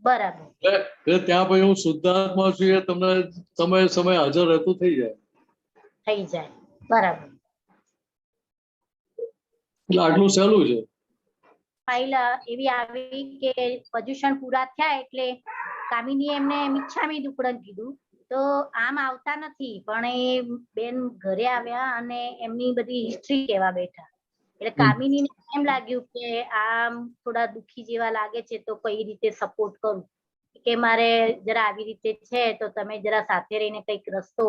બરાબર. એટલે ત્યાં પછી હું શુદ્ધાત્મા છું એ તમને સમય હાજર રહેતું થઈ જાય. થઈ જાય. બરાબર. એટલે આટલું સહેલું છે. ફાઇલ એવી આવી કે પર્યુષણ પૂરા થયા એટલે કામિની એમને મિચ્છામી દુક્કડમ કીધું તો આમ આવતા નથી પણ એ બેન ઘરે આવ્યા અને એમની બધી હિસ્ટ્રી કહેવા બેઠા એટલે કામિનીને એમ લાગ્યું કે આમ થોડા દુખી જેવા લાગે છે તો કઈ રીતે સપોર્ટ કરું કે મારે જરા આવી રીતે છે તો તમે જરા સાથે રહીને કઈક રસ્તો.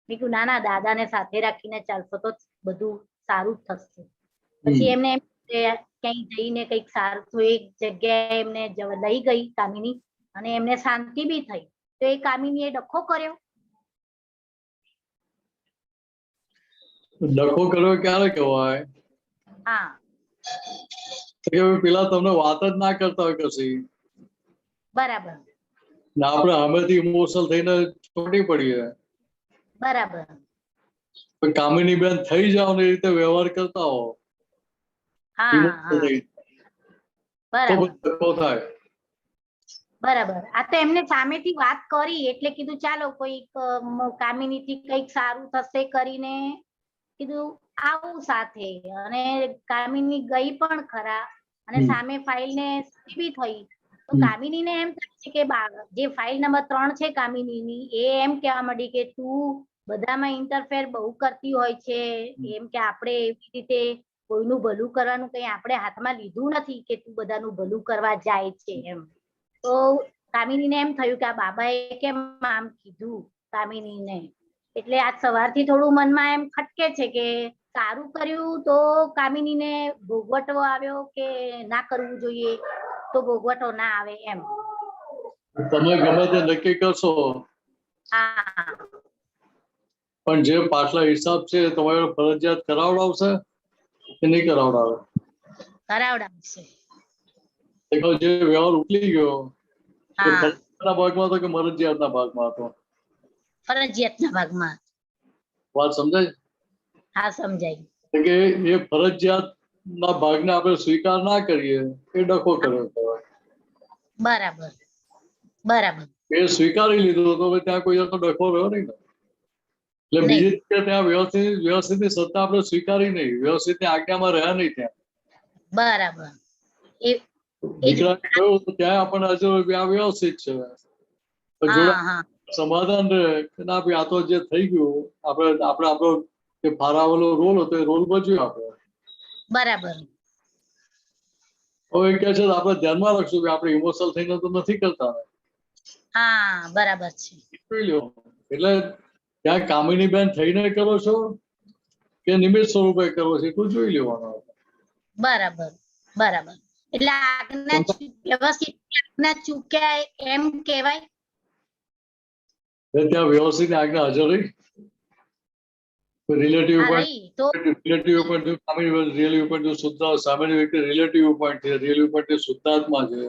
મેં કીધું ના દાદાને સાથે રાખીને ચાલશો તો બધું સારું જ થશે. પછી એમને એમ કે ક્યાંય જઈને કંઈક સારું એક જગ્યાએ એમને લઈ ગઈ કામિની અને એમને શાંતિ બી થઈ. તો એ કામિનીએ ડખો કર્યો? ડખો કર્યો ક્યારે કહેવાય? હા, કે પેલા તમને વાત જ ના કરતા હોય કશી, બરાબર ને આપણે હમેથી ઇમોશનલ થઈને છોટી પડીએ. બરાબર. કામિની બેન થઈ જાવ ને એ રીતે વ્યવહાર કરતા હો, હા emotional હા થઈ, તો બરાબર પછી ડખો થાય. બરાબર. આ તો એમને સામેથી વાત કરી એટલે કીધું ચાલો કોઈક કામિનીથી કંઈક સારું થશે કરીને કીધું આવું સાથે. અને કામિની ગઈ પણ ખરા અને સામે ફાઇલ ને બી થઈ. તો કામિનીને એમ થાય છે કે જે ફાઇલ નંબર 3 છે કામિનીની, એ એમ કહેવા માંડી કે તું બધામાં ઇન્ટરફેર બહુ કરતી હોય છે, એમ કે આપણે એવી રીતે કોઈનું ભલું કરવાનું કઈ આપણે હાથમાં લીધું નથી કે તું બધાનું ભલું કરવા જાય છે એમ. તો કામિનીને એમ થયું કે આ બાબાએ કેમ આમ કીધું કામિનીને. એટલે આજ સવારથી થોડું મનમાં એમ ખટકે છે કે સારું કર્યું તો કામિનીને ભોગવટો આવ્યો કે ના કરવું જોઈએ તો ભોગવટો ના આવે એમ. તમે ગમે તે નક્કી કરશો હા, પણ જે પાછલા હિસાબ છે તમારે ફરજિયાત કરાવડાવશે કે નહીં કરાવડાવે? કરાવડાવશે. જે વ્યવહાર ઉકલી ગયો એ હા, ફરજિયાતના ભાગમાં હતો કે મરજિયાતના ભાગમાં હતો? ફરજિયાતના ભાગમાં. વાત સમજાય? હા, સમજાય. કે એ ફરજિયાતના ભાગને આપણે સ્વીકાર ના કરીએ એ ડખો કર્યો કહેવાય. બરાબર બરાબર. એ સ્વીકારી લીધું તો ત્યાં કોઈ જાતનો ડખો રહ્યો નહીં ને. એટલે બીજી રીતે ત્યાં વ્યવસ્થિતની સત્તા આપણે સ્વીકારી નહીં, વ્યવસ્થિતની આજ્ઞામાં રહ્યા નહીં ત્યાં. બરાબર. દીકરા કહ્યું તો ત્યાં આપણને હજુ વ્યવસ્થિત છે જોડે સમાધાન રહે કે ના ભાઈ આ તો જે થઈ ગયું આપણે આપણો જે ફાળવેલો રોલ હતો એ રોલ ભજવ્યો આપણે. બરાબર. હવે કે છે આપણે ધ્યાનમાં રાખશું કે આપણે ઇમોશનલ થઈને તો નથી કરતા. હા, બરાબર છે. એટલે ત્યાં કામિની બેન થઈને કરો છો કે નિમિત્ત સ્વરૂપે કરો છો એટલું જોઈ લેવાનું. બરાબર બરાબર. એટલે આજ્ઞા વ્યવસ્થિત આજ્ઞા ચૂક્યા એમ કહેવાય? ત્યાં વ્યવસ્થિત આજ્ઞા હાજર રહી. Relative point relative point real point શુદ્ધ સામાન્ય વ્યક્તિ રિલેટિવ પોઈન્ટ છે, રિયલ પોઈન્ટ શુદ્ધાત્મા છે.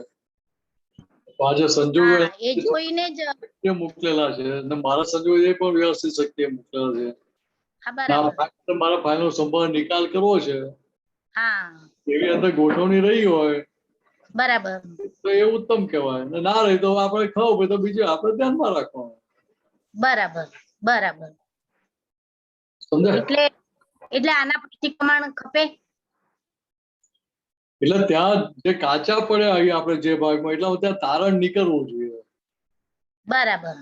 આજે સંજોગો એ જોઈને જ મોકલેલા છે અને મારા સંજોગો એ પણ વ્યવસ્થિત શક્તિએ મોકલેલા છે. મારા ફાઇલનો સંભાળ નિકાલ કરવો છે, એવી અંદર ગોઠવણી રહી હોય બરાબર તો એ ઉત્તમ કહેવાય. ના રહી તો આપણે ખાવ તો બીજું આપણે ધ્યાનમાં રાખવાનું. બરાબર બરાબર. સમજાય? એટલે આના પછી પ્રમાણ ખપે. એટલે ત્યાં જે કાચા પડ્યા આપણે જે ભાગમાં એટલે ત્યાં તારણ નીકળવું જોઈએ. બરાબર.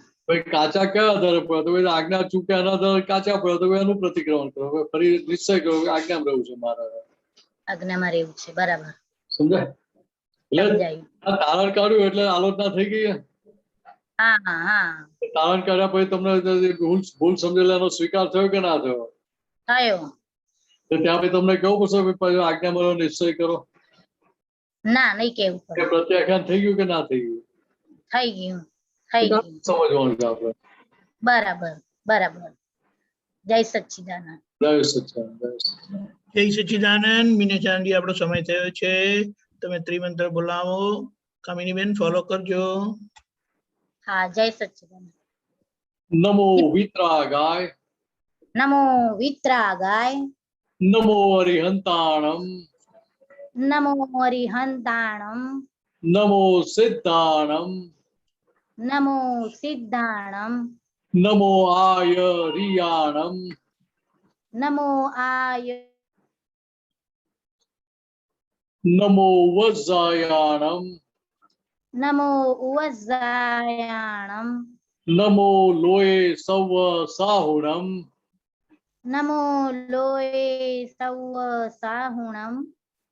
કાચા કયા આધારે પડ્યા તો આજ્ઞા ચૂક્યા એના આધારે કાચા પડ્યા તો એનું પ્રતિક્રમણ કરો. ફરી નિશ્ચય કરો કે આજ્ઞામાં રહેવું છે મારા. આજ્ઞામાં રહેવું છે. બરાબર. સમજાય? એટલે તારણ કાઢ્યું એટલે આલોચના થઈ ગઈ. તારણ કાઢ્યા પછી તમને ભૂલ સમજેલાનો સ્વીકાર થયો કે ના થયો? થયો. તો ત્યાં પછી તમને કેવું પડશે આજ્ઞામાં નિશ્ચય કરો? ના, નહીં કેવું પડે. પ્રત્યાખ્યાન થઈ ગયું કે ના થઈ ગયું? થઈ ગયું. થઈ ગયું. સમજવાનું છે આપણે. બરાબર બરાબર. જય સચ્ચિદાનંદ. જય સચ્ચિદાનંદ. જય સચ્ચિદાનંદ. મીનાચાંદી આપણો સમય થયો છે. તમે ત્રિમંત્ર બોલાવો. કામિનીબેન ફોલો કરજો. હા, જય સચ્ચિદાનંદ. નમો વિતરાગાય. નમો વિતરાગાય. નમો અરિહંતાણમ. નમો અરિહંતાણમ. નમો સિદ્ધાણમ. નમો સિદ્ધાણમ. નમો આયરિયાણમ. નમો આય. નમો વજ્જાયાણમ. નમો વજ્જાયાણમ. નમો લોય સવ સાહુણમ. નમો લોય સવ સાહુણમ.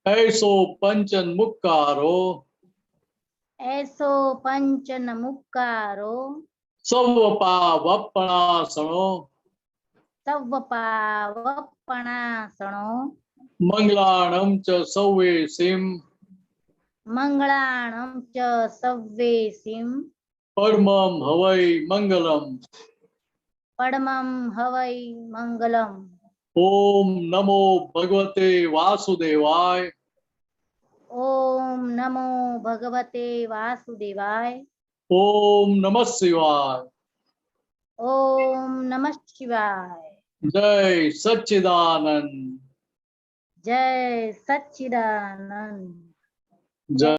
એસો પંચન મુક્કારો. એસો પંચન મુક્કારો. સવપા વપણાસણો. સવપા વપણાસણો. મંગલાણમ ચ સૌવે સિમ મંગળાણમ ચ સવ્વેસિમ પરમમ હવૈ મંગલમ. પડમમ હવૈ મંગલમ. ઓમ નમો ભગવતે વાસુદેવાય. ઓમ નમો ભગવતે વાસુદેવાય. ઓમ નમઃ શિવાય. ઓમ નમઃ શિવાય. જય સચ્ચિદાનંદ. જય સચ્ચિદાનંદ. જય